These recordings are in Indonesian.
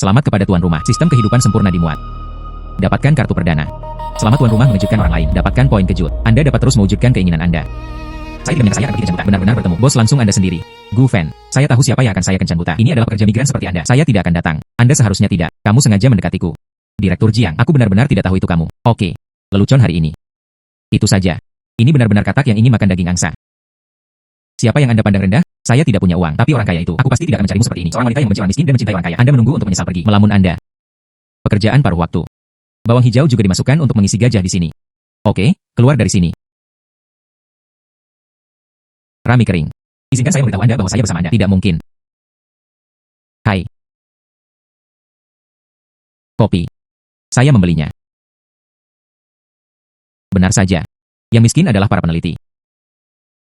Selamat kepada tuan rumah. Sistem kehidupan sempurna dimuat. Dapatkan kartu perdana. Selamat tuan rumah mengejutkan orang lain. Dapatkan poin kejut. Anda dapat terus mewujudkan keinginan Anda. Saya tidak menyangka saya akan begitu kencan buta. Benar-benar bertemu. Bos langsung Anda sendiri. Gu Fan. Saya tahu siapa yang akan saya kencan buta. Ini adalah pekerja migran seperti Anda. Saya tidak akan datang. Anda seharusnya tidak. Kamu sengaja mendekatiku. Direktur Jiang. Aku benar-benar tidak tahu itu kamu. Oke. Lelucon hari ini. Itu saja. Ini benar-benar katak yang ingin makan daging angsa. Siapa yang Anda pandang rendah? Saya tidak punya uang, tapi orang kaya itu. Aku pasti tidak akan mencarimu seperti ini. Seorang wanita yang membenci orang miskin dan mencintai orang kaya. Anda menunggu untuk menyesal pergi. Melamun Anda. Pekerjaan paruh waktu. Bawang hijau juga dimasukkan untuk mengisi gajah di sini. Oke, keluar dari sini. Rami kering. Izinkan saya memberitahu Anda bahwa saya bersama Anda. Tidak mungkin. Hai. Kopi. Saya membelinya. Benar saja. Yang miskin adalah para peneliti.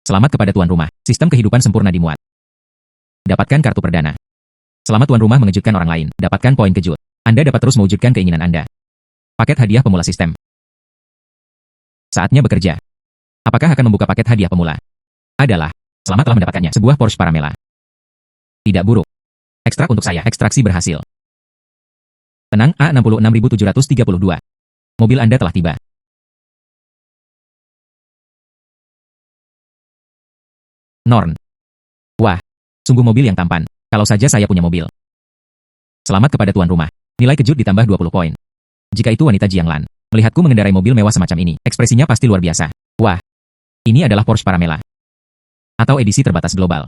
Selamat kepada tuan rumah. Sistem kehidupan sempurna dimuat. Dapatkan kartu perdana. Selamat tuan rumah mengejutkan orang lain. Dapatkan poin kejut. Anda dapat terus mewujudkan keinginan Anda. Paket hadiah pemula sistem. Saatnya bekerja. Apakah akan membuka paket hadiah pemula? Adalah. Selamat telah mendapatkannya. Sebuah Porsche Panamera. Tidak buruk. Ekstrak untuk saya. Ekstraksi berhasil. Tenang, A66732. Mobil Anda telah tiba. Norn. Wah, sungguh mobil yang tampan. Kalau saja saya punya mobil. Selamat kepada tuan rumah. Nilai kejut ditambah 20 poin. Jika itu wanita Jianglan, melihatku mengendarai mobil mewah semacam ini, ekspresinya pasti luar biasa. Wah, ini adalah Porsche Panamera. Atau edisi terbatas global.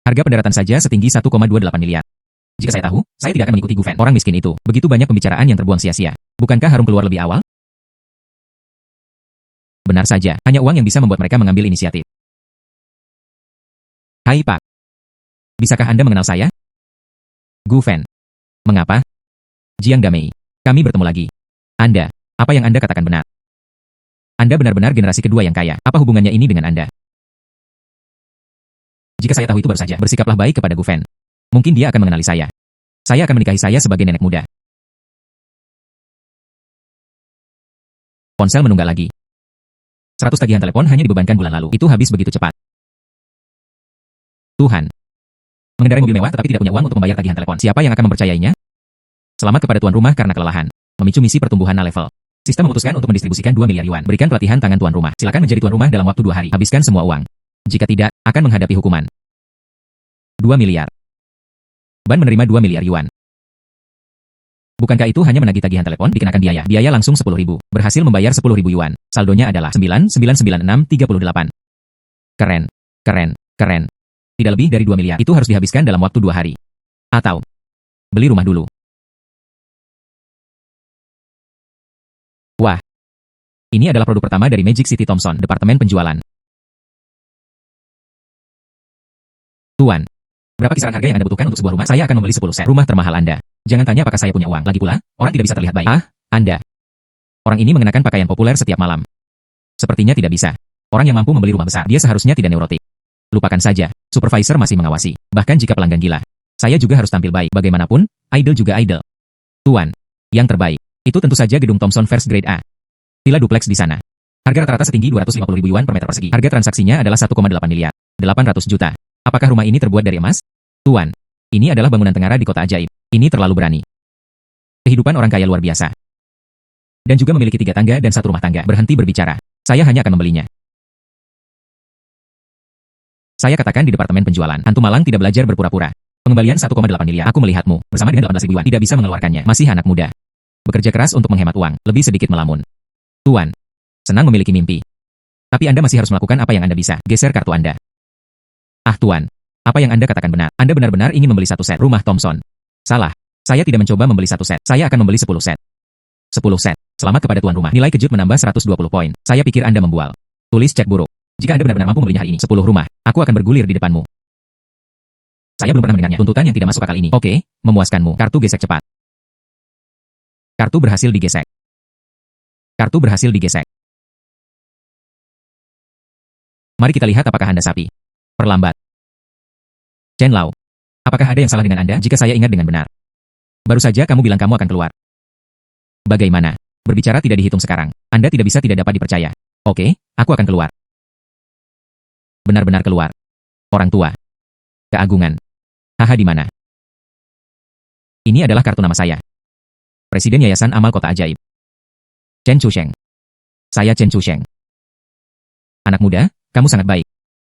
Harga pendaratan saja setinggi 1,28 miliar. Jika saya tahu, saya tidak akan mengikuti Gu Fan. Orang miskin itu, begitu banyak pembicaraan yang terbuang sia-sia. Bukankah harum keluar lebih awal? Benar saja, hanya uang yang bisa membuat mereka mengambil inisiatif. Hai Pak. Bisakah Anda mengenal saya? Gu Fan. Mengapa? Jiang Damei. Kami bertemu lagi. Anda, apa yang Anda katakan benar? Anda benar-benar generasi kedua yang kaya. Apa hubungannya ini dengan Anda? Jika saya tahu itu baru saja, bersikaplah baik kepada Gu Fan. Mungkin dia akan mengenali saya. Saya akan menikahi saya sebagai nenek muda. Ponsel menunggak lagi. 100 tagihan telepon hanya dibebankan bulan lalu. Itu habis begitu cepat. Tuhan. Mengendarai mobil mewah tetapi tidak punya uang untuk membayar tagihan telepon. Siapa yang akan mempercayainya? Selamat kepada tuan rumah karena kelelahan. Memicu misi pertumbuhan level. Sistem memutuskan untuk mendistribusikan 2 miliar yuan. Berikan pelatihan tangan tuan rumah. Silakan menjadi tuan rumah dalam waktu 2 hari. Habiskan semua uang. Jika tidak, akan menghadapi hukuman. 2 miliar. Ban menerima 2 miliar yuan. Bukankah itu hanya menagih tagihan telepon dikenakan biaya? Biaya langsung 10.000. Berhasil membayar 10.000 yuan. Saldonya adalah 9,99638. Keren. Keren. Keren. Tidak lebih dari 2 miliar. Itu harus dihabiskan dalam waktu 2 hari. Atau beli rumah dulu. Wah. Ini adalah produk pertama dari Magic City Thompson, Departemen Penjualan. Tuan. Berapa kisaran harga yang Anda butuhkan untuk sebuah rumah? Saya akan membeli 10 set rumah termahal Anda. Jangan tanya apakah saya punya uang. Lagi pula, orang tidak bisa terlihat baik. Ah, Anda. Orang ini mengenakan pakaian populer setiap malam. Sepertinya tidak bisa. Orang yang mampu membeli rumah besar, dia seharusnya tidak neurotik. Lupakan saja, supervisor masih mengawasi. Bahkan jika pelanggan gila. Saya juga harus tampil baik. Bagaimanapun, idol juga idol. Tuan. Yang terbaik. Itu tentu saja gedung Thompson First Grade A. Villa duplex di sana. Harga rata-rata setinggi 250.000 yuan per meter persegi. Harga transaksinya adalah 1,8 miliar. 800 juta. Apakah rumah ini terbuat dari emas? Tuan. Ini adalah bangunan tengara di kota ajaib. Ini terlalu berani. Kehidupan orang kaya luar biasa. Dan juga memiliki 3 tangga dan 1 rumah tangga. Berhenti berbicara. Saya hanya akan membelinya. Saya katakan di departemen penjualan. Hantu malang tidak belajar berpura-pura. Pengembalian 1,8 miliar. Aku melihatmu. Bersama dengan 18.000 yuan. Tidak bisa mengeluarkannya. Masih anak muda. Bekerja keras untuk menghemat uang. Lebih sedikit melamun. Tuan. Senang memiliki mimpi. Tapi Anda masih harus melakukan apa yang Anda bisa. Geser kartu Anda. Ah Tuan. Apa yang Anda katakan benar. Anda benar-benar ingin membeli 1 set rumah Thompson. Salah. Saya tidak mencoba membeli 1 set. Saya akan membeli 10 set. 10 set. Selamat kepada tuan rumah. Nilai kejut menambah 120 poin. Saya pikir Anda membual. Tulis cek buruk. Jika Anda benar-benar mampu membelinya hari ini, 10 rumah, aku akan bergulir di depanmu. Saya belum pernah mendengarnya. Tuntutan yang tidak masuk akal ini. Oke, memuaskanmu. Kartu gesek cepat. Kartu berhasil digesek. Kartu berhasil digesek. Mari kita lihat apakah Anda sapi. Perlambat. Chen Lao. Apakah ada yang salah dengan Anda jika saya ingat dengan benar? Baru saja kamu bilang kamu akan keluar. Bagaimana? Berbicara tidak dihitung sekarang. Anda tidak bisa tidak dapat dipercaya. Oke, aku akan keluar. Benar-benar keluar. Orang tua. Keagungan. Haha di mana? Ini adalah kartu nama saya. Presiden Yayasan Amal Kota Ajaib. Chen Chusheng. Saya Chen Chusheng. Anak muda, kamu sangat baik.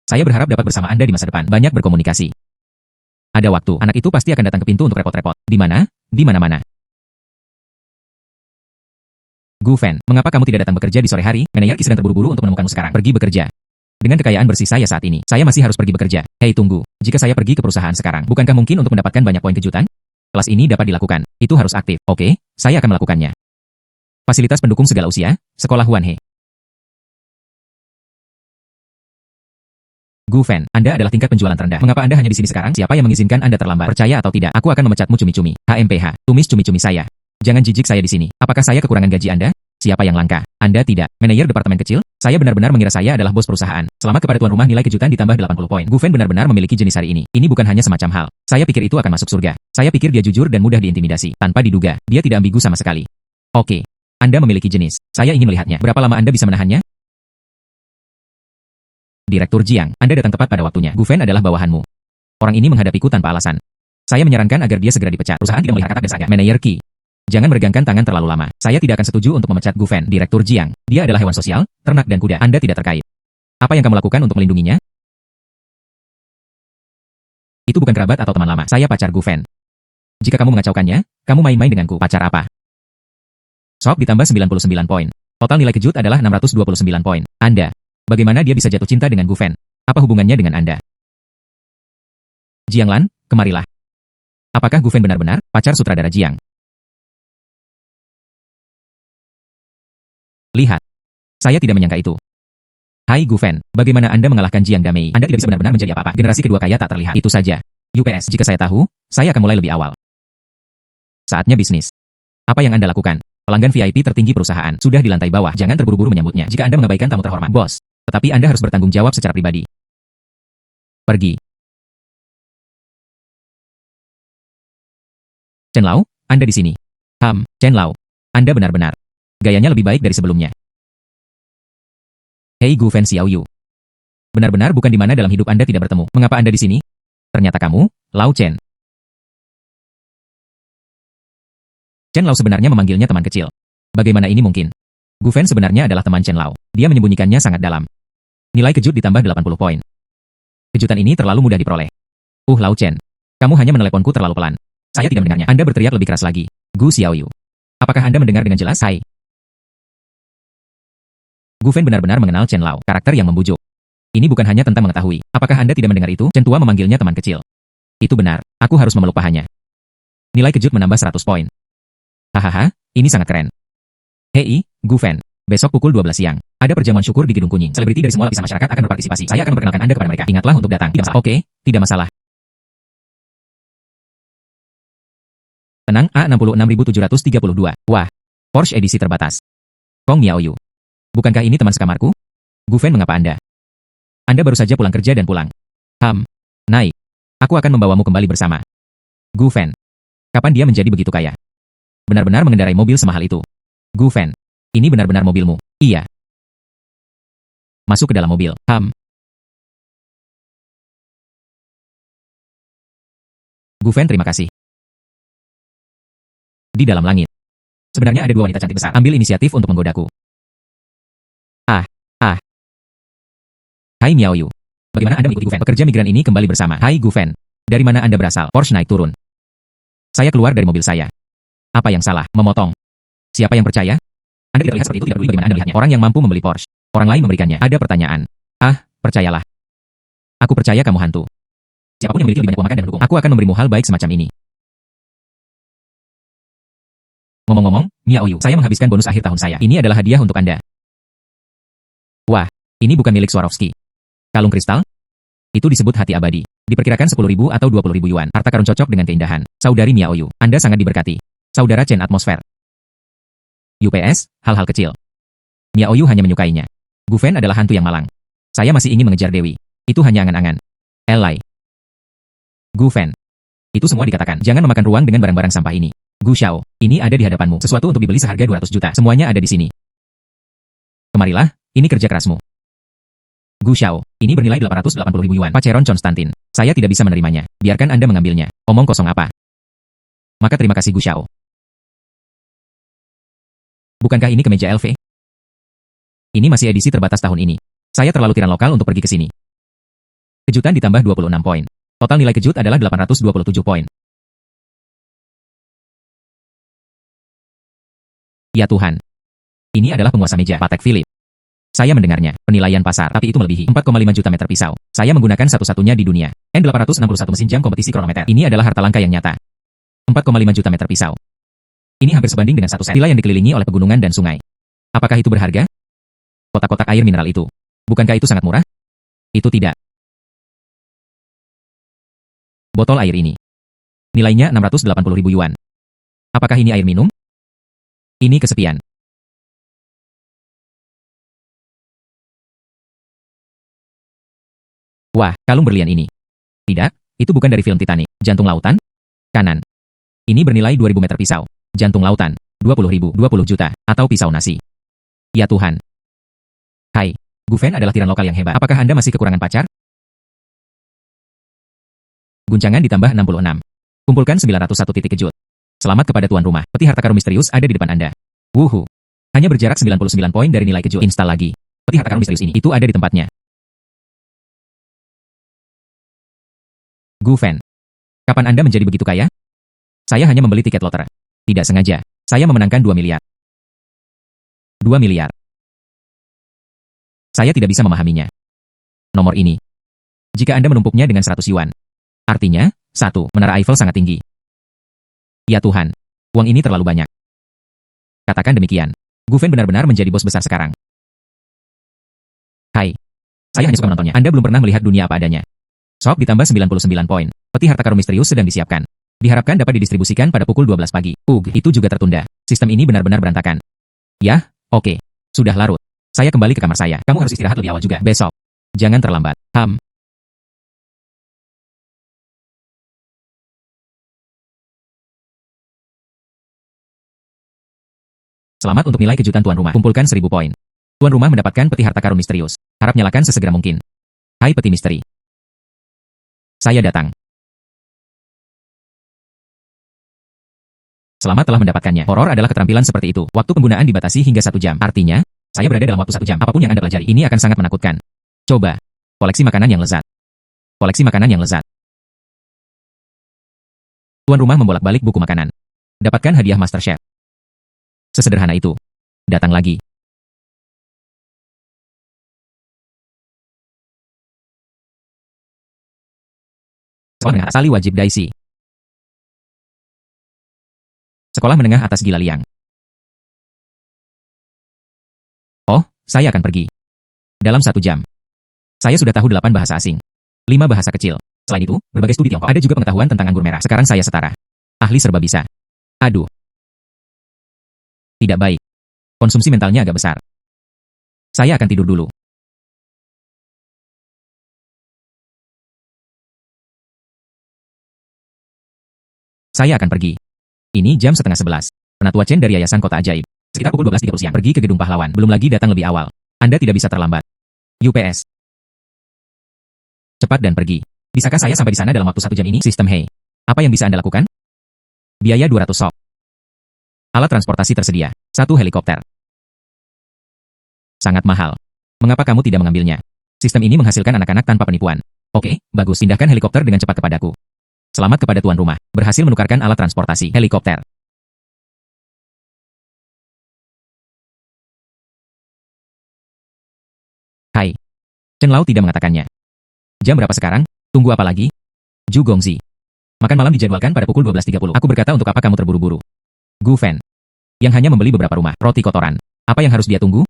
Saya berharap dapat bersama Anda di masa depan. Banyak berkomunikasi. Ada waktu, anak itu pasti akan datang ke pintu untuk repot-repot. Di mana? Di mana-mana. Gu Fan, mengapa kamu tidak datang bekerja di sore hari? Manajer Qi sedang terburu-buru untuk menemukanmu sekarang. Pergi bekerja. Dengan kekayaan bersih saya saat ini, saya masih harus pergi bekerja. Hei tunggu, jika saya pergi ke perusahaan sekarang, bukankah mungkin untuk mendapatkan banyak poin kejutan? Kelas ini dapat dilakukan. Itu harus aktif. Oke, saya akan melakukannya. Fasilitas pendukung segala usia, Sekolah Huan He. Gu Fan, Anda adalah tingkat penjualan terendah. Mengapa Anda hanya di sini sekarang? Siapa yang mengizinkan Anda terlambat? Percaya atau tidak, aku akan memecatmu cumi-cumi. HMPH, tumis cumi-cumi saya. Jangan jijik saya di sini. Apakah saya kekurangan gaji Anda? Siapa yang langka? Anda tidak. Manajer departemen kecil? Saya benar-benar mengira saya adalah bos perusahaan. Selamat kepada tuan rumah, nilai kejutan ditambah 80 poin. Gu Fan benar-benar memiliki jenis hari ini. Ini bukan hanya semacam hal. Saya pikir itu akan masuk surga. Saya pikir dia jujur dan mudah diintimidasi. Tanpa diduga, dia tidak ambigu sama sekali. Oke. Anda memiliki jenis. Saya ingin melihatnya. Berapa lama Anda bisa menahannya? Direktur Jiang, Anda datang tepat pada waktunya. Gu Fan adalah bawahanmu. Orang ini menghadapiku tanpa alasan. Saya menyarankan agar dia segera dipecat. Perusahaan tidak melihat katak dan saga. Manajer Qi. Jangan meregangkan tangan terlalu lama. Saya tidak akan setuju untuk memecat Gu Fan. Direktur Jiang. Dia adalah hewan sosial, ternak dan kuda. Anda tidak terkait. Apa yang kamu lakukan untuk melindunginya? Itu bukan kerabat atau teman lama. Saya pacar Gu Fan. Jika kamu mengacaukannya, kamu main-main denganku. Pacar apa? Sok ditambah 99 poin. Total nilai kejut adalah 629 poin. Anda. Bagaimana dia bisa jatuh cinta dengan Gu Fan? Apa hubungannya dengan Anda? Jiang Lan, kemarilah. Apakah Gu Fan benar-benar pacar sutradara Jiang? Lihat. Saya tidak menyangka itu. Hai Gu Fan, bagaimana Anda mengalahkan Jiang Damei? Anda tidak bisa benar-benar menjadi apa-apa. Generasi kedua kaya tak terlihat. Itu saja. UPS, jika saya tahu, saya akan mulai lebih awal. Saatnya bisnis. Apa yang Anda lakukan? Pelanggan VIP tertinggi perusahaan sudah di lantai bawah. Jangan terburu-buru menyambutnya. Jika Anda mengabaikan tamu terhormat, bos. Tetapi Anda harus bertanggung jawab secara pribadi. Pergi. Chen Lao, Anda di sini. Chen Lao. Anda benar-benar. Gayanya lebih baik dari sebelumnya. Hei Gu Fan Xiaoyu. Benar-benar bukan di mana dalam hidup Anda tidak bertemu. Mengapa Anda di sini? Ternyata kamu, Lao Chen. Chen Lao sebenarnya memanggilnya teman kecil. Bagaimana ini mungkin? Gu Fan sebenarnya adalah teman Chen Lao. Dia menyembunyikannya sangat dalam. Nilai kejut ditambah 80 poin. Kejutan ini terlalu mudah diperoleh. Lao Chen. Kamu hanya meneleponku terlalu pelan. Saya tidak mendengarnya. Anda berteriak lebih keras lagi. Gu Xiaoyu. Apakah Anda mendengar dengan jelas? Hai. Gu Fan benar-benar mengenal Chen Lao, karakter yang membujuk. Ini bukan hanya tentang mengetahui. Apakah Anda tidak mendengar itu? Chen Tua memanggilnya teman kecil. Itu benar. Aku harus memeluk pahanya. Nilai kejut menambah 100 poin. Hahaha, ini sangat keren. Hei, Gu Fan. Besok pukul 12 siang, ada perjamuan syukur di Gedung Kuning. Selebriti dari semua lapisan masyarakat akan berpartisipasi. Saya akan memperkenalkan Anda kepada mereka. Ingatlah untuk datang. Tidak masalah. Oke, tidak masalah. Tenang, A66732. Wah, Porsche edisi terbatas. Kong Miaoyu. Bukankah ini teman sekamarku? Gu Fan, mengapa Anda? Anda baru saja pulang kerja dan pulang. Naik. Aku akan membawamu kembali bersama. Gu Fan. Kapan dia menjadi begitu kaya? Benar-benar mengendarai mobil semahal itu. Gu Fan. Ini benar-benar mobilmu? Iya. Masuk ke dalam mobil. Gu Fan, terima kasih. Di dalam langit. Sebenarnya ada dua wanita cantik besar. Ambil inisiatif untuk menggodaku. Hai Miaoyu. Bagaimana Anda mengikuti Gu Fan? Pekerja migran ini kembali bersama. Hai Gu Fan. Dari mana Anda berasal? Porsche naik turun. Saya keluar dari mobil saya. Apa yang salah? Memotong. Siapa yang percaya? Anda tidak terlihat seperti itu, tidak peduli bagaimana Anda melihatnya. Orang yang mampu membeli Porsche. Orang lain memberikannya. Ada pertanyaan. Percayalah. Aku percaya kamu hantu. Siapapun yang memiliki lebih banyak uang makan dan mendukung, aku akan memberimu hal baik semacam ini. Ngomong-ngomong, Miaoyu, saya menghabiskan bonus akhir tahun saya. Ini adalah hadiah untuk Anda. Wah, ini bukan milik Swarovski. Kalung kristal? Itu disebut hati abadi. Diperkirakan 10.000 atau 20.000 yuan. Harta karun cocok dengan keindahan. Saudari Miaoyu, Anda sangat diberkati. Saudara Chen Atmosfer. UPS, hal-hal kecil. Miaoyu hanya menyukainya. Gu Fan adalah hantu yang malang. Saya masih ingin mengejar Dewi. Itu hanya angan-angan. Elai. Gu Fan. Itu semua dikatakan. Jangan memakan ruang dengan barang-barang sampah ini. Gu Xiao, ini ada di hadapanmu. Sesuatu untuk dibeli seharga 200 juta. Semuanya ada di sini. Kemarilah, ini kerja kerasmu. Gu Xiao, ini bernilai 880.000 yuan. Paceron Constantin. Saya tidak bisa menerimanya. Biarkan Anda mengambilnya. Omong kosong apa? Maka terima kasih Gu Xiao. Bukankah ini kemeja LV? Ini masih edisi terbatas tahun ini. Saya terlalu tiran lokal untuk pergi ke sini. Kejutan ditambah 26 poin. Total nilai kejut adalah 827 poin. Ya Tuhan. Ini adalah penguasa meja, Patek Philippe. Saya mendengarnya, penilaian pasar, tapi itu melebihi 4,5 juta meter pisau. Saya menggunakan satu-satunya di dunia. N861 mesin jam kompetisi kronometer. Ini adalah harta langka yang nyata. 4,5 juta meter pisau. Ini hampir sebanding dengan satu set villa yang dikelilingi oleh pegunungan dan sungai. Apakah itu berharga? Kotak-kotak air mineral itu. Bukankah itu sangat murah? Itu tidak. Botol air ini. Nilainya 680.000 yuan. Apakah ini air minum? Ini kesepian. Wah, kalung berlian ini. Tidak, itu bukan dari film Titanic. Jantung lautan? Kanan. Ini bernilai 2000 meter pisau. Jantung lautan. 20.000, 20 juta. Atau pisau nasi. Ya Tuhan. Hai, Gu Fen adalah tiran lokal yang hebat. Apakah Anda masih kekurangan pacar? Guncangan ditambah 66. Kumpulkan 901 titik kejut. Selamat kepada tuan rumah. Peti harta karun misterius ada di depan Anda. Wuhu. Hanya berjarak 99 poin dari nilai kejut. Install lagi. Peti harta karun misterius ini. Itu ada di tempatnya. Gu Fen. Kapan Anda menjadi begitu kaya? Saya hanya membeli tiket loter. Tidak sengaja. Saya memenangkan 2 miliar. 2 miliar. Saya tidak bisa memahaminya. Nomor ini. Jika Anda menumpuknya dengan 100 yuan. Artinya, 1. Menara Eiffel sangat tinggi. Ya Tuhan. Uang ini terlalu banyak. Katakan demikian. Gu Fen benar-benar menjadi bos besar sekarang. Hai. Saya hanya suka menontonnya. Anda belum pernah melihat dunia apa adanya. Sok ditambah 99 poin. Peti harta karun misterius sedang disiapkan. Diharapkan dapat didistribusikan pada pukul 12 pagi. Itu juga tertunda. Sistem ini benar-benar berantakan. Yah, oke. Sudah larut. Saya kembali ke kamar saya. Kamu harus istirahat lebih awal juga. Besok. Jangan terlambat. Selamat untuk nilai kejutan tuan rumah. Kumpulkan 1000 poin. Tuan rumah mendapatkan peti harta karun misterius. Harap nyalakan sesegera mungkin. Hai peti misteri. Saya datang. Selamat telah mendapatkannya. Horor adalah keterampilan seperti itu. Waktu penggunaan dibatasi hingga 1 jam. Artinya, saya berada dalam waktu 1 jam. Apapun yang Anda pelajari, ini akan sangat menakutkan. Coba. Koleksi makanan yang lezat. Koleksi makanan yang lezat. Tuan rumah membolak-balik buku makanan. Dapatkan hadiah MasterChef. Sesederhana itu. Datang lagi. Sekolah menengah Sali wajib Daisy. Sekolah menengah atas Gila Liang. Oh, saya akan pergi. Dalam 1 jam. Saya sudah tahu 8 bahasa asing. 5 bahasa kecil. Selain itu, berbagai studi Tiongkok. Ada juga pengetahuan tentang anggur merah. Sekarang saya setara. Ahli serba bisa. Aduh. Tidak baik. Konsumsi mentalnya agak besar. Saya akan tidur dulu. Saya akan pergi. Ini jam 10:30. Penatua Chen dari Yayasan Kota Ajaib. Sekitar pukul 12.30 siang. Pergi ke Gedung Pahlawan. Belum lagi datang lebih awal. Anda tidak bisa terlambat. UPS. Cepat dan pergi. Bisakah saya sampai di sana dalam waktu 1 jam ini? Sistem Hei. Apa yang bisa Anda lakukan? Biaya 200 sok. Alat transportasi tersedia. 1 helikopter. Sangat mahal. Mengapa kamu tidak mengambilnya? Sistem ini menghasilkan anak-anak tanpa penipuan. Oke, bagus. Pindahkan helikopter dengan cepat kepadaku. Selamat kepada tuan rumah. Berhasil menukarkan alat transportasi. Helikopter. Hai. Chen Lao tidak mengatakannya. Jam berapa sekarang? Tunggu apa lagi? Ju Gongzi. Makan malam dijadwalkan pada pukul 12.30. Aku berkata untuk apa kamu terburu-buru? Gu Fen. Yang hanya membeli beberapa rumah. Roti kotoran. Apa yang harus dia tunggu?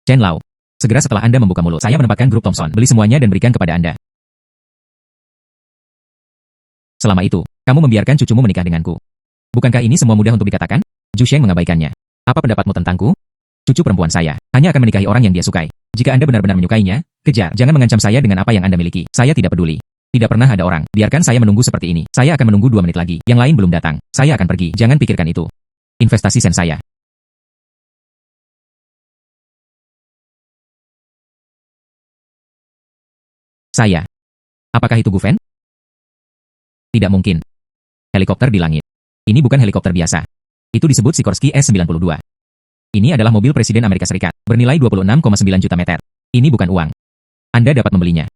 Chen Lao. Segera setelah Anda membuka mulut, saya menempatkan grup Thompson. Beli semuanya dan berikan kepada Anda. Selama itu, kamu membiarkan cucumu menikah denganku. Bukankah ini semua mudah untuk dikatakan? Zhu Sheng mengabaikannya. Apa pendapatmu tentangku? Cucu perempuan saya hanya akan menikahi orang yang dia sukai. Jika Anda benar-benar menyukainya, kejar. Jangan mengancam saya dengan apa yang Anda miliki. Saya tidak peduli. Tidak pernah ada orang. Biarkan saya menunggu seperti ini. Saya akan menunggu 2 menit lagi. Yang lain belum datang. Saya akan pergi. Jangan pikirkan itu. Investasi sen saya. Saya. Apakah itu Gu Fen? Tidak mungkin. Helikopter di langit. Ini bukan helikopter biasa. Itu disebut Sikorsky S-92. Ini adalah mobil Presiden Amerika Serikat, bernilai 26,9 juta meter. Ini bukan uang. Anda dapat membelinya.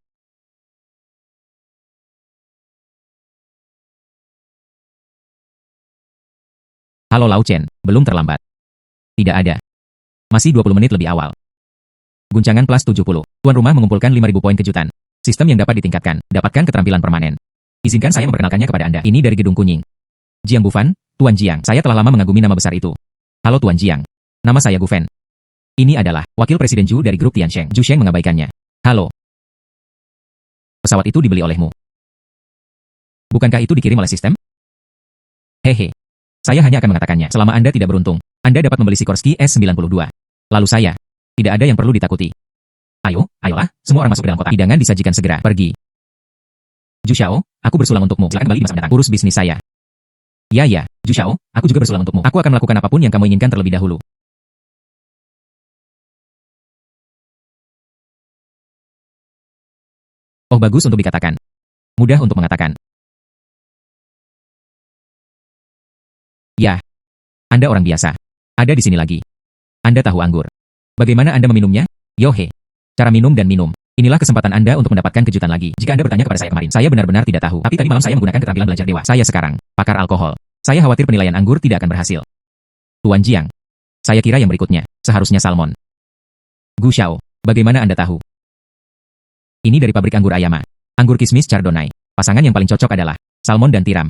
Halo Lau Chen, belum terlambat. Tidak ada. Masih 20 menit lebih awal. Guncangan plus 70. Tuan rumah mengumpulkan 5.000 poin kejutan. Sistem yang dapat ditingkatkan. Dapatkan keterampilan permanen. Izinkan saya memperkenalkannya kepada Anda. Ini dari Gedung Kuning. Jiang Bufan, Tuan Jiang. Saya telah lama mengagumi nama besar itu. Halo Tuan Jiang. Nama saya Gufen. Ini adalah Wakil Presiden Zhu dari grup Tiansheng. Zhu Sheng mengabaikannya. Halo. Pesawat itu dibeli olehmu. Bukankah itu dikirim oleh sistem? Hehe. Saya hanya akan mengatakannya. Selama Anda tidak beruntung, Anda dapat membeli Sikorsky S-92. Lalu saya. Tidak ada yang perlu ditakuti. Ayolah, semua orang masuk ke dalam kotak. Hidangan disajikan segera. Pergi. Zhu Xiao, aku bersulang untukmu. Silakan kembali di masa mendatang. Urus bisnis saya. Ya, Zhu Xiao, aku juga bersulang untukmu. Aku akan melakukan apapun yang kamu inginkan terlebih dahulu. Oh, bagus untuk dikatakan. Mudah untuk mengatakan. Ya. Anda orang biasa. Ada di sini lagi. Anda tahu anggur. Bagaimana Anda meminumnya? Yohe. Cara minum dan minum. Inilah kesempatan Anda untuk mendapatkan kejutan lagi. Jika Anda bertanya kepada saya kemarin, saya benar-benar tidak tahu. Tapi tadi malam saya menggunakan keterampilan belajar dewa. Saya sekarang pakar alkohol. Saya khawatir penilaian anggur tidak akan berhasil. Tuan Jiang. Saya kira yang berikutnya, seharusnya salmon. Gu Xiao, bagaimana Anda tahu? Ini dari pabrik anggur Ayama. Anggur kismis Chardonnay. Pasangan yang paling cocok adalah salmon dan tiram.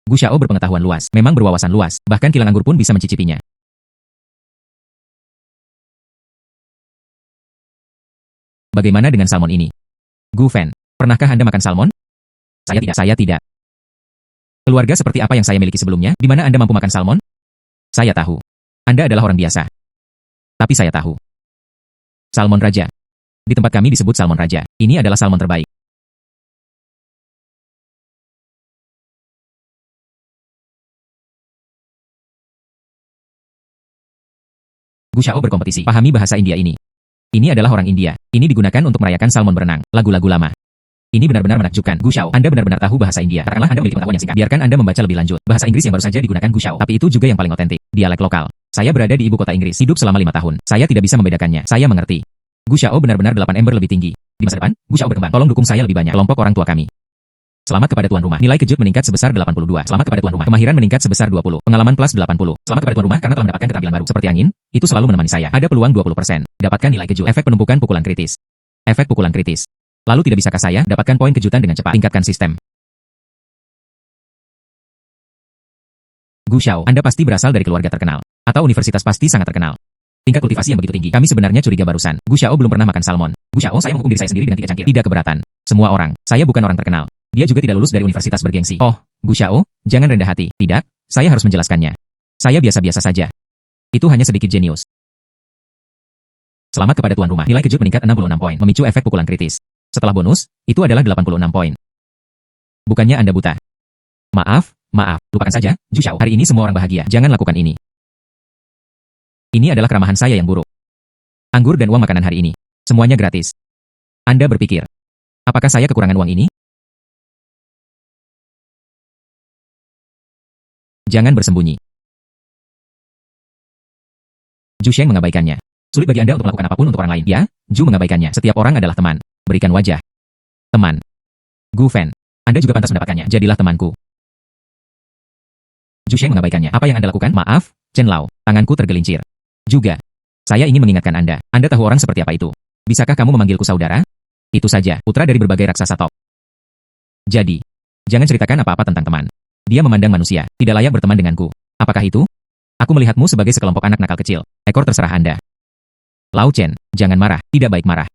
Gu Xiao berpengetahuan luas, memang berwawasan luas, bahkan kilang anggur pun bisa mencicipinya. Bagaimana dengan salmon ini? Gu Fen, pernahkah Anda makan salmon? Saya tidak. Keluarga seperti apa yang saya miliki sebelumnya, di mana Anda mampu makan salmon? Saya tahu. Anda adalah orang biasa. Tapi saya tahu. Salmon Raja. Di tempat kami disebut salmon Raja. Ini adalah salmon terbaik. Gu Xiao berkompetisi. Pahami bahasa India ini. Ini adalah orang India. Ini digunakan untuk merayakan salmon berenang. Lagu-lagu lama. Ini benar-benar menakjubkan. Gu Xiao, Anda benar-benar tahu bahasa India. Katakanlah Anda memiliki pengetahuan yang singkat. Biarkan Anda membaca lebih lanjut. Bahasa Inggris yang baru saja digunakan Gu Xiao. Tapi itu juga yang paling otentik. Dialek lokal. Saya berada di ibu kota Inggris. Hidup selama 5 tahun. Saya tidak bisa membedakannya. Saya mengerti. Gu Xiao benar-benar 8 ember lebih tinggi. Di masa depan, Gu Xiao berkembang. Tolong dukung saya lebih banyak. Kelompok orang tua kami. Selamat kepada tuan rumah. Nilai kejut meningkat sebesar 82. Selamat kepada tuan rumah. Kemahiran meningkat sebesar 20. Pengalaman plus 80. Selamat kepada tuan rumah karena telah mendapatkan keterampilan baru. Seperti angin, itu selalu menemani saya. Ada peluang 20%. Dapatkan nilai kejut. Efek penumpukan pukulan kritis. Efek pukulan kritis. Lalu tidak bisakah saya dapatkan poin kejutan dengan cepat? Tingkatkan sistem. Gu Xiao, Anda pasti berasal dari keluarga terkenal. Atau universitas pasti sangat terkenal. Tingkat kultivasi yang begitu tinggi. Kami sebenarnya curiga barusan. Gu Xiao belum pernah makan salmon. Gu Xiao, saya menghukum diri saya sendiri dengan 3 cangkir. Tidak keberatan. Semua orang. Saya bukan orang terkenal. Dia juga tidak lulus dari universitas bergengsi. Oh, Gu Xiao, jangan rendah hati. Tidak, saya harus menjelaskannya. Saya biasa-biasa saja. Itu hanya sedikit jenius. Selamat kepada tuan rumah. Nilai kejut meningkat 66 poin. Memicu efek pukulan kritis. Setelah bonus, itu adalah 86 poin. Bukannya Anda buta. Maaf, lupakan saja, Zhu Xiao. Hari ini semua orang bahagia. Jangan lakukan ini. Ini adalah keramahan saya yang buruk. Anggur dan uang makanan hari ini. Semuanya gratis. Anda berpikir, apakah saya kekurangan uang ini? Jangan bersembunyi. Zhu Sheng mengabaikannya. Sulit bagi Anda untuk melakukan apapun untuk orang lain. Ya, Zhu mengabaikannya. Setiap orang adalah teman. Berikan wajah. Teman. Gu Fen. Anda juga pantas mendapatkannya. Jadilah temanku. Zhu Sheng mengabaikannya. Apa yang Anda lakukan? Maaf, Chen Lao. Tanganku tergelincir. Juga. Saya ingin mengingatkan Anda. Anda tahu orang seperti apa itu. Bisakah kamu memanggilku saudara? Itu saja. Putra dari berbagai raksasa top. Jadi, jangan ceritakan apa-apa tentang teman. Dia memandang manusia. Tidak layak berteman denganku. Apakah itu? Aku melihatmu sebagai sekelompok anak nakal kecil. Ekor terserah Anda. Lao Chen, jangan marah. Tidak baik marah.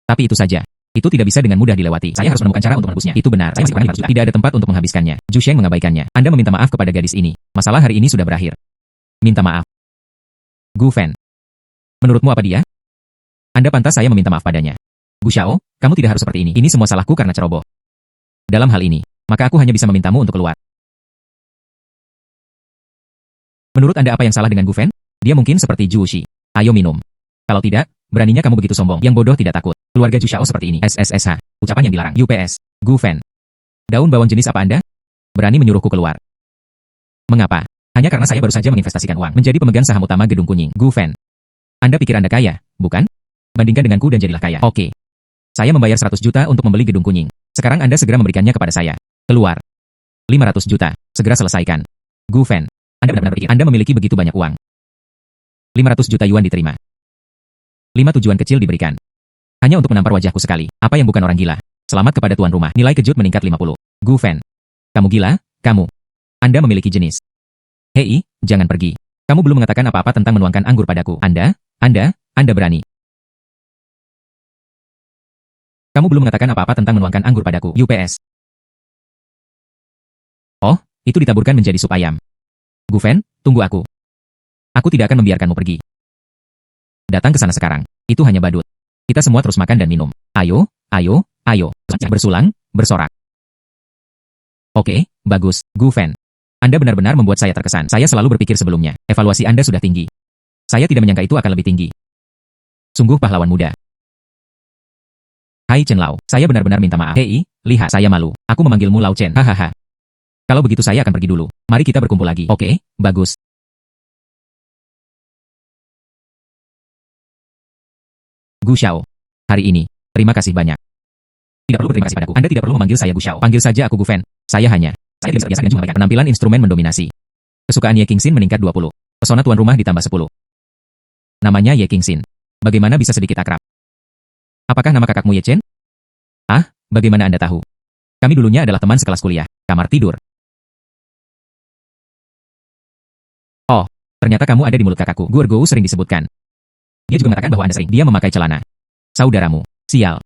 Tapi itu saja. Itu tidak bisa dengan mudah dilewati. Saya harus menemukan cara untuk menebusnya. Itu benar. Saya masih kurang 500 juta. Tidak ada tempat untuk menghabiskannya. Zhu Sheng mengabaikannya. Anda meminta maaf kepada gadis ini. Masalah hari ini sudah berakhir. Minta maaf. Gu Fen. Menurutmu apa dia? Anda pantas saya meminta maaf padanya. Gu Xiao, kamu tidak harus seperti ini. Ini semua salahku karena ceroboh. Dalam hal ini, maka aku hanya bisa memintamu untuk keluar. Menurut Anda apa yang salah dengan Gu Fen? Dia mungkin seperti Zhu Shi. Ayo minum. Kalau tidak, beraninya kamu begitu sombong. Yang bodoh tidak takut. Keluarga Zhu Xiao seperti ini. SSSH. Ucapan yang dilarang. UPS. Gu Fen. Daun bawang jenis apa Anda? Berani menyuruhku keluar. Mengapa? Hanya karena saya baru saja menginvestasikan uang menjadi pemegang saham utama Gedung Kuning. Gu Fan. Anda pikir Anda kaya, bukan? Bandingkan denganku dan jadilah kaya. Oke. Saya membayar 100 juta untuk membeli Gedung Kuning. Sekarang Anda segera memberikannya kepada saya. Keluar. 500 juta. Segera selesaikan. Gu Fan. Anda benar-benar pikir Anda memiliki begitu banyak uang. 500 juta yuan diterima. 5 tujuan kecil diberikan. Hanya untuk menampar wajahku sekali. Apa yang bukan orang gila? Selamat kepada tuan rumah. Nilai kejut meningkat 50. Gu Fan. Kamu gila? Kamu. Anda memiliki jenis. Hei, jangan pergi. Kamu belum mengatakan apa-apa tentang menuangkan anggur padaku. Anda berani. Kamu belum mengatakan apa-apa tentang menuangkan anggur padaku. UPS. Oh, itu ditaburkan menjadi sup ayam. Gu Fan, tunggu aku. Aku tidak akan membiarkanmu pergi. Datang ke sana sekarang. Itu hanya badut. Kita semua terus makan dan minum. Ayo, ayo, ayo. Bersulang, bersorak. Oke, bagus, Gu Fan. Anda benar-benar membuat saya terkesan. Saya selalu berpikir sebelumnya. Evaluasi Anda sudah tinggi. Saya tidak menyangka itu akan lebih tinggi. Sungguh pahlawan muda. Hai Chen Lao, saya benar-benar minta maaf. Hei, lihat, saya malu. Aku memanggilmu Lao Chen. Hahaha. Kalau begitu saya akan pergi dulu. Mari kita berkumpul lagi. Oke, bagus. Gu Xiao. Hari ini, terima kasih banyak. Tidak perlu berterima kasih padaku. Anda tidak perlu memanggil saya Gu Xiao. Panggil saja aku Gu Fan. Saya tidak bisa biasa dan juga banyak. Penampilan instrumen mendominasi. Kesukaan Ye Qingxin meningkat 20. Pesona tuan rumah ditambah 10. Namanya Ye Qingxin. Bagaimana bisa sedikit akrab? Apakah nama kakakmu Ye Chen? Ah, bagaimana Anda tahu? Kami dulunya adalah teman sekelas kuliah. Kamar tidur. Oh, ternyata kamu ada di mulut kakakku. Gu Ergou sering disebutkan. Dia juga mengatakan bahwa Anda sering. Dia memakai celana. Saudaramu. Sial.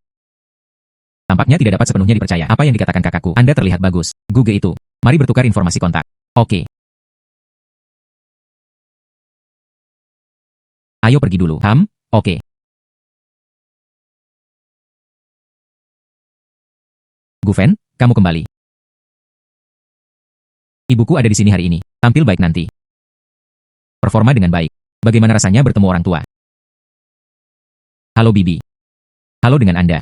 Tampaknya tidak dapat sepenuhnya dipercaya. Apa yang dikatakan kakakku? Anda terlihat bagus. Guge itu. Mari bertukar informasi kontak. Oke. Ayo pergi dulu. Oke. Gu Fan, kamu kembali. Ibuku ada di sini hari ini. Tampil baik nanti. Performa dengan baik. Bagaimana rasanya bertemu orang tua? Halo Bibi. Halo dengan Anda.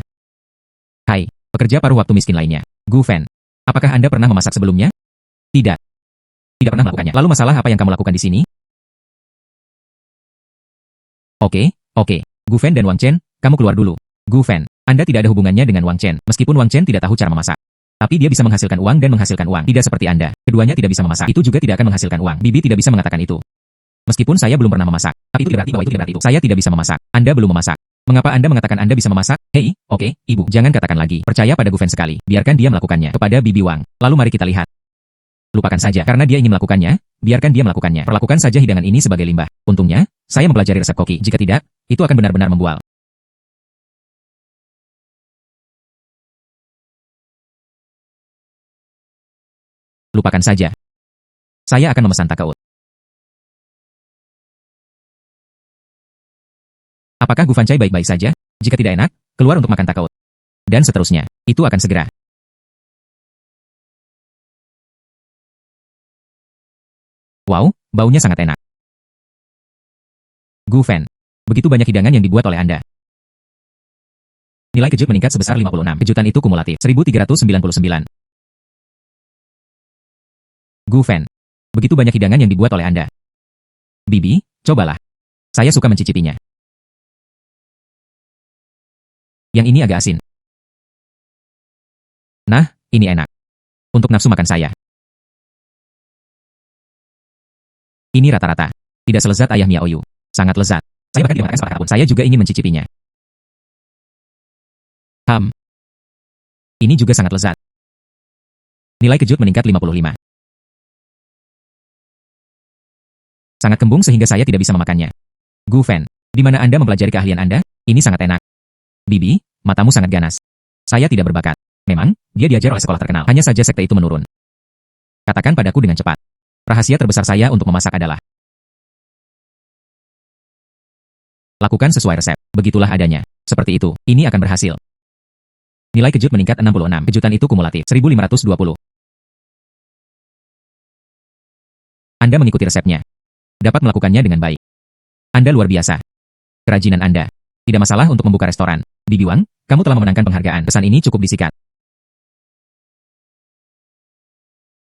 Hai, pekerja paruh waktu miskin lainnya. Gu Fan. Apakah Anda pernah memasak sebelumnya? Tidak. Tidak pernah melakukannya. Lalu masalah apa yang kamu lakukan di sini? Oke. Gu Fan dan Wang Chen, kamu keluar dulu. Gu Fan, Anda tidak ada hubungannya dengan Wang Chen. Meskipun Wang Chen tidak tahu cara memasak. Tapi dia bisa menghasilkan uang dan menghasilkan uang. Tidak seperti Anda. Keduanya tidak bisa memasak. Itu juga tidak akan menghasilkan uang. Bibi tidak bisa mengatakan itu. Meskipun saya belum pernah memasak. Tapi itu berarti bahwa itu tidak berarti itu. Saya tidak bisa memasak. Anda belum memasak. Mengapa Anda mengatakan Anda bisa memasak? Hei, oke, Ibu. Jangan katakan lagi. Percaya pada Gu Fan sekali. Biarkan dia melakukannya. Kepada Bibi Wang. Lalu mari kita lihat. Lupakan saja. Karena dia ingin melakukannya, biarkan dia melakukannya. Perlakukan saja hidangan ini sebagai limbah. Untungnya, saya mempelajari resep koki. Jika tidak, itu akan benar-benar membual. Lupakan saja. Saya akan memesan takeout. Apakah Gu Fancai baik-baik saja? Jika tidak enak, keluar untuk makan takeout. Dan seterusnya. Itu akan segera. Wow, baunya sangat enak. Gu Fan. Begitu banyak hidangan yang dibuat oleh Anda. Nilai kejut meningkat sebesar 56. Kejutan itu kumulatif. 1399. Gu Fan. Begitu banyak hidangan yang dibuat oleh Anda. Bibi, cobalah. Saya suka mencicipinya. Yang ini agak asin. Nah, ini enak. Untuk nafsu makan saya. Ini rata-rata. Tidak selezat ayah Miao Yu. Sangat lezat. Saya bahkan tidak mengatakan sepatah pun. Saya juga ingin mencicipinya. Ini juga sangat lezat. Nilai kejut meningkat 55. Sangat kembung sehingga saya tidak bisa memakannya. Gu Fan, di mana Anda mempelajari keahlian Anda? Ini sangat enak. Bibi, matamu sangat ganas. Saya tidak berbakat. Memang, dia diajar oleh sekolah terkenal. Hanya saja sekte itu menurun. Katakan padaku dengan cepat. Rahasia terbesar saya untuk memasak adalah lakukan sesuai resep. Begitulah adanya. Seperti itu, ini akan berhasil. Nilai kejut meningkat 66. Kejutan itu kumulatif. 1520. Anda mengikuti resepnya. Dapat melakukannya dengan baik. Anda luar biasa. Kerajinan Anda. Tidak masalah untuk membuka restoran. Bibi Wang, kamu telah memenangkan penghargaan. Pesan ini cukup disikat.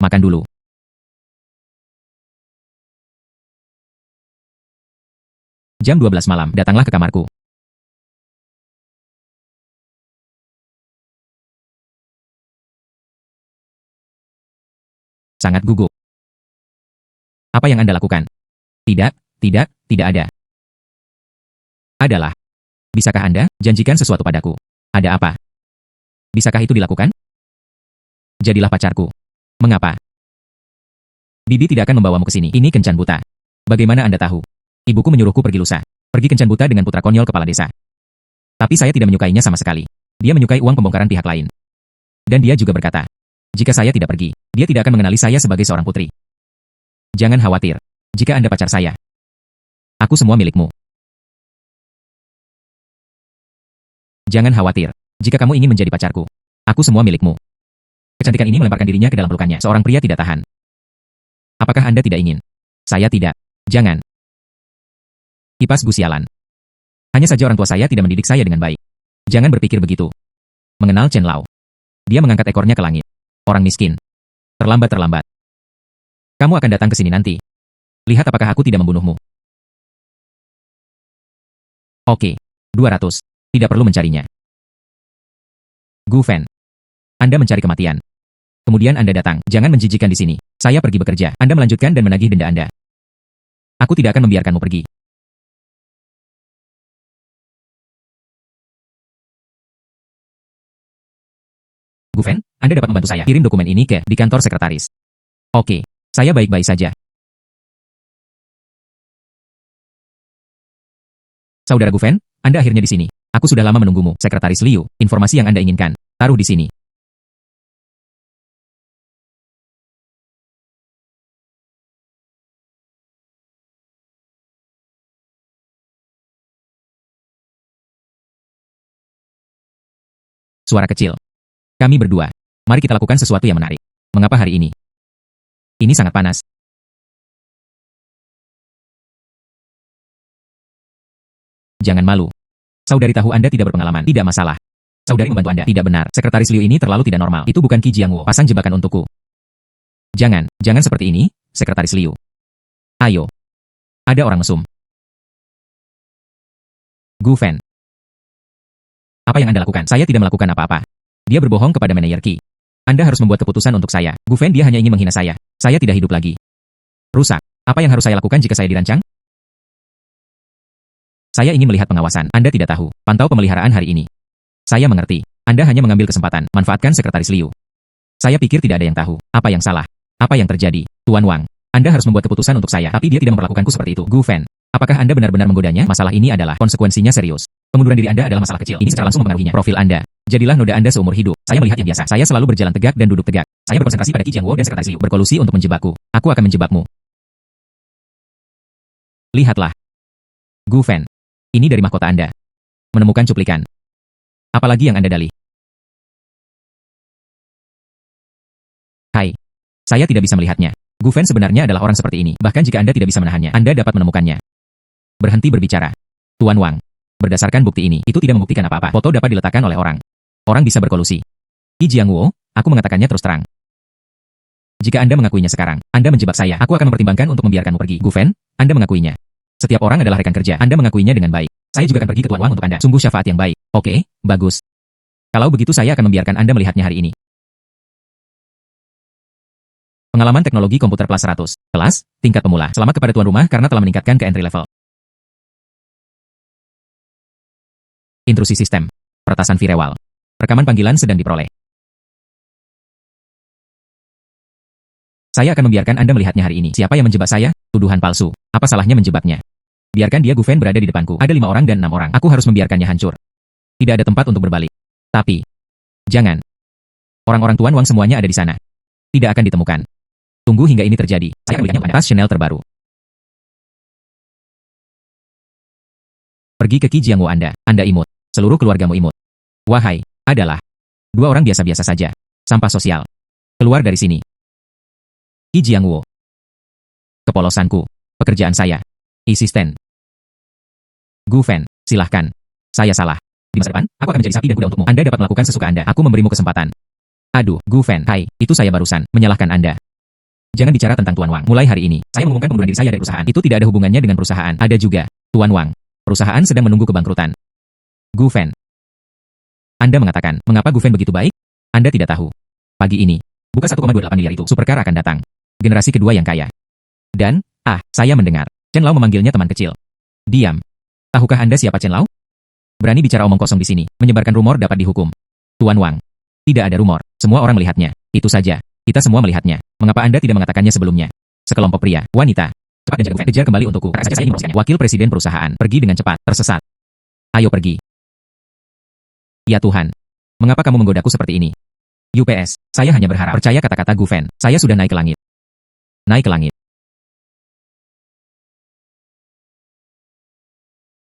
Makan dulu. Jam 12 malam, datanglah ke kamarku. Sangat gugup. Apa yang Anda lakukan? Tidak, tidak ada. Adalah. Bisakah Anda janjikan sesuatu padaku? Ada apa? Bisakah itu dilakukan? Jadilah pacarku. Mengapa? Bibi tidak akan membawamu ke sini. Ini kencan buta. Bagaimana Anda tahu? Ibuku menyuruhku pergi lusa. Pergi kencan buta dengan putra konyol kepala desa. Tapi saya tidak menyukainya sama sekali. Dia menyukai uang pembongkaran pihak lain. Dan dia juga berkata, jika saya tidak pergi, dia tidak akan mengenali saya sebagai seorang putri. Jangan khawatir. Jika Anda pacar saya, aku semua milikmu. Jangan khawatir. Jika kamu ingin menjadi pacarku, aku semua milikmu. Kecantikan ini melemparkan dirinya ke dalam pelukannya. Seorang pria tidak tahan. Apakah Anda tidak ingin? Saya tidak. Jangan. Kipas gusialan. Hanya saja orang tua saya tidak mendidik saya dengan baik. Jangan berpikir begitu. Mengenal Chen Lao. Dia mengangkat ekornya ke langit. Orang miskin. Terlambat. Kamu akan datang ke sini nanti. Lihat apakah aku tidak membunuhmu. Oke. 200. Tidak perlu mencarinya. Gu Fen. Anda mencari kematian. Kemudian Anda datang. Jangan menjijikan di sini. Saya pergi bekerja. Anda melanjutkan dan menagih denda Anda. Aku tidak akan membiarkanmu pergi. Gu Fen, Anda dapat membantu saya. Kirim dokumen ini di kantor sekretaris. Oke, saya baik-baik saja. Saudara Gu Fen, Anda akhirnya di sini. Aku sudah lama menunggumu. Sekretaris Liu, informasi yang Anda inginkan. Taruh di sini. Suara kecil. Kami berdua. Mari kita lakukan sesuatu yang menarik. Mengapa hari ini? Ini sangat panas. Jangan malu. Saudari tahu Anda tidak berpengalaman. Tidak masalah. Saudari membantu Anda. Tidak benar. Sekretaris Liu ini terlalu tidak normal. Itu bukan Qi Jiangwo. Pasang jebakan untukku. Jangan seperti ini, Sekretaris Liu. Ayo. Ada orang mesum. Gu Fen. Apa yang Anda lakukan? Saya tidak melakukan apa-apa. Dia berbohong kepada manajer Qi. Anda harus membuat keputusan untuk saya. Gu Fen, dia hanya ingin menghina saya. Saya tidak hidup lagi. Rusak. Apa yang harus saya lakukan jika saya dirancang? Saya ingin melihat pengawasan. Anda tidak tahu. Pantau pemeliharaan hari ini. Saya mengerti. Anda hanya mengambil kesempatan. Manfaatkan Sekretaris Liu. Saya pikir tidak ada yang tahu. Apa yang salah? Apa yang terjadi? Tuan Wang. Anda harus membuat keputusan untuk saya. Tapi dia tidak memperlakukanku seperti itu. Gu Fen. Apakah Anda benar-benar menggodanya? Masalah ini adalah konsekuensinya serius. Pengunduran diri Anda adalah masalah kecil. Ini secara langsung mempengaruhinya. Profil Anda. Jadilah noda Anda seumur hidup. Saya melihat yang biasa. Saya selalu berjalan tegak dan duduk tegak. Saya berkonsentrasi pada Qi Jiangwo dan Sekretaris Liu. Berkolusi untuk menjebakku. Aku akan menjebakmu. Lihatlah. Gu Fen. Ini dari mahkota Anda. Menemukan cuplikan. Apalagi yang Anda dalih? Hai. Saya tidak bisa melihatnya. Gu Fen sebenarnya adalah orang seperti ini. Bahkan jika Anda tidak bisa menahannya, Anda dapat menemukannya. Berhenti berbicara. Tuan Wang. Berdasarkan bukti ini, itu tidak membuktikan apa-apa. Foto dapat diletakkan oleh orang. Orang bisa berkolusi. Qi Jiangwo, aku mengatakannya terus terang. Jika Anda mengakuinya sekarang, Anda menjebak saya. Aku akan mempertimbangkan untuk membiarkanmu pergi. Gu Fen, Anda mengakuinya. Setiap orang adalah rekan kerja. Anda mengakuinya dengan baik. Saya juga akan pergi ke Tuan Wang untuk Anda. Sungguh syafaat yang baik. Oke, bagus. Kalau begitu saya akan membiarkan Anda melihatnya hari ini. Pengalaman teknologi komputer kelas 100. Kelas, tingkat pemula. Selamat kepada tuan rumah karena telah meningkatkan ke entry level. Intrusi sistem. Peretasan firewall. Rekaman panggilan sedang diperoleh. Saya akan membiarkan Anda melihatnya hari ini. Siapa yang menjebak saya? Tuduhan palsu. Apa salahnya menjebaknya? Biarkan dia. Gu Fen berada di depanku. Ada 5 orang dan 6 orang. Aku harus membiarkannya hancur. Tidak ada tempat untuk berbalik. Tapi, jangan. Orang-orang Tuan Wang semuanya ada di sana. Tidak akan ditemukan. Tunggu hingga ini terjadi. Saya akan berikannya pada tas Chanel terbaru. Pergi ke Qi Jiangwo Anda. Anda imut. Seluruh keluargamu imut. Wahai, adalah 2 orang biasa-biasa saja. Sampah sosial. Keluar dari sini. Qi Jiangwo. Kepolosanku. Pekerjaan saya. Asisten. Gu Fen, silahkan. Saya salah. Di masa depan, aku akan menjadi sapi dan kuda untukmu. Anda dapat melakukan sesuka Anda. Aku memberimu kesempatan. Aduh, Gu Fan, hai, itu saya barusan menyalahkan Anda. Jangan bicara tentang Tuan Wang. Mulai hari ini, saya mengumumkan pengunduran diri saya dari perusahaan. Itu tidak ada hubungannya dengan perusahaan. Ada juga, Tuan Wang. Perusahaan sedang menunggu kebangkrutan. Gu Fan. Anda mengatakan, mengapa Gu Fan begitu baik? Anda tidak tahu. Pagi ini, buka 1,28 miliar itu, supercar akan datang. Generasi kedua yang kaya. Dan, saya mendengar, Chen Lao memanggilnya teman kecil. Diam. Tahukah Anda siapa Chen Lao? Berani bicara omong kosong di sini, menyebarkan rumor dapat dihukum. Tuan Wang. Tidak ada rumor, semua orang melihatnya. Itu saja. Kita semua melihatnya. Mengapa Anda tidak mengatakannya sebelumnya? Sekelompok pria, wanita. Cepat dan jaga, kejar kembali untukku. Karena saja saya ingin merosaknya. Wakil presiden perusahaan, pergi dengan cepat, tersesat. Ayo pergi. Ya Tuhan. Mengapa kamu menggodaku seperti ini? UPS, saya hanya berharap. Percaya kata-kata Gu Fan, saya sudah naik ke langit. Naik ke langit.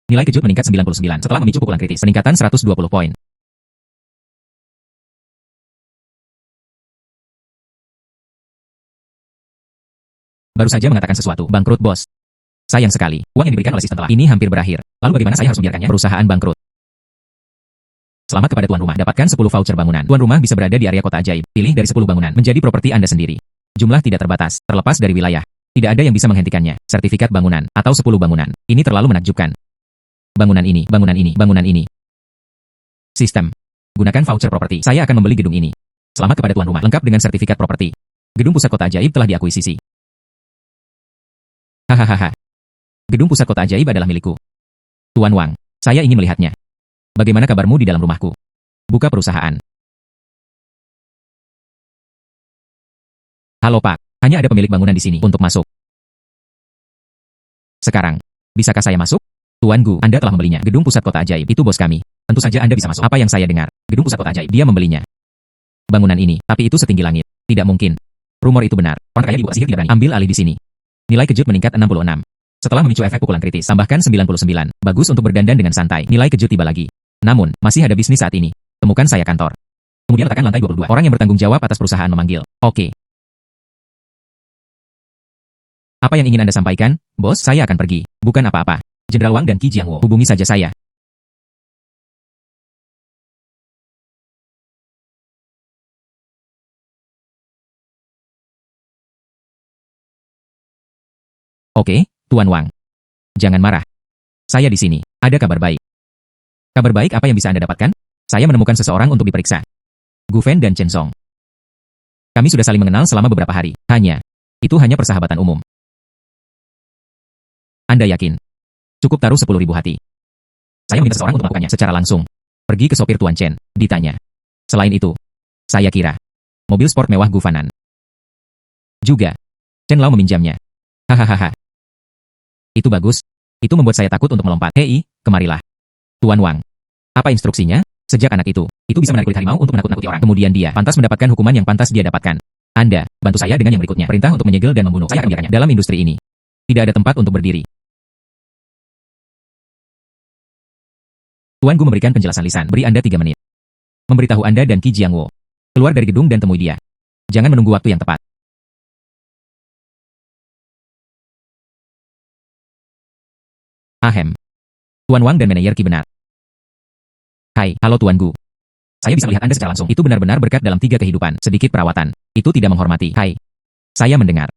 Nilai kejut meningkat 99 setelah memicu pukulan kritis. Peningkatan 120 poin. Baru saja mengatakan sesuatu. Bangkrut, bos. Sayang sekali. Uang yang diberikan oleh sistem telah ini hampir berakhir. Lalu bagaimana saya harus membiarkannya? Perusahaan bangkrut. Selamat kepada tuan rumah. Dapatkan 10 voucher bangunan. Tuan rumah bisa berada di area kota ajaib. Pilih dari 10 bangunan. Menjadi properti Anda sendiri. Jumlah tidak terbatas. Terlepas dari wilayah. Tidak ada yang bisa menghentikannya. Sertifikat bangunan. Atau 10 bangunan. Ini terlalu menakjubkan. Bangunan ini, bangunan ini, bangunan ini. Sistem. Gunakan voucher properti. Saya akan membeli gedung ini. Selamat kepada tuan rumah. Lengkap dengan sertifikat properti. Gedung pusat kota ajaib telah diakuisisi. Hahaha. Gedung pusat kota ajaib adalah milikku. Tuan Wang, saya ingin melihatnya. Bagaimana kabarmu di dalam rumahku? Buka perusahaan. Halo Pak, hanya ada pemilik bangunan di sini untuk masuk. Sekarang, bisakah saya masuk? Tuan Gu, Anda telah membelinya. Gedung pusat kota ajaib itu bos kami. Tentu saja Anda bisa masuk. Apa yang saya dengar? Gedung pusat kota ajaib, dia membelinya. Bangunan ini, tapi itu setinggi langit. Tidak mungkin. Rumor itu benar. Orang kaya di bawah sihir tidak berani ambil alih di sini. Nilai kejut meningkat 66. Setelah memicu efek pukulan kritis, tambahkan 99. Bagus untuk berdandan dengan santai. Nilai kejut tiba lagi. Namun, masih ada bisnis saat ini. Temukan saya kantor. Kemudian letakkan lantai 22. Orang yang bertanggung jawab atas perusahaan memanggil. Oke. Apa yang ingin Anda sampaikan? Bos, saya akan pergi. Bukan apa-apa. Jenderal Wang dan Qi Jiangwo, hubungi saja saya. Oke, Tuan Wang. Jangan marah. Saya di sini. Ada kabar baik. Kabar baik apa yang bisa Anda dapatkan? Saya menemukan seseorang untuk diperiksa. Gu Fan dan Chen Song. Kami sudah saling mengenal selama beberapa hari. Itu hanya persahabatan umum. Anda yakin? Cukup taruh 10.000 hati. Saya meminta seseorang untuk melakukannya secara langsung. Pergi ke sopir Tuan Chen, ditanya. Selain itu, saya kira, mobil sport mewah Gu Fanan. Juga, Chen Lao meminjamnya. Hahaha. Itu bagus. Itu membuat saya takut untuk melompat. Hei, kemarilah. Tuan Wang. Apa instruksinya? Sejak anak itu bisa menarik kulit harimau untuk menakut-nakuti orang. Kemudian dia pantas mendapatkan hukuman yang pantas dia dapatkan. Anda, bantu saya dengan yang berikutnya. Perintah untuk menyegel dan membunuh. Saya akan membiarkannya. Dalam industri ini, tidak ada tempat untuk berdiri. Tuan Gu memberikan penjelasan lisan. Beri Anda 3 menit. Memberitahu Anda dan Qi Jiangwo. Keluar dari gedung dan temui dia. Jangan menunggu waktu yang tepat. Ahem. Tuan Wang dan manajer Qi benar. Hai, halo Tuan Gu. Saya bisa melihat Anda secara langsung. Itu benar-benar berkat dalam 3 kehidupan. Sedikit perawatan. Itu tidak menghormati. Hai. Saya mendengar.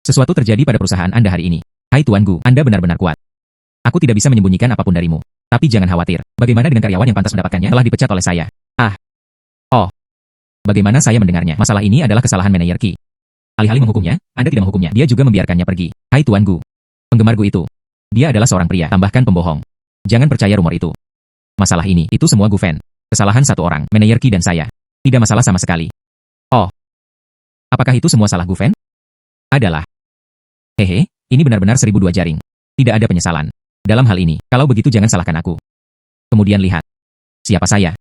Sesuatu terjadi pada perusahaan Anda hari ini. Hai Tuan Gu, Anda benar-benar kuat. Aku tidak bisa menyembunyikan apapun darimu. Tapi jangan khawatir. Bagaimana dengan karyawan yang pantas mendapatkannya? Telah dipecat oleh saya. Oh. Bagaimana saya mendengarnya? Masalah ini adalah kesalahan manajer Qi. Alih-alih menghukumnya, Anda tidak menghukumnya. Dia juga membiarkannya pergi. Hai Tuan Gu. Penggemar Gu itu. Dia adalah seorang pria, tambahkan pembohong. Jangan percaya rumor itu. Masalah ini, itu semua Gu Fan. Kesalahan satu orang, manajer Qi dan saya. Tidak masalah sama sekali. Oh. Apakah itu semua salah Gu Fan? Adalah. Hehe, ini benar-benar 1002 jaring. Tidak ada penyesalan. Dalam hal ini, kalau begitu jangan salahkan aku. Kemudian lihat. Siapa saya?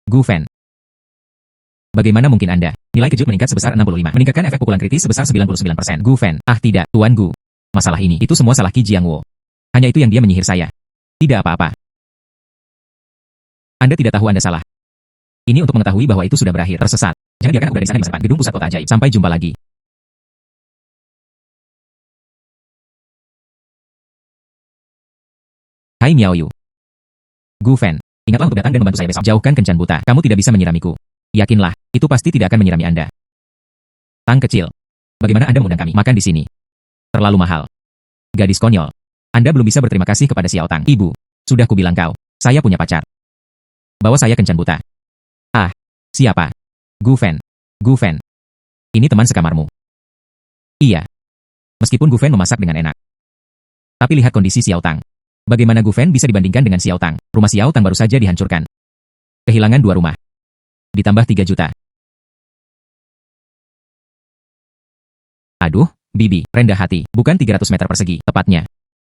Gu Fan. Bagaimana mungkin Anda? Nilai kejut meningkat sebesar 65. Meningkatkan efek pukulan kritis sebesar 99%. Gu Fan. Tidak, Tuan Gu. Masalah ini, itu semua salah Qi Jiangwo. Hanya itu yang dia menyihir saya. Tidak apa-apa. Anda tidak tahu Anda salah. Ini untuk mengetahui bahwa itu sudah berakhir. Tersesat. Jangan biarkan aku dari sana di masa depan. Gedung pusat kota ajaib. Sampai jumpa lagi. Hai Miao Yu. Gu Fan, ingatlah untuk datang dan membantu saya besok. Jauhkan kencan buta. Kamu tidak bisa menyiramiku. Yakinlah, itu pasti tidak akan menyirami Anda. Tang kecil. Bagaimana Anda mengundang kami makan di sini? Terlalu mahal. Gadis konyol. Anda belum bisa berterima kasih kepada Xiao Tang. Ibu, sudah kubilang kau, saya punya pacar. Bawa saya kencan buta. Ah, siapa? Gu Fan. Gu Fan. Ini teman sekamarmu. Iya. Meskipun Gu Fan memasak dengan enak. Tapi lihat kondisi Xiao Tang. Bagaimana Gu Fan bisa dibandingkan dengan Xiao Tang? Rumah Xiao Tang baru saja dihancurkan. Kehilangan 2 rumah. Ditambah 3 juta. Aduh, Bibi, rendah hati. Bukan 300 meter persegi, tepatnya.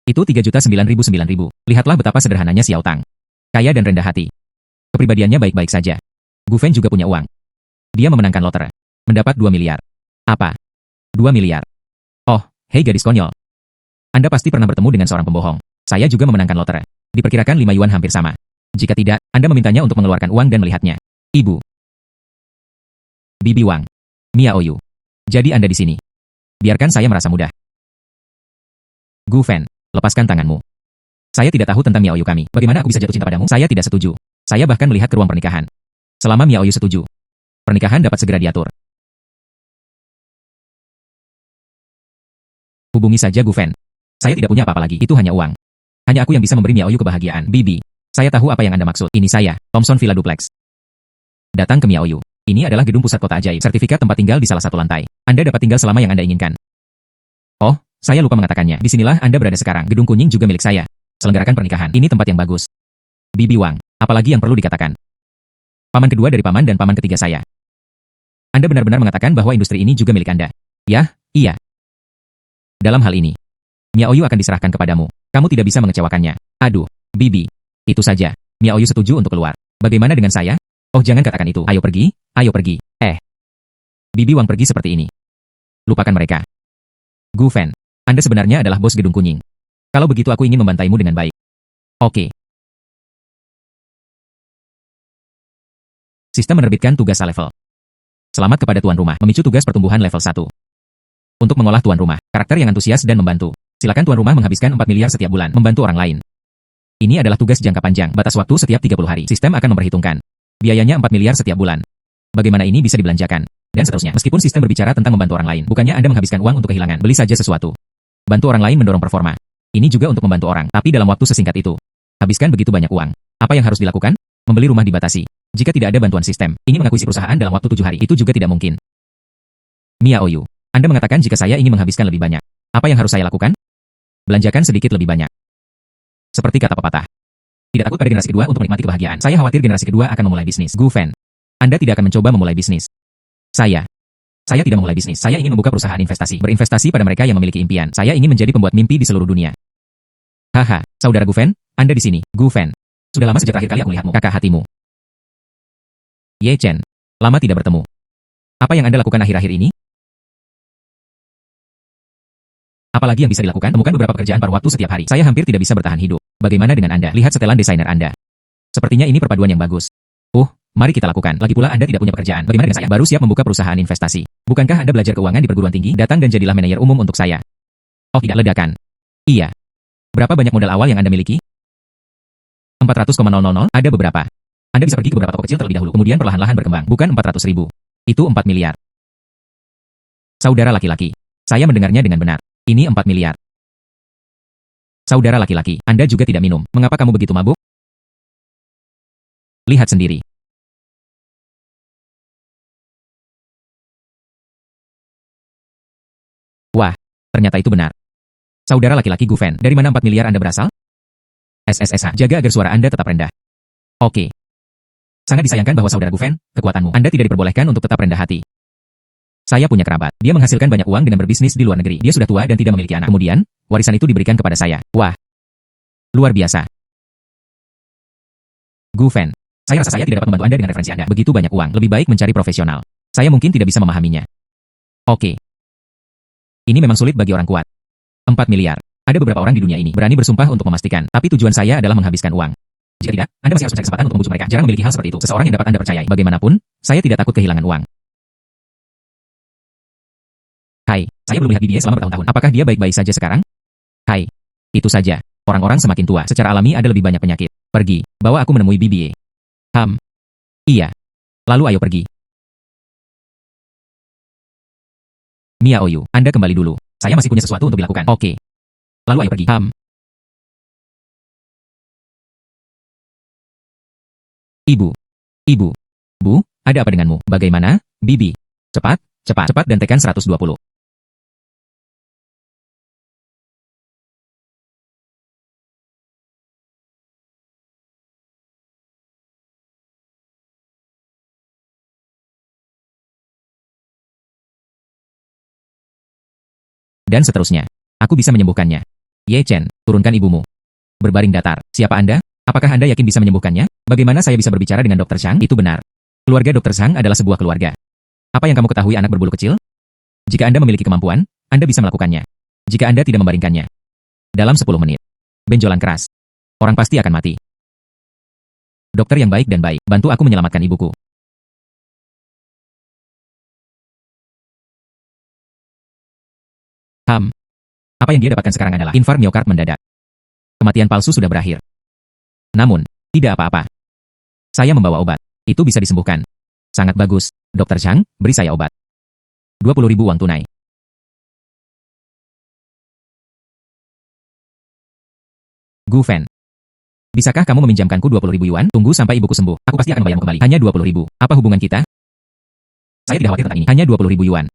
Itu 3.009.009. Lihatlah betapa sederhananya Xiao Tang. Kaya dan rendah hati. Kepribadiannya baik-baik saja. Gu Fan juga punya uang. Dia memenangkan lotre. Mendapat 2 miliar. Apa? 2 miliar. Oh, hei gadis konyol. Anda pasti pernah bertemu dengan seorang pembohong. Saya juga memenangkan lotre. Diperkirakan 5 yuan hampir sama. Jika tidak, Anda memintanya untuk mengeluarkan uang dan melihatnya. Ibu. Bibi Wang. Miao Yu. Jadi Anda di sini. Biarkan saya merasa mudah. Gu Fan, lepaskan tanganmu. Saya tidak tahu tentang Miao Yu kami. Bagaimana aku bisa jatuh cinta padamu? Saya tidak setuju. Saya bahkan melihat ke ruang pernikahan. Selama Miao Yu setuju, pernikahan dapat segera diatur. Hubungi saja Gu Fan. Saya tidak punya apa-apa lagi. Itu hanya uang. Hanya aku yang bisa memberi Miao Yu kebahagiaan. Bibi, saya tahu apa yang Anda maksud. Ini saya, Thomson Villa Duplex. Datang ke Miao Yu. Ini adalah gedung pusat kota ajaib. Sertifikat tempat tinggal di salah satu lantai. Anda dapat tinggal selama yang Anda inginkan. Oh, saya lupa mengatakannya. Disinilah Anda berada sekarang. Gedung kuning juga milik saya. Selenggarakan pernikahan. Ini tempat yang bagus. Bibi Wang, apalagi yang perlu dikatakan? Paman kedua dari paman dan paman ketiga saya. Anda benar-benar mengatakan bahwa industri ini juga milik Anda. Ya, iya. Dalam hal ini, Miao Yu akan diserahkan kepadamu. Kamu tidak bisa mengecewakannya. Aduh, Bibi. Itu saja. Miao Yu setuju untuk keluar. Bagaimana dengan saya? Oh, jangan katakan itu. Ayo pergi, ayo pergi. Bibi Wang pergi seperti ini. Lupakan mereka. Gu Fan, Anda sebenarnya adalah bos gedung kuning. Kalau begitu aku ingin membantaimu dengan baik. Oke. Sistem menerbitkan tugas A-level. Selamat kepada tuan rumah. Memicu tugas pertumbuhan level 1. Untuk mengolah tuan rumah, karakter yang antusias dan membantu. Silakan tuan rumah menghabiskan 4 miliar setiap bulan membantu orang lain. Ini adalah tugas jangka panjang, batas waktu setiap 30 hari. Sistem akan memperhitungkan. Biayanya 4 miliar setiap bulan. Bagaimana ini bisa dibelanjakan? Dan seterusnya. Meskipun sistem berbicara tentang membantu orang lain, bukannya Anda menghabiskan uang untuk kehilangan. Beli saja sesuatu. Bantu orang lain mendorong performa. Ini juga untuk membantu orang, tapi dalam waktu sesingkat itu. Habiskan begitu banyak uang. Apa yang harus dilakukan? Membeli rumah dibatasi. Jika tidak ada bantuan sistem, ingin mengakuisisi perusahaan dalam waktu 7 hari, itu juga tidak mungkin. Miao Yu, Anda mengatakan jika saya ingin menghabiskan lebih banyak. Apa yang harus saya lakukan? Belanjakan sedikit lebih banyak. Seperti kata pepatah. Tidak takut pada generasi kedua untuk menikmati kebahagiaan. Saya khawatir generasi kedua akan memulai bisnis. Gu Fan, Anda tidak akan mencoba memulai bisnis. Saya tidak memulai bisnis. Saya ingin membuka perusahaan investasi. Berinvestasi pada mereka yang memiliki impian. Saya ingin menjadi pembuat mimpi di seluruh dunia. Haha, saudara Gu Fan, Anda di sini. Gu Fan, sudah lama sejak terakhir kali aku melihatmu, kakak hatimu. Ye Chen, lama tidak bertemu. Apa yang Anda lakukan akhir-akhir ini? Apalagi yang bisa dilakukan? Temukan beberapa pekerjaan paruh waktu setiap hari. Saya hampir tidak bisa bertahan hidup. Bagaimana dengan Anda? Lihat setelan desainer Anda. Sepertinya ini perpaduan yang bagus. Mari kita lakukan. Lagi pula Anda tidak punya pekerjaan. Bagaimana dengan saya? Baru siap membuka perusahaan investasi. Bukankah Anda belajar keuangan di perguruan tinggi? Datang dan jadilah manajer umum untuk saya. Oh tidak, ledakan. Iya. Berapa banyak modal awal yang Anda miliki? 400,000. Ada beberapa. Anda bisa pergi ke beberapa toko kecil terlebih dahulu, kemudian perlahan-lahan berkembang. Bukan 400.000. Itu 4 miliar. Saudara laki-laki. Saya mendengarnya dengan benar. Ini 4 miliar. Saudara laki-laki, Anda juga tidak minum. Mengapa kamu begitu mabuk? Lihat sendiri. Wah, ternyata itu benar. Saudara laki-laki Gu Fan, dari mana 4 miliar Anda berasal? SSSH, jaga agar suara Anda tetap rendah. Oke. Sangat disayangkan bahwa saudara Gu Fan, kekuatanmu, Anda tidak diperbolehkan untuk tetap rendah hati. Saya punya kerabat. Dia menghasilkan banyak uang dengan berbisnis di luar negeri. Dia sudah tua dan tidak memiliki anak. Kemudian, warisan itu diberikan kepada saya. Wah. Luar biasa. Gu Fan, saya rasa saya tidak dapat membantu Anda dengan referensi Anda. Begitu banyak uang. Lebih baik mencari profesional. Saya mungkin tidak bisa memahaminya. Oke. Ini memang sulit bagi orang kuat. 4 miliar. Ada beberapa orang di dunia ini berani bersumpah untuk memastikan. Tapi tujuan saya adalah menghabiskan uang. Jika tidak, Anda masih harus mencari kesempatan untuk membujuk mereka. Jarang memiliki hal seperti itu. Seseorang yang dapat Anda percayai. Bagaimanapun, saya tidak takut kehilangan uang. Hai, saya belum lihat dia selama bertahun-tahun. Apakah dia baik-baik saja sekarang? Hai. Itu saja. Orang-orang semakin tua. Secara alami ada lebih banyak penyakit. Pergi, bawa aku menemui Bibi. Iya. Lalu ayo pergi. Mia Oyu, Anda kembali dulu. Saya masih punya sesuatu untuk dilakukan. Oke. Lalu ayo pergi. Ibu. Bu, ada apa denganmu? Bagaimana, Bibi? Cepat dan tekan 120. Dan seterusnya. Aku bisa menyembuhkannya. Ye Chen, turunkan ibumu. Berbaring datar. Siapa Anda? Apakah Anda yakin bisa menyembuhkannya? Bagaimana saya bisa berbicara dengan Dr. Zhang? Itu benar. Keluarga Dr. Zhang adalah sebuah keluarga. Apa yang kamu ketahui anak berbulu kecil? Jika Anda memiliki kemampuan, Anda bisa melakukannya. Jika Anda tidak membaringkannya. Dalam 10 menit. Benjolan keras. Orang pasti akan mati. Dokter yang baik dan baik, bantu aku menyelamatkan ibuku. Apa yang dia dapatkan sekarang adalah infark miokard mendadak. Kematian palsu sudah berakhir. Namun, tidak apa-apa. Saya membawa obat. Itu bisa disembuhkan. Sangat bagus. Dr. Zhang, beri saya obat. 20.000 uang tunai. Gu Fan. Bisakah kamu meminjamkanku 20.000 yuan? Tunggu sampai ibuku sembuh. Aku pasti akan membayarmu kembali. Hanya 20.000. Apa hubungan kita? Saya tidak khawatir tentang ini. Hanya 20.000 yuan.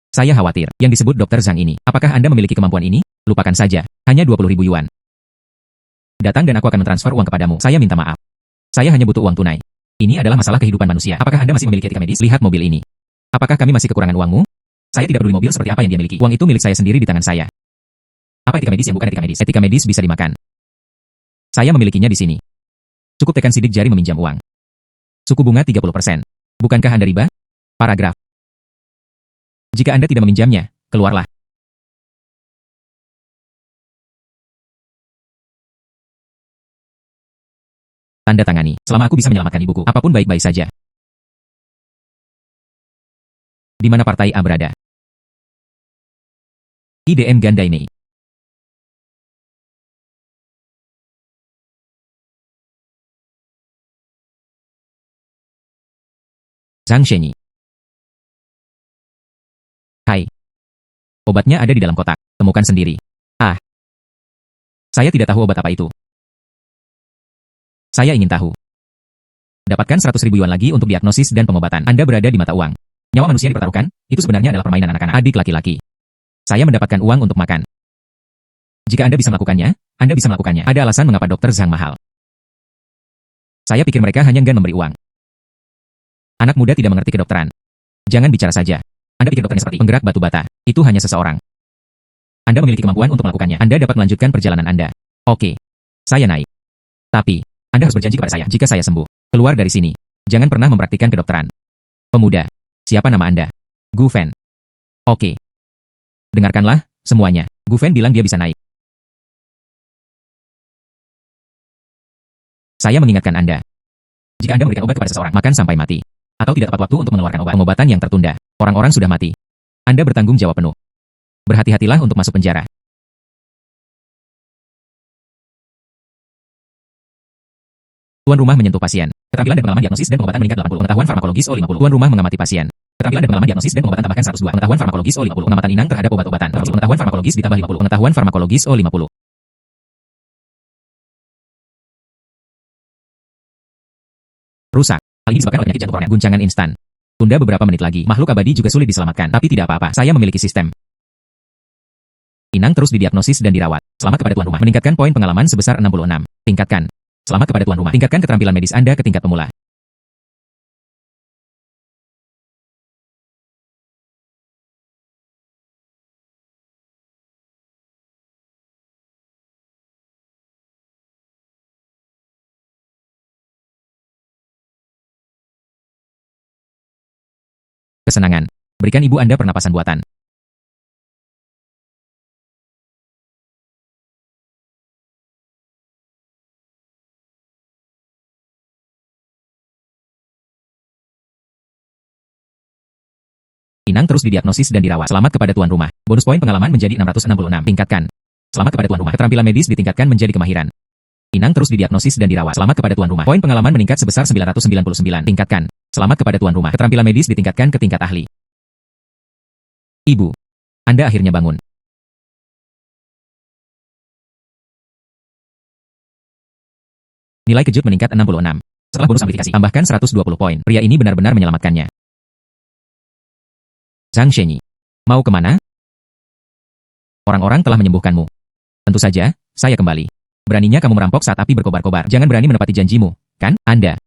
Saya khawatir. Yang disebut Dr. Zhang ini. Apakah Anda memiliki kemampuan ini? Lupakan saja. Hanya 20.000 yuan. Datang dan aku akan mentransfer uang kepadamu. Saya minta maaf. Saya hanya butuh uang tunai. Ini adalah masalah kehidupan manusia. Apakah Anda masih memiliki etika medis? Lihat mobil ini. Apakah kami masih kekurangan uangmu? Saya tidak peduli mobil seperti apa yang dia miliki. Uang itu milik saya sendiri di tangan saya. Apa etika medis yang bukan etika medis? Etika medis bisa dimakan. Saya memilikinya di sini. Cukup tekan sidik jari meminjam uang. Suku bunga 30%. Bukankah Anda riba? Paragraf. Jika Anda tidak meminjamnya, keluarlah. Tanda tangani. Selama aku bisa menyelamatkan ibuku, apapun baik-baik saja. Di mana partai A berada? IDM Gandai Mei. Zhang Shenyi. Hai. Obatnya ada di dalam kotak. Temukan sendiri. Saya tidak tahu obat apa itu. Saya ingin tahu. Dapatkan 100.000 yuan lagi untuk diagnosis dan pengobatan. Anda berada di mata uang. Nyawa manusia dipertaruhkan, itu sebenarnya adalah permainan anak-anak adik laki-laki. Saya mendapatkan uang untuk makan. Jika Anda bisa melakukannya, Anda bisa melakukannya. Ada alasan mengapa Dr. Zhang mahal. Saya pikir mereka hanya enggan memberi uang. Anak muda tidak mengerti kedokteran. Jangan bicara saja. Anda pikir dokternya seperti penggerak batu bata. Itu hanya seseorang. Anda memiliki kemampuan untuk melakukannya. Anda dapat melanjutkan perjalanan Anda. Oke. Saya naik. Tapi, Anda harus berjanji kepada saya jika saya sembuh. Keluar dari sini. Jangan pernah mempraktikkan kedokteran. Pemuda. Siapa nama Anda? Gu Fan. Oke. Dengarkanlah, semuanya. Gu Fan bilang dia bisa naik. Saya mengingatkan Anda. Jika Anda memberikan obat kepada seseorang, makan sampai mati. Atau tidak tepat waktu untuk mengeluarkan obat, pengobatan yang tertunda. Orang-orang sudah mati. Anda bertanggung jawab penuh. Berhati-hatilah untuk masuk penjara. Tuan rumah menyentuh pasien. Keterampilan dan pengalaman diagnosis dan pengobatan meningkat 80. Pengetahuan farmakologis O50. Tuan rumah mengamati pasien. Keterampilan dan pengalaman diagnosis dan pengobatan tambahkan 102. Pengetahuan farmakologis O50. Pengamatan inang terhadap obat-obatan. Pengetahuan farmakologis ditambah 50. Pengetahuan farmakologis O50. Rusak. Hal ini disebabkan oleh penyakit jantung koroner. Guncangan instan. Tunda beberapa menit lagi. Makhluk abadi juga sulit diselamatkan. Tapi tidak apa-apa. Saya memiliki sistem. Inang terus didiagnosis dan dirawat. Selamat kepada tuan rumah. Meningkatkan poin pengalaman sebesar 66. Tingkatkan. Selamat kepada tuan rumah. Tingkatkan keterampilan medis Anda ke tingkat pemula. Kesenangan. Berikan ibu Anda pernapasan buatan. Inang terus didiagnosis dan dirawat. Selamat kepada tuan rumah. Bonus poin pengalaman menjadi 666. Tingkatkan. Selamat kepada tuan rumah. Keterampilan medis ditingkatkan menjadi kemahiran. Inang terus didiagnosis dan dirawat. Selamat kepada tuan rumah. Poin pengalaman meningkat sebesar 999. Tingkatkan. Selamat kepada tuan rumah. Keterampilan medis ditingkatkan ke tingkat ahli. Ibu, Anda akhirnya bangun. Nilai kejut meningkat 66. Setelah bonus amplifikasi, tambahkan 120 poin. Pria ini benar-benar menyelamatkannya. Zhang Shenyi, mau kemana? Orang-orang telah menyembuhkanmu. Tentu saja, saya kembali. Beraninya kamu merampok saat api berkobar-kobar. Jangan berani menepati janjimu, kan, Anda?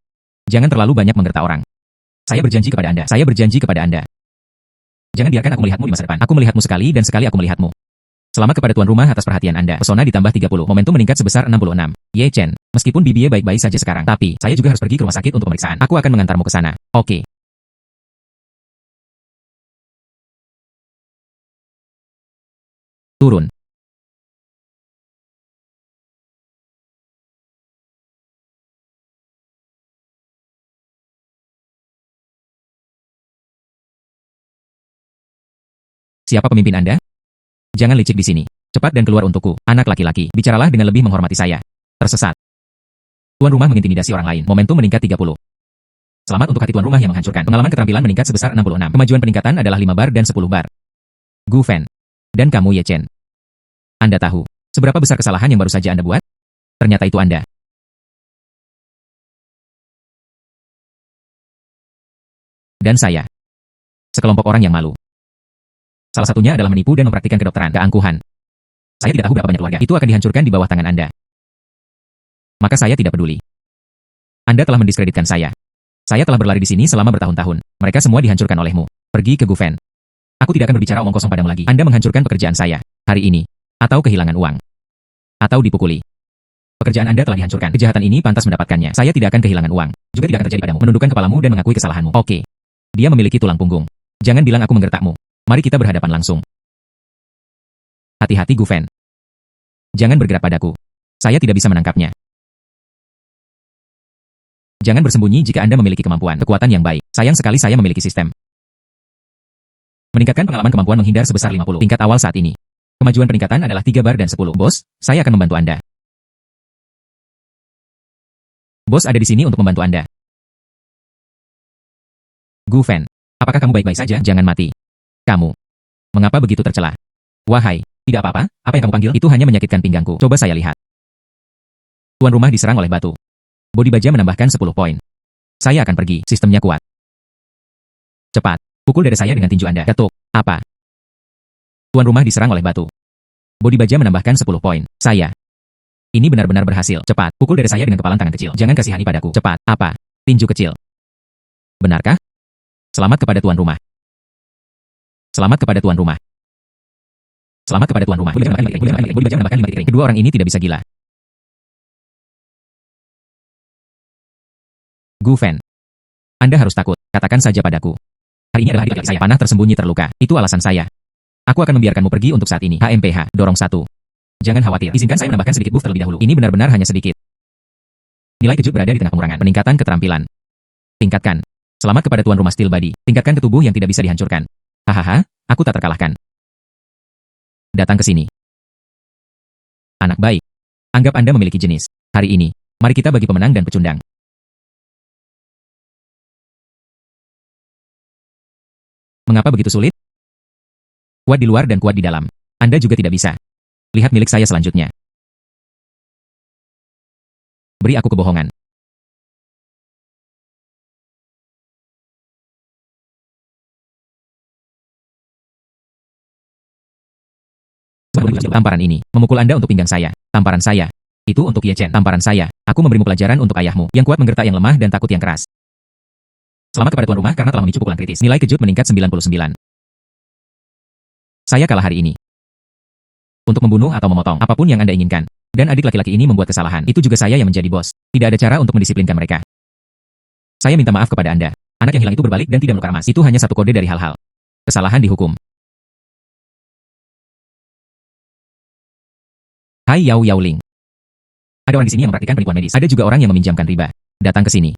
Jangan terlalu banyak menggerta orang. Saya berjanji kepada Anda. Saya berjanji kepada Anda. Jangan biarkan aku melihatmu di masa depan. Aku melihatmu sekali dan sekali aku melihatmu. Selamat kepada tuan rumah atas perhatian Anda. Pesona ditambah 30. Momentum meningkat sebesar 66. Ye Chen, meskipun Bibie baik-baik saja sekarang, tapi saya juga harus pergi ke rumah sakit untuk pemeriksaan. Aku akan mengantarmu ke sana. Oke. Turun. Siapa pemimpin Anda? Jangan licik di sini. Cepat dan keluar untukku, anak laki-laki. Bicaralah dengan lebih menghormati saya. Tersesat. Tuan rumah mengintimidasi orang lain. Momentum meningkat 30. Selamat untuk hati tuan rumah yang menghancurkan. Pengalaman keterampilan meningkat sebesar 66. Kemajuan peningkatan adalah 5 bar dan 10 bar. Gu Fan. Dan kamu Ye Chen. Anda tahu seberapa besar kesalahan yang baru saja Anda buat? Ternyata itu Anda. Dan saya. Sekelompok orang yang malu. Salah satunya adalah menipu dan mempraktikkan kedokteran. Keangkuhan. Saya tidak tahu berapa banyak keluarga. Itu akan dihancurkan di bawah tangan Anda. Maka saya tidak peduli. Anda telah mendiskreditkan saya. Saya telah berlari di sini selama bertahun-tahun. Mereka semua dihancurkan olehmu. Pergi ke Gu Fan. Aku tidak akan berbicara omong kosong padamu lagi. Anda menghancurkan pekerjaan saya. Hari ini. Atau kehilangan uang. Atau dipukuli. Pekerjaan Anda telah dihancurkan. Kejahatan ini pantas mendapatkannya. Saya tidak akan kehilangan uang. Juga tidak akan terjadi padamu. Menundukkan kepalamu dan mengakui kesalahanmu. Oke. Dia memiliki tulang punggung. Jangan bilang aku menggertakmu. Mari kita berhadapan langsung. Hati-hati Gu Fan. Jangan bergerak padaku. Saya tidak bisa menangkapnya. Jangan bersembunyi jika Anda memiliki kemampuan, kekuatan yang baik. Sayang sekali saya memiliki sistem. Meningkatkan pengalaman kemampuan menghindar sebesar 50. Tingkat awal saat ini. Kemajuan peningkatan adalah 3 bar dan 10. Bos, saya akan membantu Anda. Bos ada di sini untuk membantu Anda. Gu Fan, apakah kamu baik-baik saja? Jangan mati. Kamu. Mengapa begitu tercela? Wahai, tidak apa-apa, apa yang kamu panggil? Itu hanya menyakitkan pinggangku. Coba saya lihat. Tuan rumah diserang oleh batu. Bodi baja menambahkan 10 poin. Saya akan pergi, sistemnya kuat. Cepat, pukul dada saya dengan tinju Anda. Ketuk, apa? Tuan rumah diserang oleh batu. Bodi baja menambahkan 10 poin. Saya. Ini benar-benar berhasil. Cepat, pukul dada saya dengan kepalan tangan kecil. Jangan kasihani padaku. Cepat, apa? Tinju kecil. Benarkah? Selamat kepada tuan rumah. Selamat kepada tuan rumah. Selamat kepada tuan rumah. Bodi baja menambahkan 5 titik ring. Kedua orang ini tidak bisa gila. Gu Fan. Anda harus takut. Katakan saja padaku. Hari ini adalah hari saya. Panah tersembunyi terluka. Itu alasan saya. Aku akan membiarkanmu pergi untuk saat ini. HMPH. Dorong 1. Jangan khawatir. Izinkan saya menambahkan sedikit buff terlebih dahulu. Ini benar-benar hanya sedikit. Nilai kejut berada di tengah pengurangan. Peningkatan keterampilan. Tingkatkan. Selamat kepada tuan rumah Steel Body. Tingkatkan ke tubuh yang tidak bisa dihancurkan. Hahaha, aku tak terkalahkan. Datang ke sini. Anak baik. Anggap Anda memiliki jenis. Hari ini, mari kita bagi pemenang dan pecundang. Mengapa begitu sulit? Kuat di luar dan kuat di dalam. Anda juga tidak bisa. Lihat milik saya selanjutnya. Beri aku kebohongan. Tamparan ini, memukul Anda untuk pinggang saya. Tamparan saya. Itu untuk Ye Chen. Tamparan saya. Aku memberimu pelajaran untuk ayahmu, yang kuat menggertak yang lemah dan takut yang keras. Selamat kepada tuan rumah karena telah memicu pukulan kritis. Nilai kejut meningkat 99. Saya kalah hari ini. Untuk membunuh atau memotong, apapun yang Anda inginkan. Dan adik laki-laki ini membuat kesalahan. Itu juga saya yang menjadi bos. Tidak ada cara untuk mendisiplinkan mereka. Saya minta maaf kepada Anda. Anak yang hilang itu berbalik dan tidak menukar emas. Itu hanya satu kode dari hal-hal. Kesalahan dihukum. Hai Yao Yaoling. Ada orang di sini yang mempraktikkan penipuan medis. Ada juga orang yang meminjamkan riba. Datang ke sini.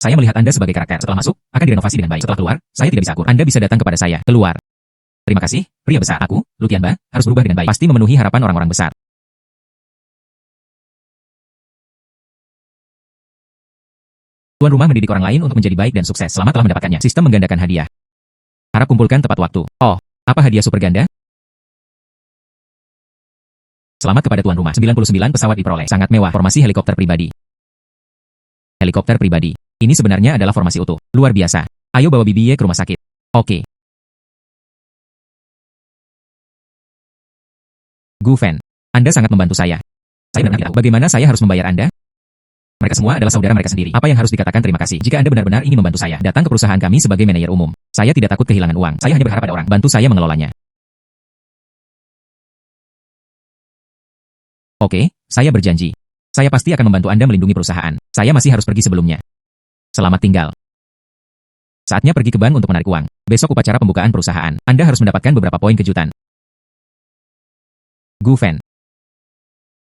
Saya melihat Anda sebagai karakter. Setelah masuk, akan direnovasi dengan baik. Setelah keluar, saya tidak bisa akur. Anda bisa datang kepada saya. Keluar. Terima kasih, pria besar. Aku, Lutianba, harus berubah dengan baik. Pasti memenuhi harapan orang-orang besar. Tuan rumah mendidik orang lain untuk menjadi baik dan sukses. Selamat telah mendapatkannya. Sistem menggandakan hadiah. Harap kumpulkan tepat waktu. Oh, apa hadiah super ganda? Selamat kepada tuan rumah. 99 pesawat diperoleh. Sangat mewah. Formasi helikopter pribadi. Helikopter pribadi. Ini sebenarnya adalah formasi utuh. Luar biasa. Ayo bawa Bibiye ke rumah sakit. Oke. Gu Fan, Anda sangat membantu saya. Saya benar-benar tidak tahu bagaimana saya harus membayar Anda. Mereka semua adalah saudara mereka sendiri. Apa yang harus dikatakan terima kasih? Jika Anda benar-benar ingin membantu saya, datang ke perusahaan kami sebagai manajer umum. Saya tidak takut kehilangan uang. Saya hanya berharap ada orang bantu saya mengelolanya. Oke, saya berjanji. Saya pasti akan membantu Anda melindungi perusahaan. Saya masih harus pergi sebelumnya. Selamat tinggal. Saatnya pergi ke bank untuk menarik uang. Besok upacara pembukaan perusahaan. Anda harus mendapatkan beberapa poin kejutan. Gu Fan,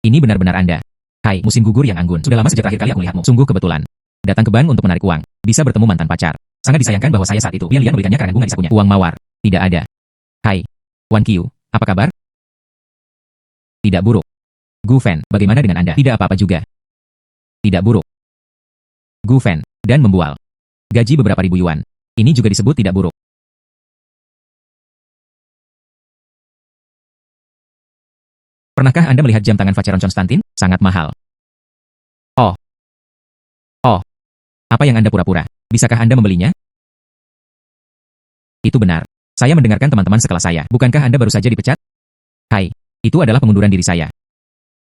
ini benar-benar Anda. Hai, musim gugur yang anggun. Sudah lama sejak terakhir kali aku melihatmu. Sungguh kebetulan. Datang ke bank untuk menarik uang. Bisa bertemu mantan pacar. Sangat disayangkan bahwa saya saat itu. Lian membelikannya karena bunga di sakunya. Uang mawar. Tidak ada. Hai, Wan Qiu, apa kabar? Tidak buruk. Gu Fan, bagaimana dengan Anda? Tidak apa-apa juga. Tidak buruk. Gu Fan, dan membual. Gaji beberapa ribu yuan. Ini juga disebut tidak buruk. Pernahkah Anda melihat jam tangan Vacheron Constantin? Sangat mahal. Oh. Oh. Apa yang Anda pura-pura? Bisakah Anda membelinya? Itu benar. Saya mendengarkan teman-teman sekelas saya. Bukankah Anda baru saja dipecat? Hai. Itu adalah pengunduran diri saya.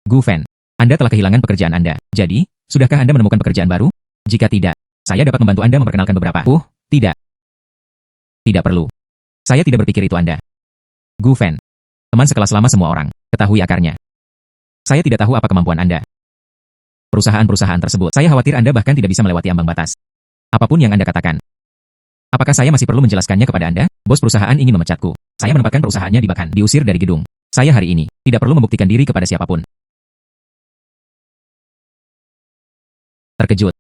Gu Fan, Anda telah kehilangan pekerjaan Anda. Jadi, sudahkah Anda menemukan pekerjaan baru? Jika tidak, saya dapat membantu Anda memperkenalkan beberapa. Tidak. Tidak perlu. Saya tidak berpikir itu Anda. Gu Fan, teman sekelas lama semua orang. Ketahui akarnya. Saya tidak tahu apa kemampuan Anda. Perusahaan-perusahaan tersebut, saya khawatir Anda bahkan tidak bisa melewati ambang batas. Apapun yang Anda katakan. Apakah saya masih perlu menjelaskannya kepada Anda? Bos perusahaan ingin memecatku. Saya menempatkan perusahaannya di Bakan, diusir dari gedung. Saya hari ini tidak perlu membuktikan diri kepada siapapun. Terkejut.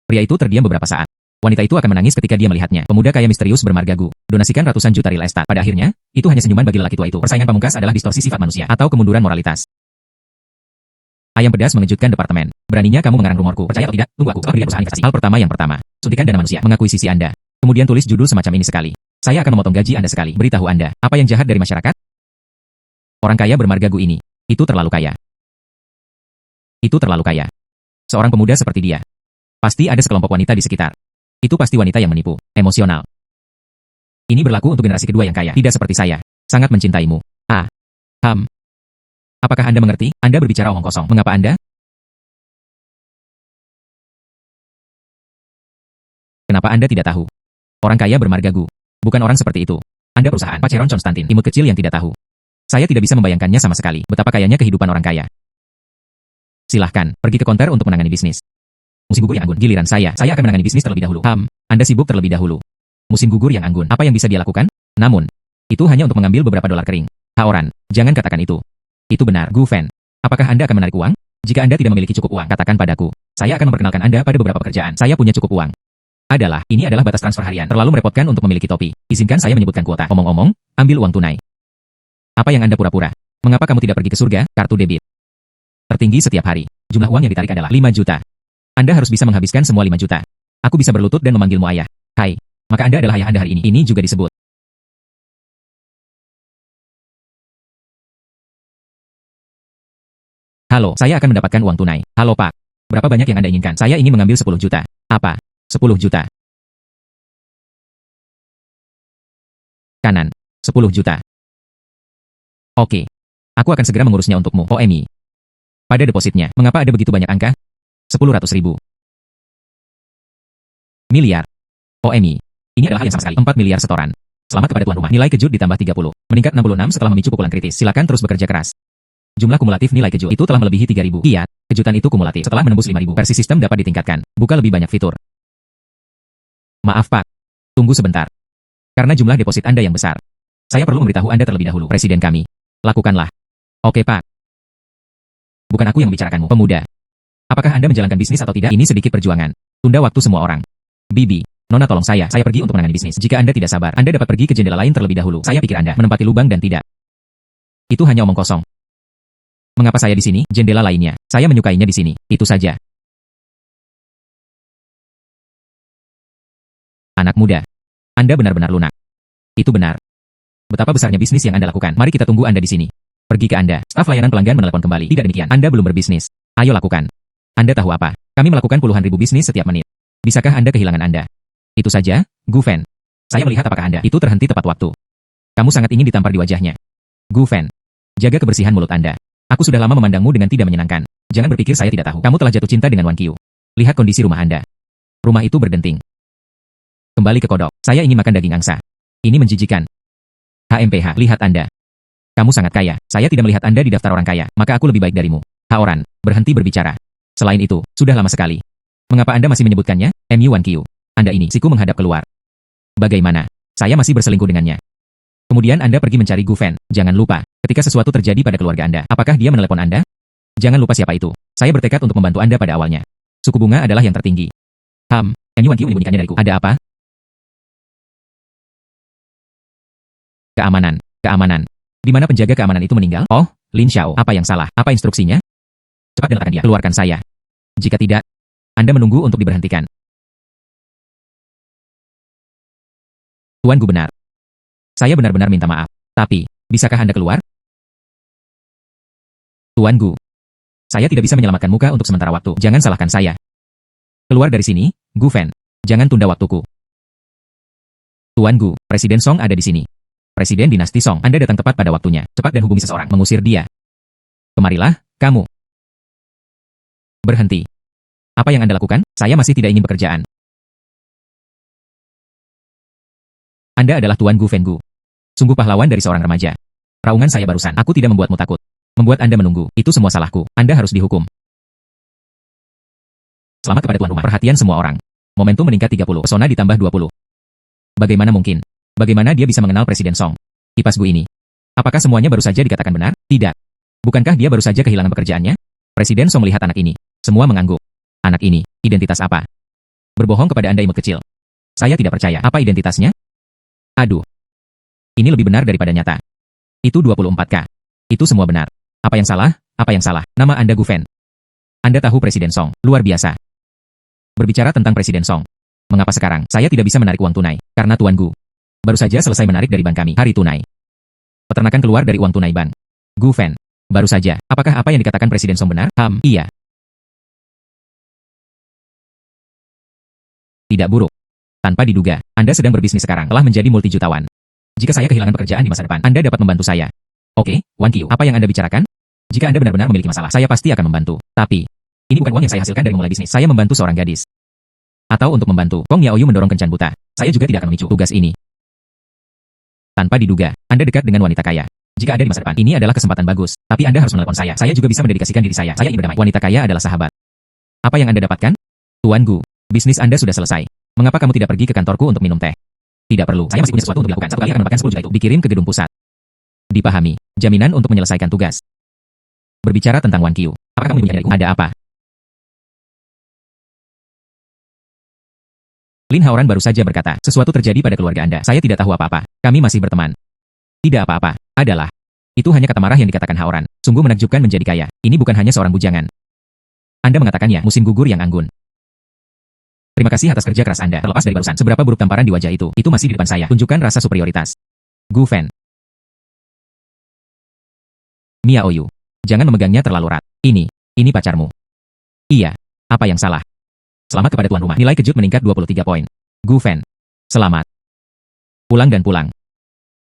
Pria itu terdiam beberapa saat. Wanita itu akan menangis ketika dia melihatnya. Pemuda kaya misterius bermarga Gu. Donasikan ratusan juta real estate. Pada akhirnya, itu hanya senyuman bagi lelaki tua itu. Persaingan pamungkas adalah distorsi sifat manusia atau kemunduran moralitas. Ayam pedas mengejutkan departemen. Beraninya kamu mengarang rumorku. Percaya atau tidak? Tunggu aku telah berdiri perusahaan investasi. Hal pertama yang pertama. Suntikan dana manusia. Mengakui sisi Anda. Kemudian tulis judul semacam ini sekali. Saya akan memotong gaji Anda sekali. Beritahu Anda. Apa yang jahat dari masyarakat? Orang kaya bermarga Gu ini. Itu terlalu kaya. Itu terlalu kaya. Seorang pemuda seperti dia. Pasti ada sekelompok wanita di sekitar. Itu pasti wanita yang menipu, emosional. Ini berlaku untuk generasi kedua yang kaya, tidak seperti saya. Sangat mencintaimu. Apakah Anda mengerti? Anda berbicara omong kosong. Mengapa Anda? Kenapa Anda tidak tahu? Orang kaya bermarga Gu. Bukan orang seperti itu. Anda perusahaan Vacheron Constantin, imut kecil yang tidak tahu. Saya tidak bisa membayangkannya sama sekali, betapa kayanya kehidupan orang kaya. Silahkan, pergi ke konter untuk menangani bisnis. Musim gugur yang anggun, giliran saya akan menangani bisnis terlebih dahulu. Anda sibuk terlebih dahulu. Musim gugur yang anggun, apa yang bisa dia lakukan? Namun, itu hanya untuk mengambil beberapa dolar kering. Haoran, jangan katakan itu. Itu benar, Gu Fan. Apakah Anda akan menarik uang? Jika Anda tidak memiliki cukup uang, katakan padaku. Saya akan memperkenalkan Anda pada beberapa pekerjaan. Saya punya cukup uang. Ini adalah batas transfer harian. Terlalu merepotkan untuk memiliki topi. Izinkan saya menyebutkan kuota. Omong-omong, ambil uang tunai. Apa yang Anda pura-pura? Mengapa kamu tidak pergi ke surga? Kartu debit. Tertinggi setiap hari. Jumlah uang yang ditarik adalah 5 juta. Anda harus bisa menghabiskan semua 5 juta. Aku bisa berlutut dan memanggilmu ayah. Hai. Maka Anda adalah ayah Anda hari ini. Ini juga disebut. Halo, saya akan mendapatkan uang tunai. Halo Pak. Berapa banyak yang Anda inginkan? Saya ingin mengambil 10 juta. Apa? 10 juta. Kanan. 10 juta. Oke. Aku akan segera mengurusnya untukmu. OMI. Pada depositnya, mengapa ada begitu banyak angka? 10.000.000. Miliar. OMI. Ini adalah hal yang sama sekali. 4 miliar setoran. Selamat kepada tuan rumah. Nilai kejut ditambah 30. Meningkat 66 setelah memicu pukulan kritis. Silakan terus bekerja keras. Jumlah kumulatif nilai kejut itu telah melebihi 3.000. Iya, kejutan itu kumulatif. Setelah menembus 5.000, versi sistem dapat ditingkatkan. Buka lebih banyak fitur. Maaf Pak. Tunggu sebentar. Karena jumlah deposit Anda yang besar. Saya perlu memberitahu Anda terlebih dahulu. Presiden kami. Lakukanlah. Oke Pak. Bukan aku yang membicarakanmu, pemuda. Apakah Anda menjalankan bisnis atau tidak? Ini sedikit perjuangan. Tunda waktu semua orang. Bibi, Nona tolong saya pergi untuk menangani bisnis. Jika Anda tidak sabar, Anda dapat pergi ke jendela lain terlebih dahulu. Saya pikir Anda menempati lubang dan tidak. Itu hanya omong kosong. Mengapa saya di sini? Jendela lainnya. Saya menyukainya di sini. Itu saja. Anak muda, Anda benar-benar lunak. Itu benar. Betapa besarnya bisnis yang Anda lakukan. Mari kita tunggu Anda di sini. Pergi ke Anda. Staf layanan pelanggan menelepon kembali. Tidak demikian. Anda belum berbisnis. Ayo lakukan. Anda tahu apa? Kami melakukan puluhan ribu bisnis setiap menit. Bisakah Anda kehilangan Anda? Itu saja, Gu Fen. Saya melihat apakah Anda itu terhenti tepat waktu. Kamu sangat ingin ditampar di wajahnya. Gu Fen, jaga kebersihan mulut Anda. Aku sudah lama memandangmu dengan tidak menyenangkan. Jangan berpikir saya tidak tahu. Kamu telah jatuh cinta dengan Wan Qiu. Lihat kondisi rumah Anda. Rumah itu berdenting. Kembali ke kodok. Saya ingin makan daging angsa. Ini menjijikan. HMPH, lihat Anda. Kamu sangat kaya. Saya tidak melihat Anda di daftar orang kaya, maka aku lebih baik darimu. Haoran, berhenti berbicara. Selain itu, sudah lama sekali. Mengapa Anda masih menyebutkannya? MU Wan Qiu. Anda ini, siku menghadap keluar. Bagaimana? Saya masih berselingkuh dengannya. Kemudian Anda pergi mencari Gu Fen. Jangan lupa, ketika sesuatu terjadi pada keluarga Anda, apakah dia menelepon Anda? Jangan lupa siapa itu. Saya bertekad untuk membantu Anda pada awalnya. Suku bunga adalah yang tertinggi. MU Wan Qiu menyembunyikannya dariku. Ada apa? Keamanan, keamanan. Di mana penjaga keamanan itu meninggal? Oh, Lin Xiao. Apa yang salah? Apa instruksinya? Cepat dan letakkan dia. Keluarkan saya. Jika tidak, Anda menunggu untuk diberhentikan. Tuan Gu benar. Saya benar-benar minta maaf. Tapi, bisakah Anda keluar? Tuan Gu. Saya tidak bisa menyelamatkan muka untuk sementara waktu. Jangan salahkan saya. Keluar dari sini, Gu Fen. Jangan tunda waktuku. Tuan Gu, Presiden Song ada di sini. Presiden dinasti Song, Anda datang tepat pada waktunya. Cepat dan hubungi seseorang, mengusir dia. Kemarilah, kamu. Berhenti. Apa yang Anda lakukan? Saya masih tidak ingin pekerjaan. Anda adalah Tuan Gu Fen Gu. Sungguh pahlawan dari seorang remaja. Raungan saya barusan, aku tidak membuatmu takut. Membuat Anda menunggu, itu semua salahku. Anda harus dihukum. Selamat kepada tuan rumah. Perhatian semua orang. Momentum meningkat 30, pesona ditambah 20. Bagaimana mungkin? Bagaimana dia bisa mengenal Presiden Song? Kipas Gu ini. Apakah semuanya baru saja dikatakan benar? Tidak. Bukankah dia baru saja kehilangan pekerjaannya? Presiden Song melihat anak ini. Semua mengangguk. Anak ini, identitas apa? Berbohong kepada Anda imut kecil. Saya tidak percaya. Apa identitasnya? Aduh. Ini lebih benar daripada nyata. Itu 24K. Itu semua benar. Apa yang salah? Apa yang salah? Nama Anda Gu Fen. Anda tahu Presiden Song. Luar biasa. Berbicara tentang Presiden Song. Mengapa sekarang saya tidak bisa menarik uang tunai? Karena Tuan Gu baru saja selesai menarik dari bank kami hari tunai. Peternakan keluar dari uang tunai bank. Gu Fen. Baru saja. Apakah apa yang dikatakan Presiden Song benar? Iya. Tidak buruk. Tanpa diduga, Anda sedang berbisnis sekarang telah menjadi multijutawan. Jika saya kehilangan pekerjaan di masa depan, Anda dapat membantu saya. Oke, Wan Qiu, apa yang Anda bicarakan? Jika Anda benar-benar memiliki masalah, saya pasti akan membantu. Tapi, ini bukan uang yang saya hasilkan dari memulai bisnis. Saya membantu seorang gadis. Atau untuk membantu, Kong Yaoyu mendorong kencan buta. Saya juga tidak akan memicu tugas ini. Tanpa diduga, Anda dekat dengan wanita kaya. Jika ada di masa depan, ini adalah kesempatan bagus. Tapi Anda harus menelepon saya. Saya juga bisa mendedikasikan diri saya. Saya ingin berdamai. Wanita kaya adalah sahabat. Apa yang Anda dapatkan? Tuan Gu, bisnis Anda sudah selesai. Mengapa kamu tidak pergi ke kantorku untuk minum teh? Tidak perlu. Saya masih punya sesuatu untuk dilakukan. Satu kali akan mendapatkan 10 juta itu. Dikirim ke gedung pusat. Dipahami. Jaminan untuk menyelesaikan tugas. Berbicara tentang Wan Qiu. Apakah kamu menyebutkan dariku? Ada apa? Lin Haoran baru saja berkata, sesuatu terjadi pada keluarga Anda. Saya tidak tahu apa-apa. Kami masih berteman. Tidak apa-apa. Adalah. Itu hanya kata marah yang dikatakan Haoran. Sungguh menakjubkan menjadi kaya. Ini bukan hanya seorang bujangan. Anda mengatakannya, musim gugur yang anggun. Terima kasih atas kerja keras Anda. Terlepas dari barusan, seberapa buruk tamparan di wajah itu masih di depan saya. Tunjukkan rasa superioritas. Gu Fen. Miao Yu. Jangan memegangnya terlalu erat. Ini pacarmu. Iya. Apa yang salah? Selamat kepada tuan rumah. Nilai kejut meningkat 23 poin. Gu Fen. Selamat. Pulang dan pulang.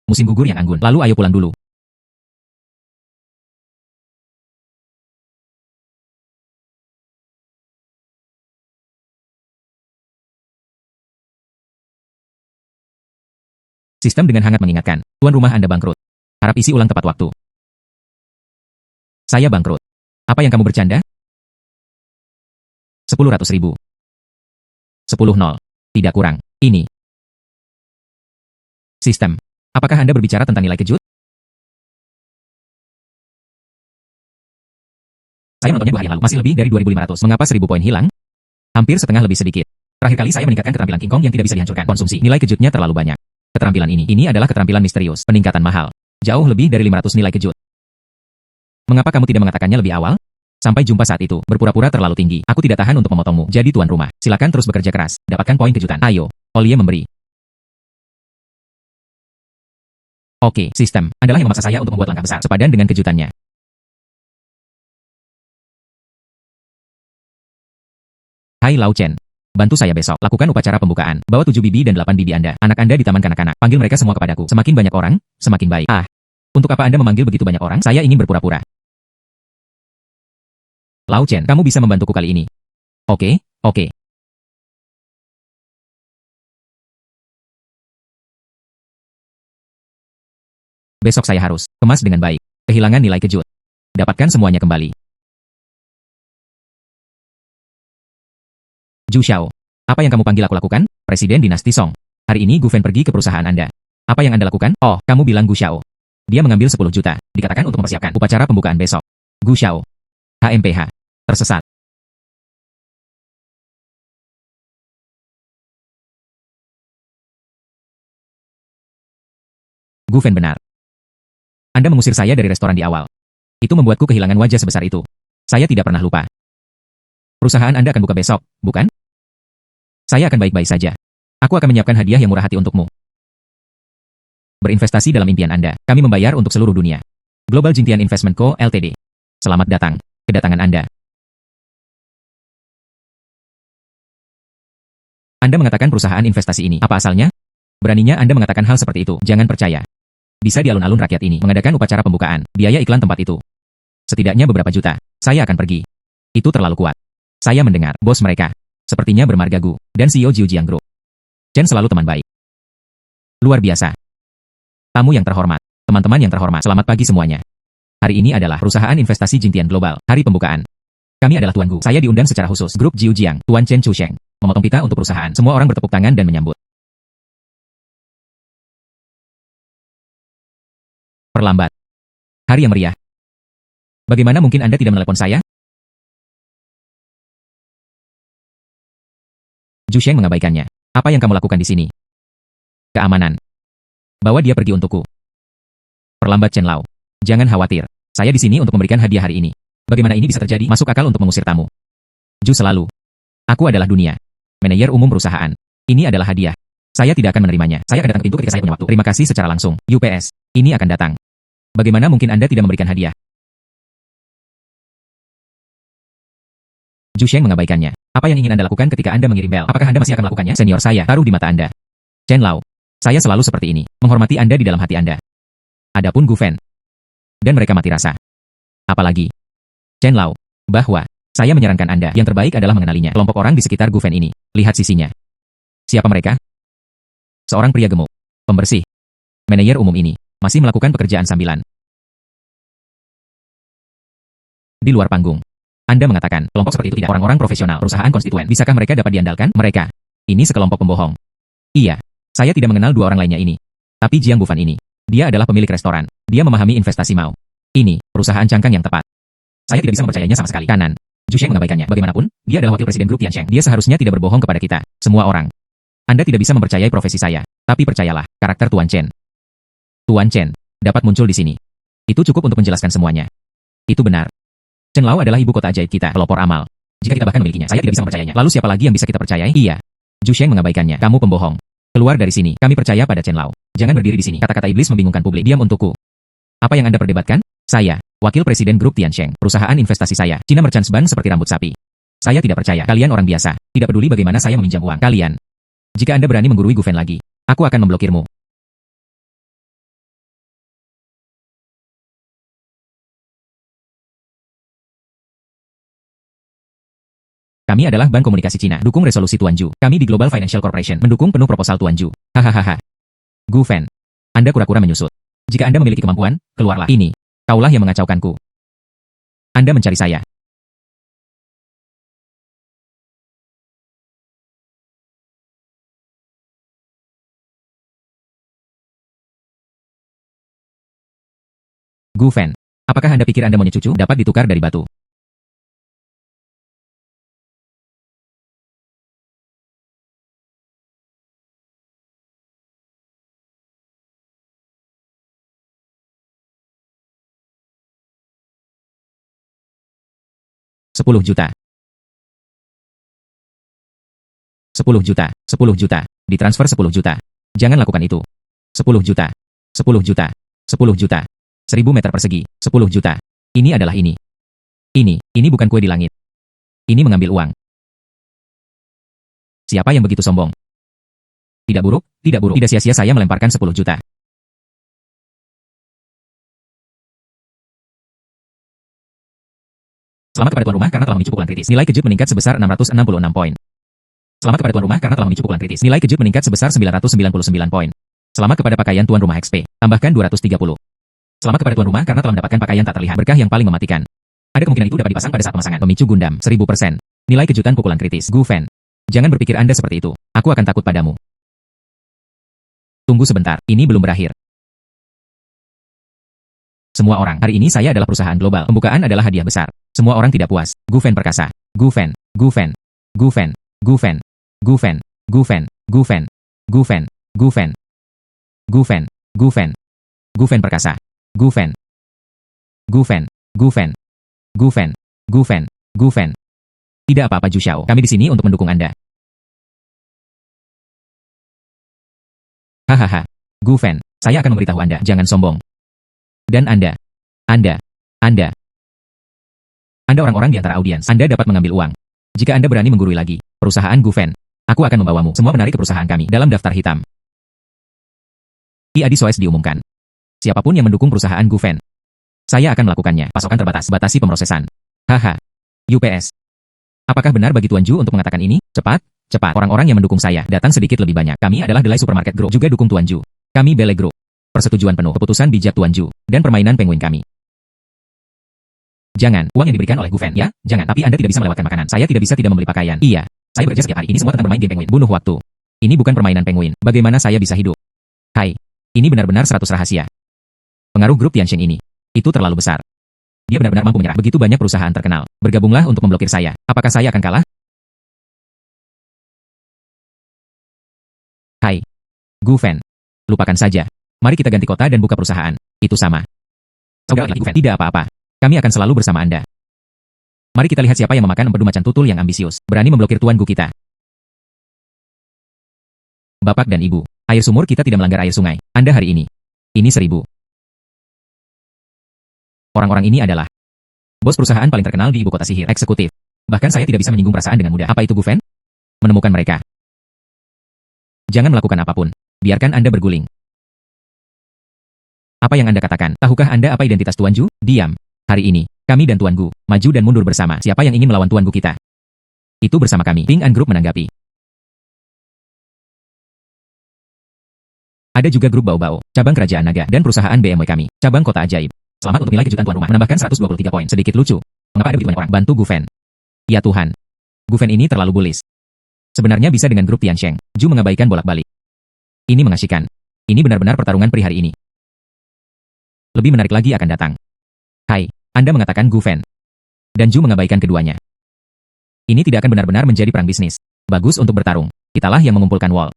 Musim gugur yang anggun. Lalu ayo pulang dulu. Sistem dengan hangat mengingatkan, tuan rumah Anda bangkrut. Harap isi ulang tepat waktu. Saya bangkrut. Apa yang kamu bercanda? 10.000.000. 10.0. Tidak kurang. Ini. Sistem. Apakah Anda berbicara tentang nilai kejut? Saya menontonnya 2 hari lalu. Masih lebih dari 2.500. Mengapa 1.000 poin hilang? Hampir setengah lebih sedikit. Terakhir kali saya meningkatkan keterampilan King Kong yang tidak bisa dihancurkan. Konsumsi. Nilai kejutnya terlalu banyak. Keterampilan ini adalah keterampilan misterius. Peningkatan mahal. Jauh lebih dari 500 nilai kejut. Mengapa kamu tidak mengatakannya lebih awal? Sampai jumpa saat itu, berpura-pura terlalu tinggi. Aku tidak tahan untuk memotongmu. Jadi tuan rumah, silakan terus bekerja keras. Dapatkan poin kejutan. Ayo. Olie memberi. Oke, sistem. Adalah yang memaksa saya untuk membuat langkah besar. Sepadan dengan kejutannya. Hai Lau Chen. Bantu saya besok. Lakukan upacara pembukaan. Bawa 7 bibi dan 8 bibi Anda. Anak Anda di taman kanak-kanak. Panggil mereka semua kepadaku. Semakin banyak orang, semakin baik. Ah. Untuk apa Anda memanggil begitu banyak orang? Saya ingin berpura-pura. Lau Chen, kamu bisa membantuku kali ini. Oke, oke. Besok saya harus kemas dengan baik. Kehilangan nilai kejut. Dapatkan semuanya kembali. Zhu Xiao. Apa yang kamu panggil aku lakukan? Presiden Dinasti Song. Hari ini Gu Fen pergi ke perusahaan Anda. Apa yang Anda lakukan? Oh, kamu bilang Gu Xiao. Dia mengambil 10 juta. Dikatakan untuk mempersiapkan upacara pembukaan besok. Gu Xiao. HMPH. Tersesat. Gu Fen benar. Anda mengusir saya dari restoran di awal. Itu membuatku kehilangan wajah sebesar itu. Saya tidak pernah lupa. Perusahaan Anda akan buka besok, bukan? Saya akan baik-baik saja. Aku akan menyiapkan hadiah yang murah hati untukmu. Berinvestasi dalam impian Anda. Kami membayar untuk seluruh dunia. Global Jingtian Investment Co. Ltd. Selamat datang. Kedatangan Anda. Anda mengatakan perusahaan investasi ini. Apa asalnya? Beraninya Anda mengatakan hal seperti itu. Jangan percaya. Bisa di alun-alun rakyat ini mengadakan upacara pembukaan. Biaya iklan tempat itu. Setidaknya beberapa juta. Saya akan pergi. Itu terlalu kuat. Saya mendengar bos mereka. Sepertinya bermarga Gu. Dan CEO Jiujiang Group. Chen selalu teman baik. Luar biasa. Tamu yang terhormat. Teman-teman yang terhormat. Selamat pagi semuanya. Hari ini adalah perusahaan investasi Jingtian Global. Hari pembukaan. Kami adalah Tuan Gu. Saya diundang secara khusus. Grup Jiujiang. Tuan Chen Chusheng. Memotong pita untuk perusahaan. Semua orang bertepuk tangan dan menyambut. Perlambat. Hari yang meriah. Bagaimana mungkin Anda tidak menelepon saya? Zhu Sheng mengabaikannya. Apa yang kamu lakukan di sini? Keamanan. Bawa dia pergi untukku. Perlambat Chen Lao. Jangan khawatir. Saya di sini untuk memberikan hadiah hari ini. Bagaimana ini bisa terjadi? Masuk akal untuk mengusir tamu. Zhu selalu. Aku adalah dunia. Manajer umum perusahaan. Ini adalah hadiah. Saya tidak akan menerimanya. Saya akan datang ke pintu ketika saya punya waktu. Terima kasih secara langsung. UPS. Ini akan datang. Bagaimana mungkin Anda tidak memberikan hadiah? Zhu Sheng mengabaikannya. Apa yang ingin Anda lakukan ketika Anda mengirim bel? Apakah Anda masih akan melakukannya? Senior saya, taruh di mata Anda. Chen Lao. Saya selalu seperti ini. Menghormati Anda di dalam hati Anda. Adapun Gu Fen. Dan mereka mati rasa. Apalagi. Chen Lao. Bahwa. Saya menyarankan Anda. Yang terbaik adalah mengenalinya. Kelompok orang di sekitar Gu Fen ini. Lihat sisinya. Siapa mereka? Seorang pria gemuk. Pembersih. Manajer umum ini. Masih melakukan pekerjaan sambilan. Di luar panggung. Anda mengatakan, kelompok seperti itu tidak orang-orang profesional, perusahaan konstituen. Bisakah mereka dapat diandalkan? Mereka. Ini sekelompok pembohong. Iya. Saya tidak mengenal dua orang lainnya ini. Tapi Jiang Bufan ini. Dia adalah pemilik restoran. Dia memahami investasi Mao. Ini, perusahaan cangkang yang tepat. Saya tidak bisa mempercayainya sama sekali. Kanan. Zhu Sheng mengabaikannya. Bagaimanapun, dia adalah wakil presiden grup Tiansheng. Dia seharusnya tidak berbohong kepada kita. Semua orang. Anda tidak bisa mempercayai profesi saya. Tapi percayalah, karakter Tuan Chen. Tuan Chen. Dapat muncul di sini. Itu cukup untuk menjelaskan semuanya. Itu benar. Chen Lao adalah ibu kota ajaib kita, pelopor amal. Jika kita bahkan memilikinya, saya tidak bisa mempercayainya. Lalu siapa lagi yang bisa kita percayai? Iya. Zhu Sheng mengabaikannya. Kamu pembohong. Keluar dari sini. Kami percaya pada Chen Lao. Jangan berdiri di sini. Kata-kata iblis membingungkan publik. Diam untukku. Apa yang Anda perdebatkan? Saya, wakil presiden grup Tiansheng. Perusahaan investasi saya, China Merchants Bank seperti rambut sapi. Saya tidak percaya. Kalian orang biasa. Tidak peduli bagaimana saya meminjam uang. Kalian. Jika Anda berani menggurui Gu Fen lagi, aku akan memblokirmu. Kami adalah Bank Komunikasi Cina. Dukung resolusi Tuan Zhu. Kami di Global Financial Corporation. Mendukung penuh proposal Tuan Zhu. Hahaha. Gu Fen. Anda kura-kura menyusut. Jika Anda memiliki kemampuan, keluarlah. Ini. Kaulah yang mengacaukanku. Anda mencari saya. Gu Fen. Apakah Anda pikir Anda monyet cucu dapat ditukar dari batu? 10 juta. 10 juta. 10 juta. Ditransfer 10 juta. Jangan lakukan itu. 10 juta. 10 juta. 10 juta. 1000 meter persegi. 10 juta. Ini adalah ini. Ini bukan kue di langit. Ini mengambil uang. Siapa yang begitu sombong? Tidak buruk, tidak buruk. Tidak sia-sia saya melemparkan 10 juta. Selamat kepada tuan rumah karena telah memicu pukulan kritis. Nilai kejut meningkat sebesar 666 poin. Selamat kepada tuan rumah karena telah memicu pukulan kritis. Nilai kejut meningkat sebesar 999 poin. Selamat kepada pakaian tuan rumah XP. Tambahkan 230. Selamat kepada tuan rumah karena telah mendapatkan pakaian tak terlihat. Berkah yang paling mematikan. Ada kemungkinan itu dapat dipasang pada saat pemasangan. Memicu Gundam 1000%. Nilai kejutan pukulan kritis. Gufen. Jangan berpikir Anda seperti itu. Aku akan takut padamu. Tunggu sebentar. Ini belum berakhir. Semua orang. Hari ini saya adalah perusahaan global. Pembukaan adalah hadiah besar. Semua orang tidak puas. Gufen perkasa. Gufen. Gufen. Gufen. Gufen. Gufen. Gufen. Gufen. Gufen. Gufen. Gufen. Gufen. Gufen perkasa. Gufen. Gufen. Gufen. Gufen. Gufen. Gufen. Tidak apa-apa Ju Xiao. Kami di sini untuk mendukung Anda. Hahaha. Gufen, saya akan memberitahu Anda. Jangan sombong. Dan Anda orang-orang di antara audiens. Anda dapat mengambil uang. Jika Anda berani menggurui lagi, perusahaan Gufen, aku akan membawamu. Semua menarik ke perusahaan kami dalam daftar hitam. Iadi Soes diumumkan. Siapapun yang mendukung perusahaan Gufen, saya akan melakukannya. Pasokan terbatas. Batasi pemrosesan. Haha. UPS. Apakah benar bagi Tuan Ju untuk mengatakan ini? Cepat. Orang-orang yang mendukung saya datang sedikit lebih banyak. Kami adalah Delay Supermarket Group. Juga dukung Tuan Ju. Kami Bele Group. Persetujuan penuh. Keputusan bijak Tuan Ju. Dan permainan penguin kami. Jangan. Uang yang diberikan oleh Gufen. Ya, jangan. Tapi Anda tidak bisa melewatkan makanan. Saya tidak bisa tidak membeli pakaian. Iya. Saya bekerja setiap hari. Ini semua tentang bermain game penguin. Bunuh waktu. Ini bukan permainan penguin. Bagaimana saya bisa hidup? Hai. Ini benar-benar 100 rahasia. Pengaruh grup Tianxing ini. Itu terlalu besar. Dia benar-benar mampu menyerah. Begitu banyak perusahaan terkenal. Bergabunglah untuk memblokir saya. Apakah saya akan kalah? Hai. Gufen. Lupakan saja. Mari kita ganti kota dan buka perusahaan. Itu sama. Saudara Gufen. Tidak apa-apa. Kami akan selalu bersama Anda. Mari kita lihat siapa yang memakan empedu macan tutul yang ambisius. Berani memblokir Tuan Gu kita. Bapak dan Ibu. Air sumur kita tidak melanggar air sungai. Anda hari ini. Ini 1000. Orang-orang ini adalah bos perusahaan paling terkenal di ibu kota sihir. Eksekutif. Bahkan saya tidak bisa menyinggung perasaan dengan mudah. Apa itu Gufen? Menemukan mereka. Jangan melakukan apapun. Biarkan Anda berguling. Apa yang Anda katakan? Tahukah Anda apa identitas Tuan Ju? Diam. Hari ini, kami dan Tuan Gu, maju dan mundur bersama. Siapa yang ingin melawan Tuan Gu kita? Itu bersama kami. Ping An Group menanggapi. Ada juga grup Bao Bao, cabang kerajaan naga, dan perusahaan BMW kami, cabang kota ajaib. Selamat untuk nilai kejutan tuan rumah, menambahkan 123 poin. Sedikit lucu. Mengapa ada begitu banyak orang? Bantu Gufen. Ya Tuhan. Gufen ini terlalu bullish. Sebenarnya bisa dengan grup Tianxing. Ju mengabaikan bolak-balik. Ini mengasihkan. Ini benar-benar pertarungan peri hari ini. Lebih menarik lagi akan datang. Hai, Anda mengatakan Gufen. Dan Ju mengabaikan keduanya. Ini tidak akan benar-benar menjadi perang bisnis. Bagus untuk bertarung. Kitalah yang mengumpulkan wall.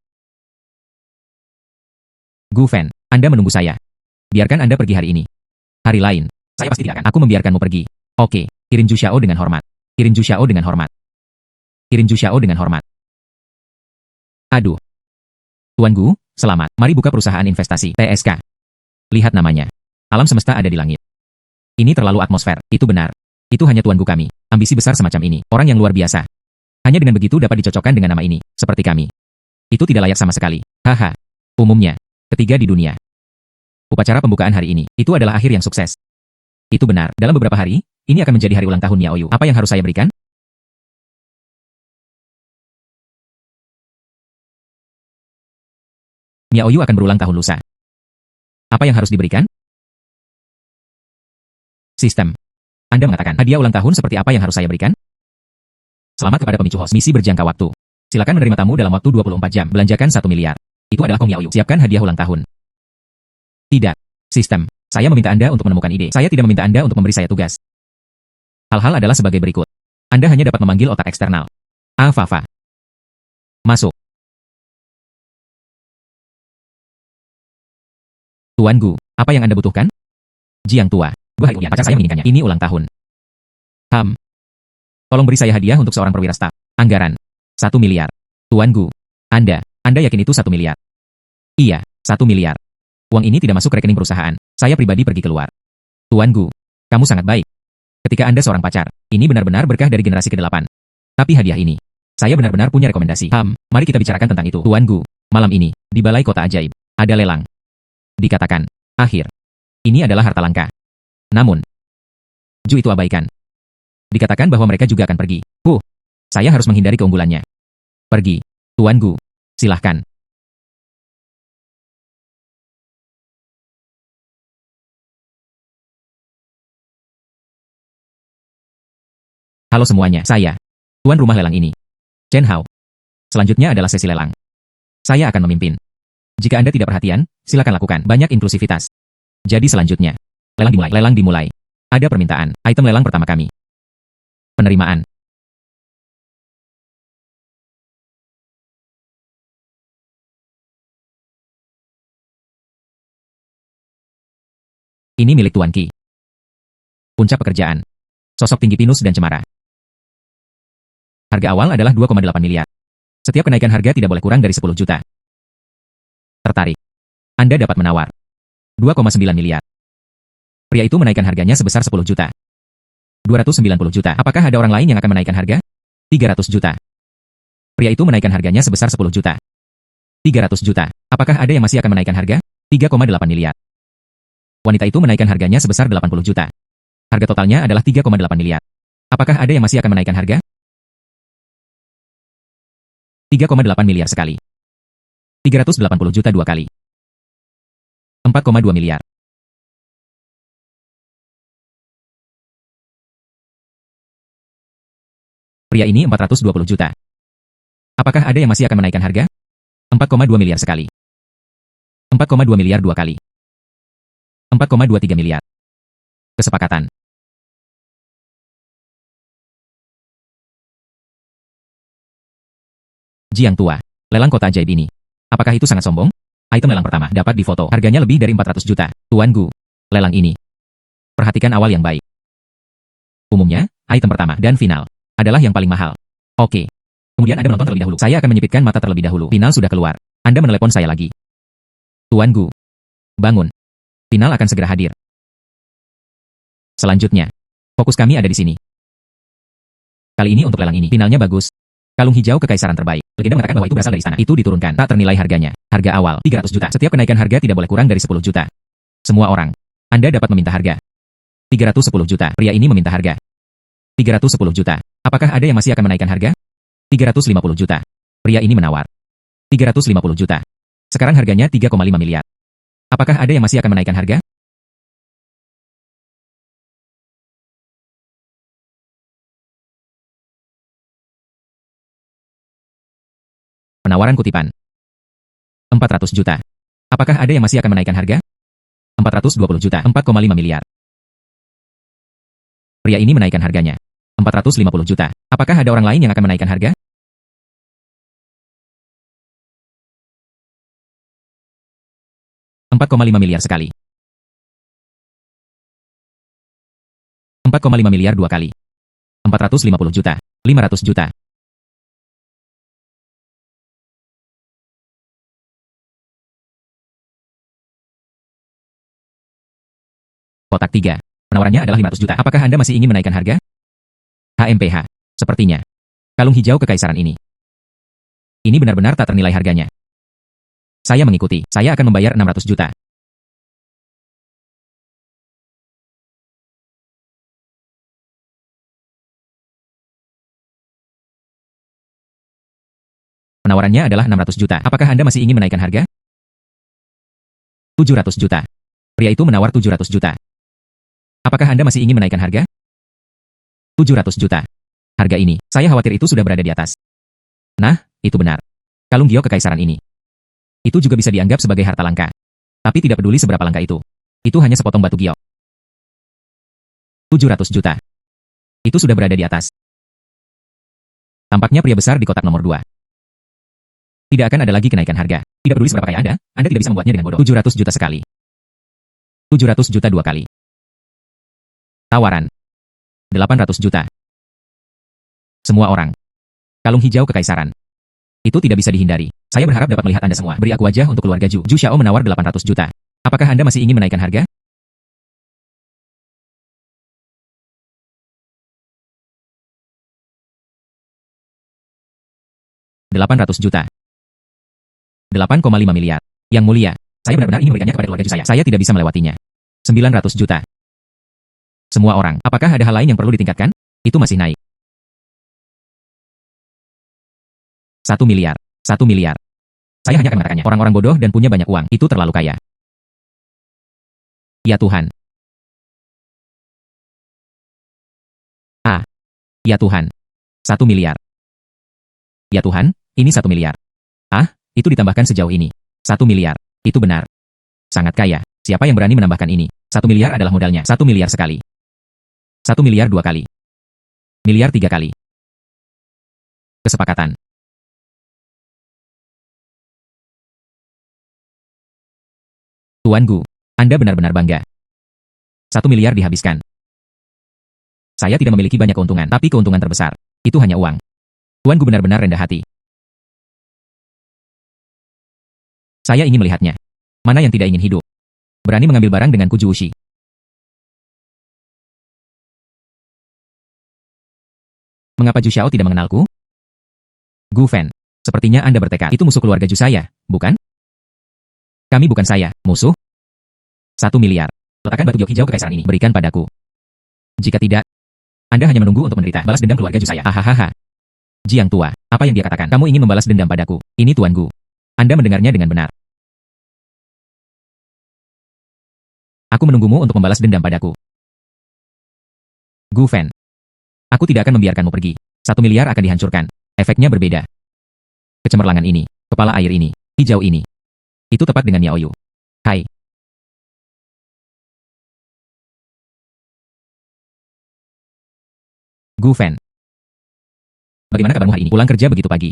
Gufen, Anda menunggu saya. Biarkan Anda pergi hari ini. Hari lain, saya pasti tidak akan. Aku membiarkanmu pergi. Oke, Kirin Ju Xiao dengan hormat. Kirin Ju Xiao dengan hormat. Kirin Ju Xiao dengan hormat. Aduh. Tuan Gu, selamat. Mari buka perusahaan investasi, TSK. Lihat namanya. Alam semesta ada di langit. Ini terlalu atmosfer. Itu benar. Itu hanya Tuan Gu kami. Ambisi besar semacam ini. Orang yang luar biasa. Hanya dengan begitu dapat dicocokkan dengan nama ini. Seperti kami. Itu tidak layak sama sekali. Haha. Umumnya. Ketiga di dunia. Upacara pembukaan hari ini. Itu adalah akhir yang sukses. Itu benar. Dalam beberapa hari, ini akan menjadi hari ulang tahun Miao Yu. Apa yang harus saya berikan? Miao Yu akan berulang tahun lusa. Apa yang harus diberikan? Sistem. Anda mengatakan hadiah ulang tahun seperti apa yang harus saya berikan? Selamat kepada pemicu host. Misi berjangka waktu. Silakan menerima tamu dalam waktu 24 jam. Belanjakan 1 miliar. Itu adalah Kong Miao Yu. Siapkan hadiah ulang tahun. Tidak. Sistem. Saya meminta Anda untuk menemukan ide. Saya tidak meminta Anda untuk memberi saya tugas. Hal-hal adalah sebagai berikut. Anda hanya dapat memanggil otak eksternal. Fafa. Masuk. Tuan Gu, apa yang Anda butuhkan? Jiang tua. 2 hari kemudian pacar saya menginginkannya. Ini ulang tahun. Tolong beri saya hadiah untuk seorang perwira staf. Anggaran. 1 miliar. Tuan Gu. Anda yakin itu 1 miliar? Iya, 1 miliar. Uang ini tidak masuk rekening perusahaan. Saya pribadi pergi keluar. Tuan Gu, kamu sangat baik. Ketika Anda seorang pacar, ini benar-benar berkah dari generasi ke-8. Tapi hadiah ini, saya benar-benar punya rekomendasi. Mari kita bicarakan tentang itu. Tuan Gu, malam ini, di Balai Kota Ajaib, ada lelang. Dikatakan, akhir. Ini adalah harta langka. Namun, Ju itu abaikan. Dikatakan bahwa mereka juga akan pergi. Saya harus menghindari keunggulannya. Pergi. Tuan Gu, silahkan. Halo semuanya, saya, tuan rumah lelang ini. Chen Hao. Selanjutnya adalah sesi lelang. Saya akan memimpin. Jika Anda tidak perhatian, silakan lakukan banyak inklusivitas. Jadi selanjutnya, lelang dimulai. Lelang dimulai. Ada permintaan, item lelang pertama kami. Penerimaan. Ini milik Tuan Qi. Puncak pekerjaan. Sosok tinggi pinus dan cemara. Harga awal adalah 2,8 miliar. Setiap kenaikan harga tidak boleh kurang dari 10 juta. Tertarik? Anda dapat menawar 2,9 miliar. Pria itu menaikkan harganya sebesar 10 juta. 290 juta. Apakah ada orang lain yang akan menaikkan harga? 300 juta. Pria itu menaikkan harganya sebesar 10 juta. 300 juta. Apakah ada yang masih akan menaikkan harga? 3,8 miliar. Wanita itu menaikkan harganya sebesar 80 juta. Harga totalnya adalah 3,8 miliar. Apakah ada yang masih akan menaikkan harga? 3,8 miliar sekali. 380 juta 2 kali. 4,2 miliar. Pria ini 420 juta. Apakah ada yang masih akan menaikkan harga? 4,2 miliar sekali. 4,2 miliar 2 kali. 4,23 miliar. Kesepakatan. Jiang tua, lelang kota ajaib ini. Apakah itu sangat sombong? Item lelang pertama dapat difoto. Harganya lebih dari 400 juta. Tuan Gu, lelang ini. Perhatikan awal yang baik. Umumnya, item pertama dan final adalah yang paling mahal. Oke. Kemudian Anda menonton terlebih dahulu. Saya akan menyipitkan mata terlebih dahulu. Final sudah keluar. Anda menelepon saya lagi. Tuan Gu, bangun. Final akan segera hadir. Selanjutnya, fokus kami ada di sini. Kali ini untuk lelang ini, finalnya bagus. Kalung hijau kekaisaran terbaik. Legenda mengatakan bahwa itu berasal dari istana. Itu diturunkan, tak ternilai harganya. Harga awal, 300 juta. Setiap kenaikan harga tidak boleh kurang dari 10 juta. Semua orang. Anda dapat meminta harga. 310 juta. Pria ini meminta harga. 310 juta. Apakah ada yang masih akan menaikkan harga? 350 juta. Pria ini menawar. 350 juta. Sekarang harganya 3,5 miliar. Apakah ada yang masih akan menaikkan harga? Penawaran kutipan. 400 juta. Apakah ada yang masih akan menaikkan harga? 420 juta. 4,5 miliar. Pria ini menaikkan harganya. 450 juta. Apakah ada orang lain yang akan menaikkan harga? $4,5 miliar sekali. 4,5 miliar 2 kali. 450 juta. 500 juta. Kotak 3. Penawarannya adalah 500 juta. Apakah Anda masih ingin menaikkan harga? HMPH. Sepertinya. Kalung hijau kekaisaran ini. Ini benar-benar tak ternilai harganya. Saya mengikuti. Saya akan membayar 600 juta. Penawarannya adalah 600 juta. Apakah Anda masih ingin menaikkan harga? 700 juta. Pria itu menawar 700 juta. Apakah Anda masih ingin menaikkan harga? 700 juta. Harga ini, saya khawatir itu sudah berada di atas. Nah, itu benar. Kalung giok kekaisaran ini. Itu juga bisa dianggap sebagai harta langka. Tapi tidak peduli seberapa langka itu. Itu hanya sepotong batu giok. 700 juta. Itu sudah berada di atas. Tampaknya pria besar di kotak nomor 2. Tidak akan ada lagi kenaikan harga. Tidak peduli seberapa kaya Anda tidak bisa membuatnya dengan bodoh. 700 juta sekali. 700 juta 2 kali. Tawaran. 800 juta. Semua orang. Kalung hijau kekaisaran. Itu tidak bisa dihindari. Saya berharap dapat melihat Anda semua. Beri aku wajah untuk keluarga Ju. Ju Xiao menawar 800 juta. Apakah Anda masih ingin menaikkan harga? 800 juta. 8,5 miliar. Yang mulia, saya benar-benar ingin memberikannya kepada keluarga Ju saya. Saya tidak bisa melewatinya. 900 juta. Semua orang. Apakah ada hal lain yang perlu ditingkatkan? Itu masih naik. 1 miliar. 1 miliar. Saya hanya akan mengatakannya. Orang-orang bodoh dan punya banyak uang. Itu terlalu kaya. Ya Tuhan. Ah. Ya Tuhan. 1 miliar. Ya Tuhan, ini 1 miliar. Ah, itu ditambahkan sejauh ini. 1 miliar. Itu benar. Sangat kaya. Siapa yang berani menambahkan ini? 1 miliar adalah modalnya. 1 miliar sekali. 1 miliar 2 kali. Miliar 3 kali. Kesepakatan. Tuan Gu, Anda benar-benar bangga. 1 miliar dihabiskan. Saya tidak memiliki banyak keuntungan, tapi keuntungan terbesar. Itu hanya uang. Tuan Gu benar-benar rendah hati. Saya ingin melihatnya. Mana yang tidak ingin hidup? Berani mengambil barang dengan Kuju Ushi. Mengapa Ju Xiao tidak mengenalku? Gu Fan, sepertinya Anda bertekad. Itu musuh keluarga Ju saya, bukan? Kami bukan saya, musuh. 1 miliar. Letakkan batu giok hijau kekaisaran ini. Berikan padaku. Jika tidak, Anda hanya menunggu untuk menderita. Balas dendam keluarga Ju saya. Hahaha. Jiang tua, apa yang dia katakan? Kamu ingin membalas dendam padaku. Ini Tuan Gu. Anda mendengarnya dengan benar. Aku menunggumu untuk membalas dendam padaku. Gu Fan. Aku tidak akan membiarkanmu pergi. 1 miliar akan dihancurkan. Efeknya berbeda. Kecemerlangan ini, kepala air ini, hijau ini. Itu tepat dengan Miao Yu. Hai. Gu Fan. Bagaimana kabarmu hari ini? Pulang kerja begitu pagi.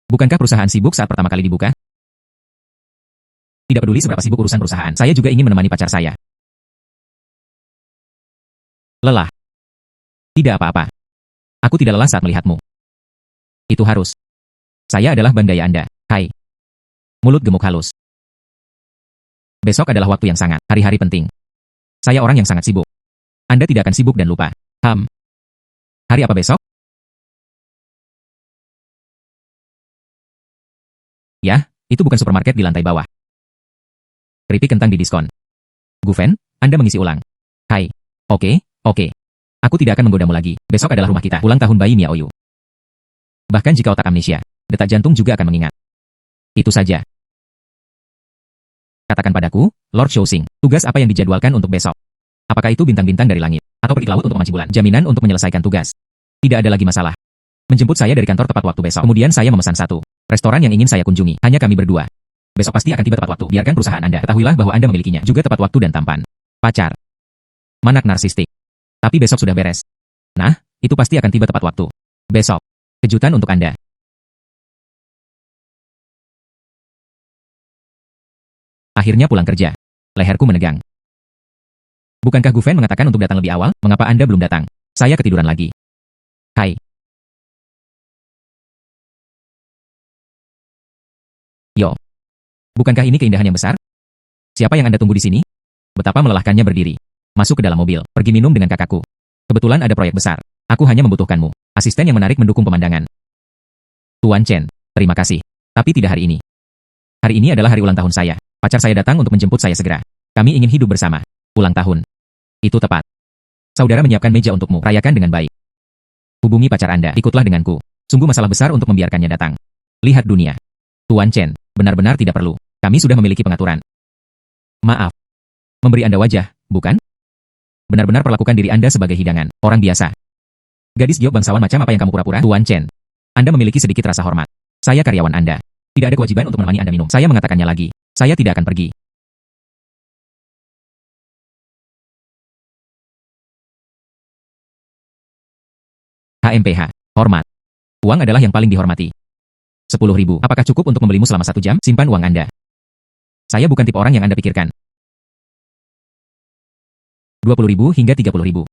Bukankah perusahaan sibuk saat pertama kali dibuka? Tidak peduli seberapa sibuk urusan perusahaan, saya juga ingin menemani pacar saya. Lelah. Tidak apa-apa. Aku tidak lelah saat melihatmu. Itu harus. Saya adalah bandai Anda. Hai. Mulut gemuk halus. Besok adalah waktu yang sangat, hari-hari penting. Saya orang yang sangat sibuk. Anda tidak akan sibuk dan lupa. Hari apa besok? Ya, itu bukan supermarket di lantai bawah. Keripik kentang di diskon. Gu Fan, Anda mengisi ulang. Hai. Oke. Aku tidak akan menggodamu lagi. Besok adalah rumah kita. Ulang tahun bayi Miao Yu. Bahkan jika otak amnesia, detak jantung juga akan mengingat. Itu saja. Katakan padaku, Lord Shouxing, tugas apa yang dijadwalkan untuk besok? Apakah itu bintang-bintang dari langit? Atau pergi ke laut untuk memancing bulan? Jaminan untuk menyelesaikan tugas. Tidak ada lagi masalah. Menjemput saya dari kantor tepat waktu besok. Kemudian saya memesan satu restoran yang ingin saya kunjungi. Hanya kami berdua. Besok pasti akan tiba tepat waktu. Biarkan perusahaan Anda. Ketahuilah bahwa Anda memilikinya. Juga tepat waktu dan tampan. Pacar. Manak narsistik. Tapi besok sudah beres. Nah, itu pasti akan tiba tepat waktu. Besok. Kejutan untuk Anda. Akhirnya pulang kerja. Leherku menegang. Bukankah Gu Fan mengatakan untuk datang lebih awal? Mengapa Anda belum datang? Saya ketiduran lagi. Hai. Yo. Bukankah ini keindahan yang besar? Siapa yang Anda tunggu di sini? Betapa melelahkannya berdiri. Masuk ke dalam mobil, pergi minum dengan kakakku. Kebetulan ada proyek besar. Aku hanya membutuhkanmu. Asisten yang menarik mendukung pemandangan. Tuan Chen, terima kasih. Tapi tidak hari ini. Hari ini adalah hari ulang tahun saya. Pacar saya datang untuk menjemput saya segera. Kami ingin hidup bersama. Ulang tahun. Itu tepat. Saudara menyiapkan meja untukmu. Rayakan dengan baik. Hubungi pacar Anda. Ikutlah denganku. Sungguh masalah besar untuk membiarkannya datang. Lihat dunia. Tuan Chen, benar-benar tidak perlu. Kami sudah memiliki pengaturan. Maaf. Memberi Anda wajah, bukan? Benar-benar perlakukan diri Anda sebagai hidangan. Orang biasa. Gadis giok bangsawan macam apa yang kamu pura-pura? Tuan Chen. Anda memiliki sedikit rasa hormat. Saya karyawan Anda. Tidak ada kewajiban untuk menemani Anda minum. Saya mengatakannya lagi. Saya tidak akan pergi. HMPH. Hormat. Uang adalah yang paling dihormati. 10.000. Apakah cukup untuk membelimu selama 1 jam? Simpan uang Anda. Saya bukan tipe orang yang Anda pikirkan. 20.000 hingga 30.000.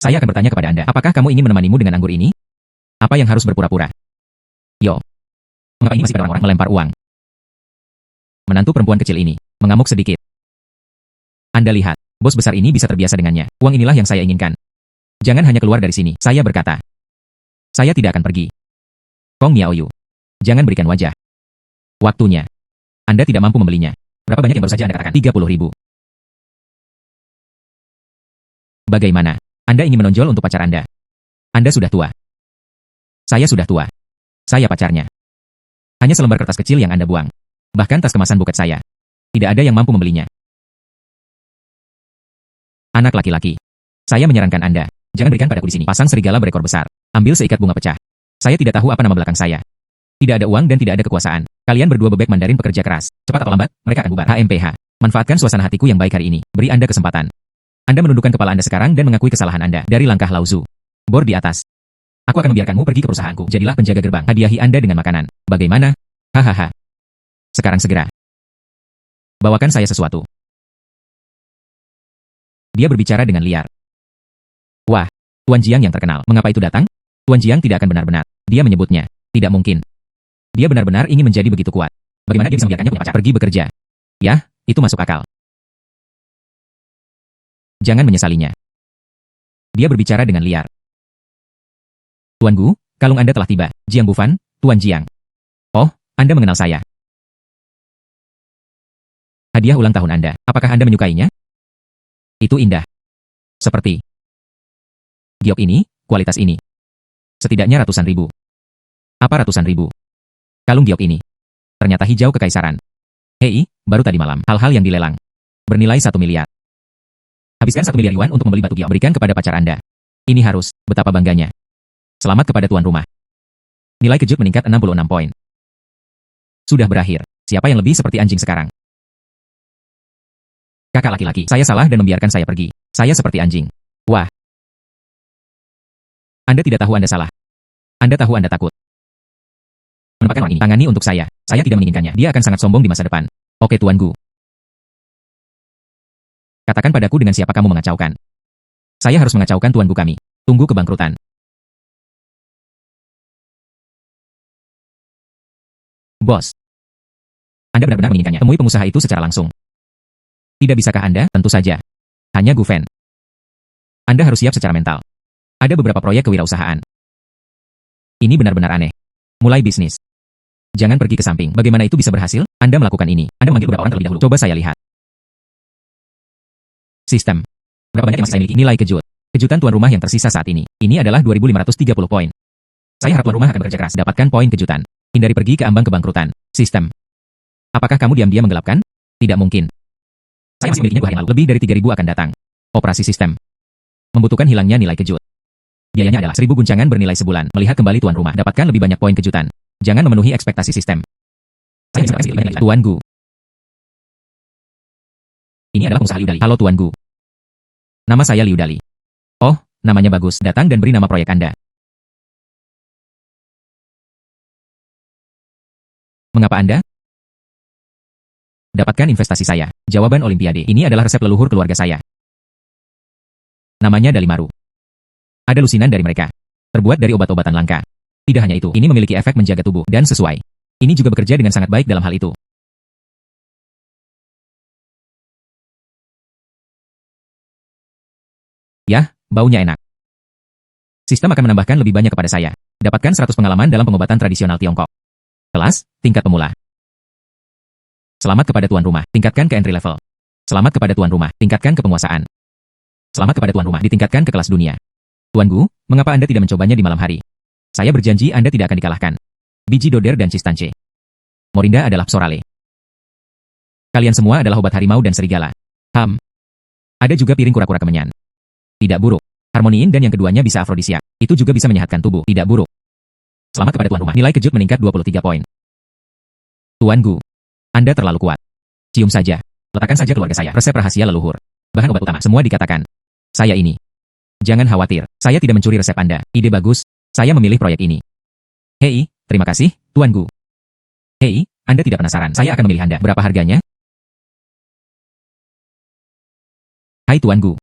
Saya akan bertanya kepada Anda, apakah kamu ingin menemanimu dengan anggur ini? Apa yang harus berpura-pura? Yo. Mengapa ini masih pada orang-orang melempar uang? Menantu perempuan kecil ini mengamuk sedikit. Anda lihat, bos besar ini bisa terbiasa dengannya. Uang inilah yang saya inginkan. Jangan hanya keluar dari sini, saya berkata. Saya tidak akan pergi. Kong Miaoyu. Jangan berikan wajah. Waktunya. Anda tidak mampu membelinya. Berapa banyak yang baru saja Anda katakan? 30.000. Bagaimana? Anda ingin menonjol untuk pacar Anda? Anda sudah tua. Saya sudah tua. Saya pacarnya. Hanya selembar kertas kecil yang Anda buang. Bahkan tas kemasan buket saya. Tidak ada yang mampu membelinya. Anak laki-laki. Saya menyarankan Anda. Jangan berikan padaku di sini. Pasang serigala berekor besar. Ambil seikat bunga pecah. Saya tidak tahu apa nama belakang saya. Tidak ada uang dan tidak ada kekuasaan. Kalian berdua bebek Mandarin pekerja keras. Cepat atau lambat, mereka akan bubar. HMPH. Manfaatkan suasana hatiku yang baik hari ini. Beri Anda kesempatan. Anda menundukkan kepala Anda sekarang dan mengakui kesalahan Anda. Dari langkah Lauzu. Bor di atas. Aku akan membiarkanmu pergi ke perusahaanku. Jadilah penjaga gerbang. Hadiahi Anda dengan makanan. Bagaimana? Hahaha. Sekarang segera. Bawakan saya sesuatu. Dia berbicara dengan liar. Wah, Tuan Jiang yang terkenal. Mengapa itu datang? Tuan Jiang tidak akan benar-benar. Dia menyebutnya. Tidak mungkin. Dia benar-benar ingin menjadi begitu kuat. Bagaimana dia bisa membiarkannya punya pacar? Pergi bekerja. Ya, itu masuk akal. Jangan menyesalinya. Dia berbicara dengan liar. Tuan Gu, kalung Anda telah tiba. Jiang Bufan, Tuan Jiang. Oh, Anda mengenal saya. Hadiah ulang tahun Anda. Apakah Anda menyukainya? Itu indah. Seperti giok ini, kualitas ini. Setidaknya ratusan ribu. Apa ratusan ribu? Kalung giok ini. Ternyata hijau kekaisaran. Hei, baru tadi malam. Hal-hal yang dilelang. Bernilai 1 miliar. Habiskan 1 miliar yuan untuk membeli batu giok. Berikan kepada pacar Anda. Ini harus, betapa bangganya. Selamat kepada tuan rumah. Nilai kejut meningkat 66 poin. Sudah berakhir. Siapa yang lebih seperti anjing sekarang? Kakak laki-laki, saya salah dan membiarkan saya pergi. Saya seperti anjing. Wah. Anda tidak tahu Anda salah. Anda tahu Anda takut. Menempatkan orang ini, tangani untuk saya. Saya tidak menginginkannya. Dia akan sangat sombong di masa depan. Oke Tuan Gu. Katakan padaku dengan siapa kamu mengacaukan. Saya harus mengacaukan Tuan Gu kami. Tunggu kebangkrutan. Bos. Anda benar-benar menginginkannya. Temui pengusaha itu secara langsung. Tidak bisakah Anda? Tentu saja. Hanya Gu Fen. Anda harus siap secara mental. Ada beberapa proyek kewirausahaan. Ini benar-benar aneh. Mulai bisnis. Jangan pergi ke samping. Bagaimana itu bisa berhasil? Anda melakukan ini. Anda memanggil beberapa orang terlebih dahulu. Coba saya lihat. Sistem. Berapa banyak yang masih saya miliki? Nilai kejut. Kejutan tuan rumah yang tersisa saat ini. Ini adalah 2.530 poin. Saya harap tuan rumah akan bekerja keras. Dapatkan poin kejutan. Hindari pergi ke ambang kebangkrutan. Sistem. Apakah kamu diam-diam menggelapkan? Tidak mungkin. Saya masih memilikinya 2 hari yang lalu. Lebih dari 3.000 akan datang. Operasi sistem. Membutuhkan hilangnya nilai kejut. Biayanya adalah 1.000 guncangan bernilai sebulan. Melihat kembali tuan rumah. Dapatkan lebih banyak poin kejutan. Jangan memenuhi ekspektasi sistem. Saya bisa kasih lebih banyak. Tuan Gu. Ini adalah pengusaha Liu Dali. Halo Tuan Gu. Nama saya Liu Dali. Oh, namanya bagus. Datang dan beri nama proyek Anda. Mengapa Anda? Dapatkan investasi saya. Jawaban Olimpiade. Ini adalah resep leluhur keluarga saya. Namanya Dalimaru. Ada lusinan dari mereka. Terbuat dari obat-obatan langka. Tidak hanya itu, ini memiliki efek menjaga tubuh, dan sesuai. Ini juga bekerja dengan sangat baik dalam hal itu. Yah, baunya enak. Sistem akan menambahkan lebih banyak kepada saya. Dapatkan 100 pengalaman dalam pengobatan tradisional Tiongkok. Kelas, tingkat pemula. Selamat kepada tuan rumah, tingkatkan ke entry level. Selamat kepada tuan rumah, tingkatkan ke penguasaan. Selamat kepada tuan rumah, ditingkatkan ke kelas dunia. Tuan Gu, mengapa Anda tidak mencobanya di malam hari? Saya berjanji Anda tidak akan dikalahkan. Biji Doder dan Cistanche. Morinda adalah Psorale. Kalian semua adalah obat harimau dan serigala. Ada juga piring kura-kura kemenyan. Tidak buruk. Harmoniin dan yang keduanya bisa afrodisiak. Itu juga bisa menyehatkan tubuh. Tidak buruk. Selamat kepada tuan rumah. Nilai kejut meningkat 23 poin. Tuan Gu. Anda terlalu kuat. Cium saja. Letakkan saja keluarga saya. Resep rahasia leluhur. Bahan obat utama. Semua dikatakan. Saya ini. Jangan khawatir. Saya tidak mencuri resep Anda. Ide bagus. Saya memilih proyek ini. Hei, terima kasih, Tuan Gu. Hei, Anda tidak penasaran. Saya akan memilih Anda. Berapa harganya? Hai Tuan Gu.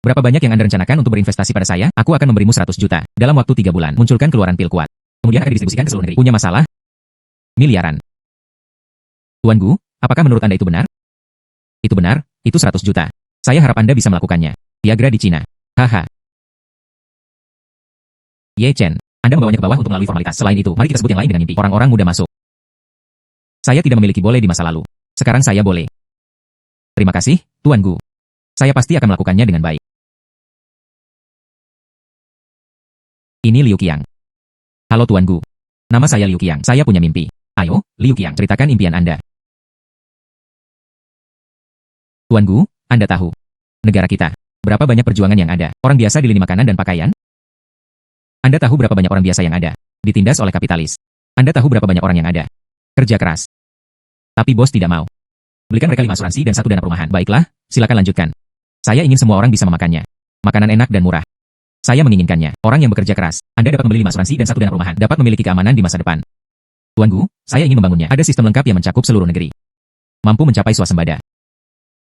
Berapa banyak yang Anda rencanakan untuk berinvestasi pada saya? Aku akan memberimu 100 juta. Dalam waktu 3 bulan, munculkan keluaran pil kuat. Kemudian akan didistribusikan ke seluruh negeri. Punya masalah? Miliaran. Tuan Gu, apakah menurut Anda itu benar? Itu benar, itu 100 juta. Saya harap Anda bisa melakukannya. Viagra di Cina. Haha. Ye Chen, Anda membawanya ke bawah untuk melalui formalitas. Selain itu, mari kita sebut yang lain dengan mimpi. Orang-orang muda masuk. Saya tidak memiliki boleh di masa lalu. Sekarang saya boleh. Terima kasih, Tuan Gu. Saya pasti akan melakukannya dengan baik. Ini Liu Qiang. Halo Tuan Gu. Nama saya Liu Qiang. Saya punya mimpi. Ayo, Liu Qiang, ceritakan impian Anda. Tuan Gu, Anda tahu. Negara kita. Berapa banyak perjuangan yang ada? Orang biasa di lini makanan dan pakaian? Anda tahu berapa banyak orang biasa yang ada? Ditindas oleh kapitalis. Anda tahu berapa banyak orang yang ada? Kerja keras. Tapi bos tidak mau. Belikan mereka 5 asuransi dan 1 dana perumahan. Baiklah, silakan lanjutkan. Saya ingin semua orang bisa memakannya. Makanan enak dan murah. Saya menginginkannya. Orang yang bekerja keras. Anda dapat membeli 5 asuransi dan 1 dana perumahan. Dapat memiliki keamanan di masa depan. Tuan Gu, saya ingin membangunnya. Ada sistem lengkap yang mencakup seluruh negeri. Mampu mencapai swasembada.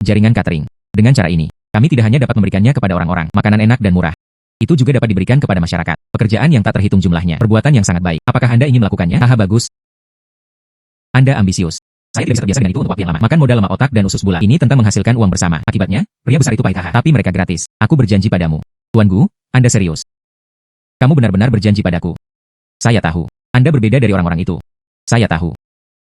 Jaringan catering. Dengan cara ini, kami tidak hanya dapat memberikannya kepada orang-orang makanan enak dan murah. Itu juga dapat diberikan kepada masyarakat. Pekerjaan yang tak terhitung jumlahnya. Perbuatan yang sangat baik. Apakah Anda ingin melakukannya? Haha, bagus. Anda ambisius. Saya tidak bisa terbiasa dengan itu untuk waktu yang lama. Makan modal lama otak dan usus bola. Ini tentang menghasilkan uang bersama. Akibatnya, pria besar itu pahit haha. Tapi mereka gratis. Aku berjanji padamu. Tuan Gu, Anda serius. Kamu benar-benar berjanji padaku. Saya tahu. Anda berbeda dari orang-orang itu. Saya tahu.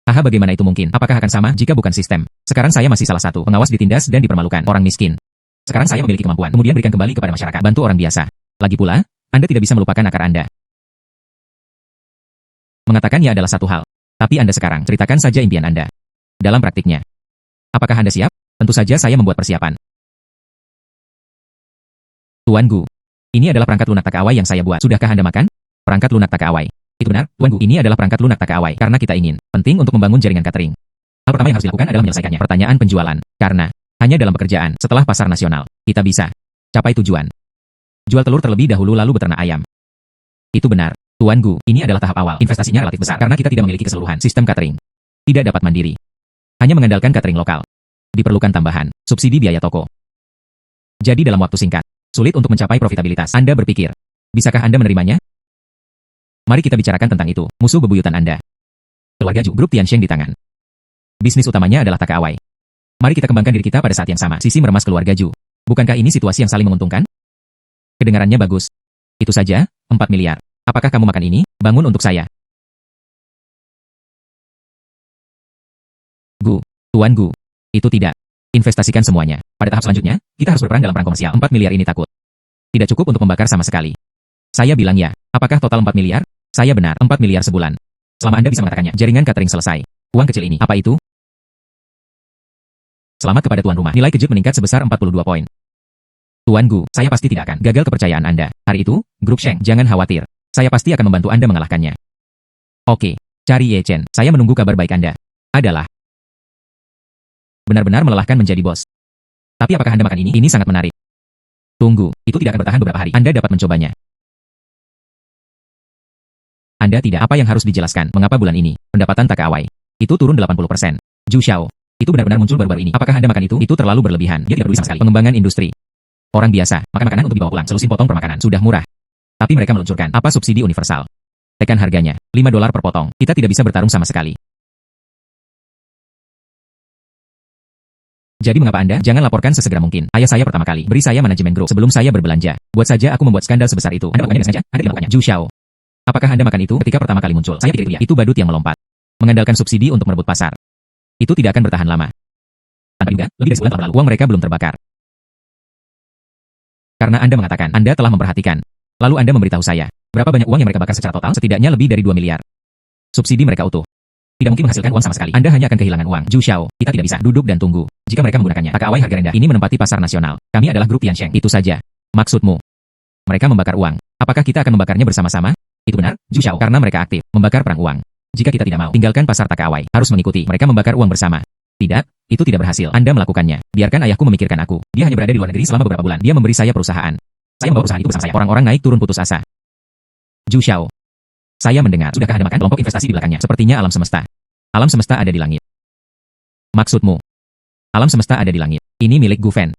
Haha, bagaimana itu mungkin? Apakah akan sama jika bukan sistem? Sekarang saya masih salah satu pengawas ditindas dan dipermalukan. Orang miskin. Sekarang saya memiliki kemampuan. Kemudian berikan kembali kepada masyarakat. Bantu orang biasa. Lagi pula, Anda tidak bisa melupakan akar Anda. Mengatakannya adalah satu hal. Tapi Anda sekarang, ceritakan saja impian Anda. Dalam praktiknya. Apakah Anda siap? Tentu saja saya membuat persiapan. Tuan Gu. Ini adalah perangkat lunak tak awai yang saya buat. Sudahkah Anda makan? Perangkat lunak tak awai. Itu benar, Tuan Gu. Ini adalah perangkat lunak tak awai. Karena kita ingin. Penting untuk membangun jaringan catering. Hal pertama yang harus dilakukan adalah menyelesaikannya. Pertanyaan penjualan. Karena, hanya dalam pekerjaan, setelah pasar nasional, kita bisa capai tujuan. Jual telur terlebih dahulu lalu beternak ayam. Itu benar, Tuan Gu. Ini adalah tahap awal. Investasinya relatif besar. Karena kita tidak memiliki keseluruhan sistem catering. Tidak dapat mandiri. Hanya mengandalkan catering lokal. Diperlukan tambahan, subsidi biaya toko. Jadi dalam waktu singkat, sulit untuk mencapai profitabilitas. Anda berpikir, bisakah Anda menerimanya? Mari kita bicarakan tentang itu, musuh bebuyutan Anda. Keluarga Ju, grup Tiansheng di tangan. Bisnis utamanya adalah Takawai. Mari kita kembangkan diri kita pada saat yang sama. Sisi meremas keluarga Ju. Bukankah ini situasi yang saling menguntungkan? Kedengarannya bagus. Itu saja, 4 miliar. Apakah kamu makan ini? Bangun untuk saya. Gu, Tuan Gu. Itu tidak. Investasikan semuanya. Pada tahap selanjutnya, kita harus berperan dalam perang komersial. 4 miliar ini takut. Tidak cukup untuk membakar sama sekali. Saya bilang ya. Apakah total 4 miliar? Saya benar, 4 miliar sebulan. Selama Anda bisa mengatakannya, jaringan catering selesai. Uang kecil ini, apa itu? Selamat kepada tuan rumah. Nilai kejut meningkat sebesar 42 poin. Tuan Gu, saya pasti tidak akan gagal kepercayaan Anda. Hari itu, grup Sheng, jangan khawatir. Saya pasti akan membantu Anda mengalahkannya. Oke, cari Ye Chen. Saya menunggu kabar baik Anda. Adalah benar-benar melelahkan menjadi bos. Tapi apakah Anda makan ini? Ini sangat menarik. Tunggu, itu tidak akan bertahan beberapa hari. Anda dapat mencobanya. Anda tidak. Apa yang harus dijelaskan? Mengapa bulan ini, pendapatan Takawai itu turun 80%? Zhu Xiao, itu benar-benar muncul baru-baru ini. Apakah Anda makan itu? Itu terlalu berlebihan. Dia tidak peduli sama sekali. Pengembangan industri. Orang biasa, makan makanan untuk dibawa pulang. Selusin potong per makanan. Sudah murah. Tapi mereka meluncurkan. Apa subsidi universal? Tekan harganya. $5 per potong. Kita tidak bisa bertarung sama sekali. Jadi mengapa Anda jangan laporkan sesegera mungkin? Ayah saya pertama kali beri saya manajemen grup sebelum saya berbelanja. Buat saja aku membuat skandal sebesar itu. Anda melakukannya dengan sengaja? Anda tidak melakukannya. Zhu Xiao. Apakah Anda makan itu ketika pertama kali muncul? Saya pikir itu ya. Itu badut yang melompat. Mengandalkan subsidi untuk merebut pasar. Itu tidak akan bertahan lama. Tanpa juga, lebih dari sebulan tahun lalu, uang mereka belum terbakar. Karena Anda mengatakan, Anda telah memperhatikan. Lalu Anda memberitahu saya, berapa banyak uang yang mereka bakar secara total? Setidaknya lebih dari 2 miliar. Subsidi mereka utuh. Tidak mungkin menghasilkan uang sama sekali. Anda hanya akan kehilangan uang. Zhu Xiao, kita tidak bisa duduk dan tunggu. Jika mereka menggunakannya, Takawai harga rendah ini menempati pasar nasional. Kami adalah grup Tiansheng. Itu saja. Maksudmu? Mereka membakar uang. Apakah kita akan membakarnya bersama-sama? Itu benar, Zhu Xiao, karena mereka aktif membakar perang uang. Jika kita tidak mau tinggalkan pasar Takawai, harus mengikuti. Mereka membakar uang bersama. Tidak, itu tidak berhasil. Anda melakukannya. Biarkan ayahku memikirkan aku. Dia hanya berada di luar negeri selama beberapa bulan. Dia memberi saya perusahaan. Saya membawa perusahaan itu bersama saya. Orang-orang naik turun putus asa. Zhu Xiao. Saya mendengar. Sudahkah Anda makan kelompok investasi di belakangnya? Sepertinya alam semesta. Alam semesta ada di langit. Maksudmu? Alam semesta ada di langit. Ini milik Gu Fen.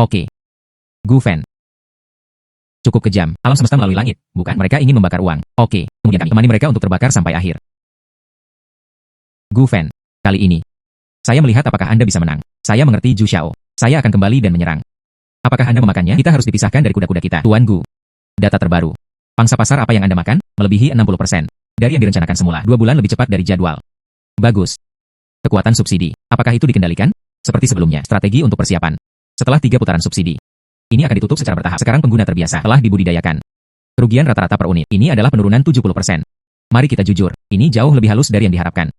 Oke. Gu Fan. Cukup kejam. Alam semesta melalui langit, bukan? Mereka ingin membakar uang. Oke. Kemudian kami temani mereka untuk terbakar sampai akhir. Gu Fan. Kali ini, saya melihat apakah Anda bisa menang. Saya mengerti Zhu Xiao. Saya akan kembali dan menyerang. Apakah Anda memakannya? Kita harus dipisahkan dari kuda-kuda kita. Tuan Gu. Data terbaru. Pangsa pasar apa yang Anda makan? Melebihi 60%. Dari yang direncanakan semula. 2 bulan lebih cepat dari jadwal. Bagus. Kekuatan subsidi. Apakah itu dikendalikan? Seperti sebelumnya. Strategi untuk persiapan. Setelah 3 putaran subsidi. Ini akan ditutup secara bertahap. Sekarang pengguna terbiasa telah dibudidayakan. Kerugian rata-rata per unit. Ini adalah penurunan 70%. Mari kita jujur. Ini jauh lebih halus dari yang diharapkan.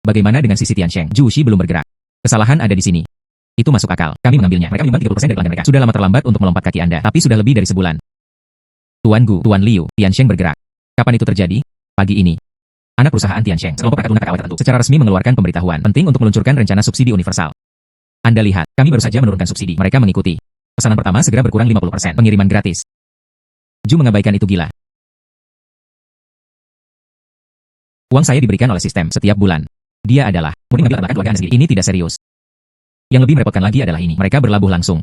Bagaimana dengan sisi Tiansheng? Zhu Xi belum bergerak. Kesalahan ada di sini. Itu masuk akal. Kami mengambilnya. Mereka menyumbang 30% dari pelanggan mereka. Sudah lama terlambat untuk melompat kaki Anda. Tapi sudah lebih dari sebulan. Tuan Gu, Tuan Liu, Tiansheng bergerak. Kapan itu terjadi? Pagi ini. Anak perusahaan Tiansheng, sekelompok perangkat lunak KW tertentu, secara resmi mengeluarkan pemberitahuan penting untuk meluncurkan rencana subsidi universal. Anda lihat, kami baru saja menurunkan subsidi. Mereka mengikuti. Pesanan pertama segera berkurang 50%. Pengiriman gratis. Zhu mengabaikan itu gila. Uang saya diberikan oleh sistem setiap bulan. Dia adalah murni mengambil latar belakang keluarga Anda sendiri. Ini tidak serius. Yang lebih merepotkan lagi adalah ini. Mereka berlabuh langsung.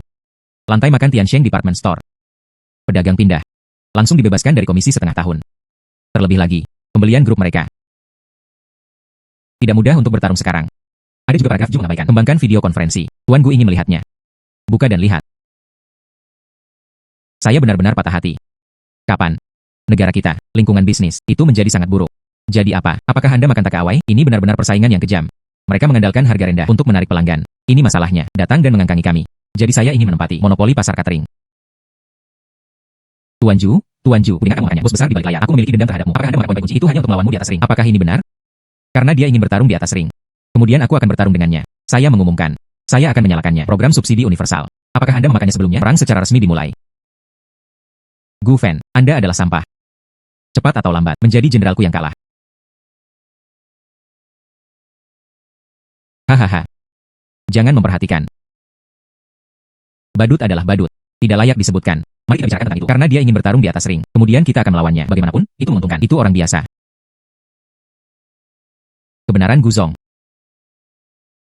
Lantai makan Tiansheng Department Store. Pedagang pindah. Langsung dibebaskan dari komisi setengah tahun. Terlebih lagi, pembelian grup mereka. Tidak mudah untuk bertarung sekarang. Ada juga paragraf Zhu mengabaikan. Kembangkan video konferensi. Tuan Gu ingin melihatnya. Buka dan lihat. Saya benar-benar patah hati. Kapan? Negara kita, lingkungan bisnis, itu menjadi sangat buruk. Jadi apa? Apakah Anda makan takawai? Ini benar-benar persaingan yang kejam. Mereka mengandalkan harga rendah untuk menarik pelanggan. Ini masalahnya, datang dan mengangkangi kami. Jadi saya ingin menempati monopoli pasar catering. Tuan Zhu, dengarkan makanya, bos besar di balik layar. Aku memiliki dendam terhadapmu. Apakah Anda mengakui kunci itu hanya untuk melawanmu di atas ring? Apakah ini benar? Karena dia ingin bertarung di atas ring. Kemudian aku akan bertarung dengannya. Saya mengumumkan. Saya akan menyalakannya. Program subsidi universal. Apakah Anda memakannya sebelumnya? Perang secara resmi dimulai. Gu Fan, Anda adalah sampah. Cepat atau lambat, menjadi jenderalku yang kalah. Hahaha. Jangan memperhatikan. Badut adalah badut. Tidak layak disebutkan. Mari kita bicarakan tentang itu. Karena dia ingin bertarung di atas ring. Kemudian kita akan melawannya. Bagaimanapun, itu menguntungkan. Itu orang biasa. Kebenaran Guzong.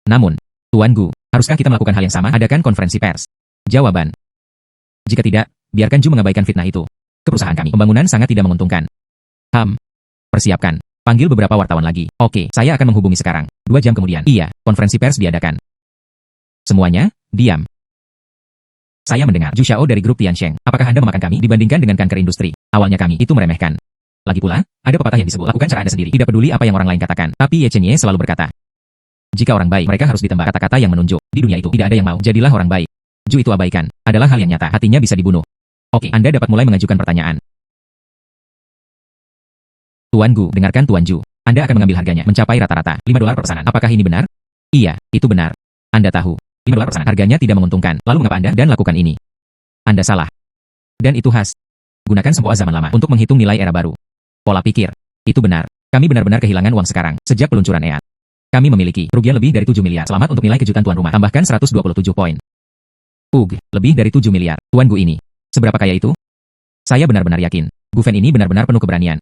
Namun, Tuan Gu, haruskah kita melakukan hal yang sama? Adakan konferensi pers. Jawaban. Jika tidak, biarkan Zhu mengabaikan fitnah itu. Ke perusahaan kami, pembangunan sangat tidak menguntungkan. Persiapkan. Panggil beberapa wartawan lagi. Oke, saya akan menghubungi sekarang. 2 jam kemudian. Iya, konferensi pers diadakan. Semuanya, diam. Saya mendengar Zhu Xiao dari grup Tiansheng. Apakah Anda memakan kami dibandingkan dengan kanker industri? Awalnya kami itu meremehkan. Lagi pula, ada pepatah yang disebut, lakukan cara Anda sendiri. Tidak peduli apa yang orang lain katakan. Tapi Ye Chen Ye selalu berkata, jika orang baik, mereka harus ditembak. Kata-kata yang menunjuk. Di dunia itu, tidak ada yang mau. Jadilah orang baik. Zhu itu abaikan. Adalah hal yang nyata. Hatinya bisa dibunuh. Oke, Anda dapat mulai mengajukan pertanyaan. Tuan Gu, dengarkan Tuan Zhu. Anda akan mengambil harganya, mencapai rata-rata $5 per pesanan. Apakah ini benar? Iya, itu benar. Anda tahu. $5 per pesanan. Harganya tidak menguntungkan. Lalu mengapa Anda dan lakukan ini? Anda salah. Dan itu khas. Gunakan semua zaman lama untuk menghitung nilai era baru. Pola pikir. Itu benar. Kami benar-benar kehilangan uang sekarang, sejak peluncuran EA. Kami memiliki kerugian lebih dari 7 miliar. Selamat untuk nilai kejutan tuan rumah. Tambahkan 127 poin. Lebih dari 7 miliar. Tuan Gu ini. Seberapa kaya itu? Saya benar-benar yakin. Gu Fan ini benar-benar penuh keberanian.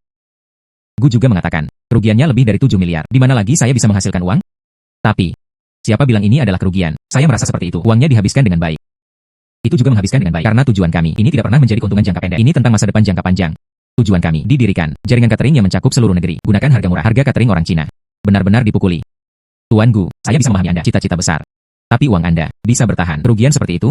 Gu juga mengatakan, kerugiannya lebih dari 7 miliar. Di mana lagi saya bisa menghasilkan uang? Tapi, siapa bilang ini adalah kerugian? Saya merasa seperti itu. Uangnya dihabiskan dengan baik. Itu juga menghabiskan dengan baik. Karena tujuan kami ini tidak pernah menjadi keuntungan jangka pendek. Ini tentang masa depan jangka panjang. Tujuan kami didirikan jaringan catering yang mencakup seluruh negeri. Gunakan harga murah. Harga catering orang Cina benar-benar dipukuli. Tuan Gu, saya bisa memahami Anda cita-cita besar. Tapi uang Anda bisa bertahan. Kerugian seperti itu?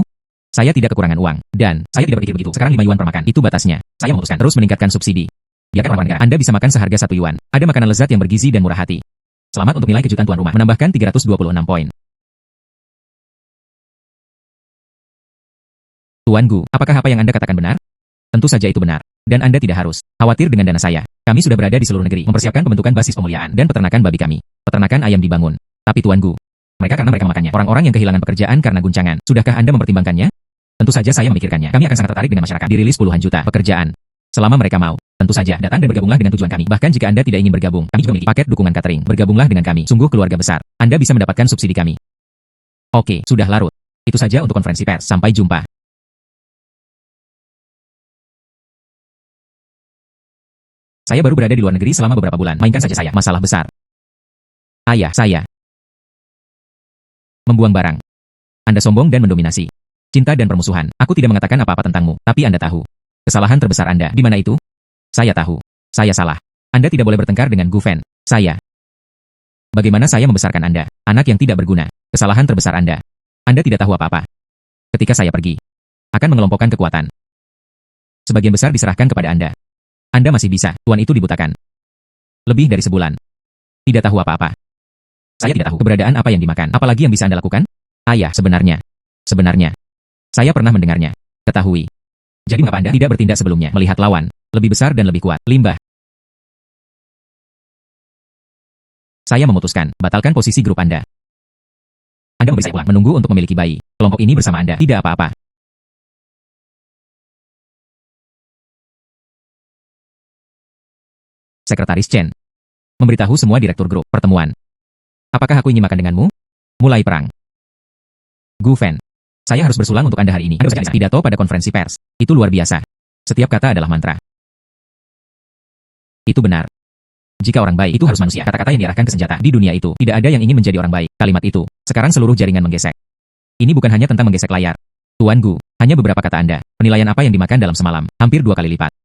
Saya tidak kekurangan uang. Dan saya tidak berpikir begitu. Sekarang 5 yuan per makan. Itu batasnya. Saya memutuskan terus meningkatkan subsidi. Biarkan orang negara Anda bisa makan seharga 1 yuan. Ada makanan lezat yang bergizi dan murah hati. Selamat untuk nilai kejutan tuan rumah. Menambahkan 326 poin. Tuan Gu, apakah apa yang Anda katakan benar? Tentu saja itu benar. Dan Anda tidak harus khawatir dengan dana saya. Kami sudah berada di seluruh negeri, mempersiapkan pembentukan basis pemuliaan dan peternakan babi kami. Peternakan ayam dibangun. Tapi Tuan Gu, karena mereka makannya. Orang-orang yang kehilangan pekerjaan karena guncangan. Sudahkah Anda mempertimbangkannya? Tentu saja saya memikirkannya. Kami akan sangat tertarik dengan masyarakat. Dirilis puluhan juta pekerjaan. Selama mereka mau. Tentu saja, datang dan bergabunglah dengan tujuan kami. Bahkan jika Anda tidak ingin bergabung, kami juga memiliki paket dukungan catering. Bergabunglah dengan kami. Sungguh keluarga besar. Anda bisa mendapatkan subsidi kami. Oke, sudah larut. Itu saja untuk konferensi pers. Sampai jumpa. Saya baru berada di luar negeri selama beberapa bulan. Mainkan saja saya. Masalah besar. Ayah saya membuang barang. Anda sombong dan mendominasi. Cinta dan permusuhan. Aku tidak mengatakan apa-apa tentangmu, tapi Anda tahu. Kesalahan terbesar Anda. Di mana itu? Saya tahu. Saya salah. Anda tidak boleh bertengkar dengan Gu Fen. Saya. Bagaimana saya membesarkan Anda? Anak yang tidak berguna. Kesalahan terbesar Anda. Anda tidak tahu apa-apa. Ketika saya pergi, akan mengelompokkan kekuatan. Sebagian besar diserahkan kepada Anda. Anda masih bisa. Tuan itu dibutakan. Lebih dari sebulan. Tidak tahu apa-apa. Saya tidak tahu keberadaan apa yang dimakan. Apalagi yang bisa Anda lakukan? Ayah, sebenarnya. Saya pernah mendengarnya. Ketahui. Jadi mengapa Anda tidak bertindak sebelumnya? Melihat lawan. Lebih besar dan lebih kuat. Limbah. Saya memutuskan. Batalkan posisi grup Anda. Anda memberi saya uang. Menunggu untuk memiliki bayi. Kelompok ini bersama Anda. Tidak apa-apa. Sekretaris Chen. Memberitahu semua direktur grup. Pertemuan. Apakah aku ingin makan denganmu? Mulai perang. Gu Fen. Saya harus bersulang untuk Anda hari ini. Anda pidato pada konferensi pers. Itu luar biasa. Setiap kata adalah mantra. Itu benar. Jika orang baik itu harus manusia, kata-kata yang diarahkan ke senjata. Di dunia itu, tidak ada yang ingin menjadi orang baik. Kalimat itu. Sekarang seluruh jaringan menggesek. Ini bukan hanya tentang menggesek layar. Tuan Gu, hanya beberapa kata Anda. Penilaian apa yang dimakan dalam semalam, hampir 2 kali lipat.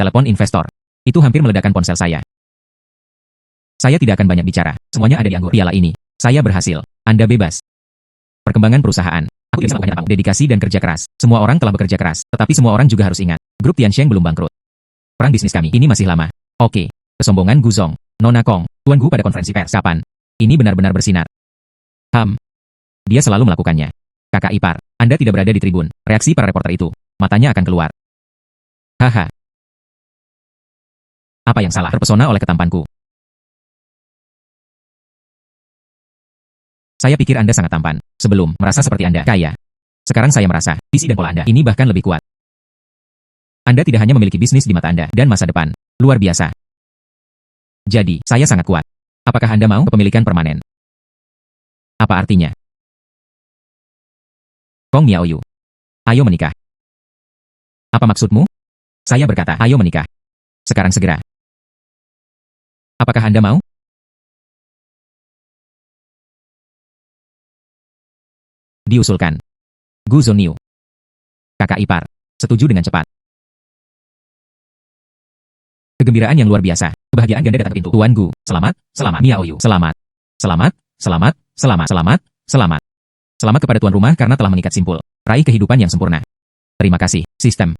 Telepon investor. Itu hampir meledakkan ponsel saya. Saya tidak akan banyak bicara. Semuanya ada di anggur piala ini. Saya berhasil. Anda bebas. Perkembangan perusahaan. Aku tidak melakukan apa. Dedikasi dan kerja keras. Semua orang telah bekerja keras. Tetapi semua orang juga harus ingat. Grup Tiansheng belum bangkrut. Perang bisnis kami. Ini masih lama. Oke. Kesombongan Guzong. Nona Kong. Tuan Gu pada konferensi pers. Kapan? Ini benar-benar bersinar. Dia selalu melakukannya. Kakak ipar. Anda tidak berada di tribun. Reaksi para reporter itu. Matanya akan keluar. Haha. Apa yang salah? Terpesona oleh ketampanku. Saya pikir Anda sangat tampan. Sebelum, merasa seperti Anda kaya. Sekarang saya merasa, visi dan pola Anda ini bahkan lebih kuat. Anda tidak hanya memiliki bisnis di mata Anda dan masa depan. Luar biasa. Jadi, saya sangat kuat. Apakah Anda mau kepemilikan permanen? Apa artinya? Kong Miaoyu. Ayo menikah. Apa maksudmu? Saya berkata, ayo menikah. Sekarang segera. Apakah Anda mau? Diusulkan. Gu Zoniu. Kakak ipar. Setuju dengan cepat. Kegembiraan yang luar biasa. Kebahagiaan ganda datang ke pintu. Tuan Gu. Selamat. Miaoyu. Selamat. Selamat kepada tuan rumah karena telah mengikat simpul. Raih kehidupan yang sempurna. Terima kasih, sistem.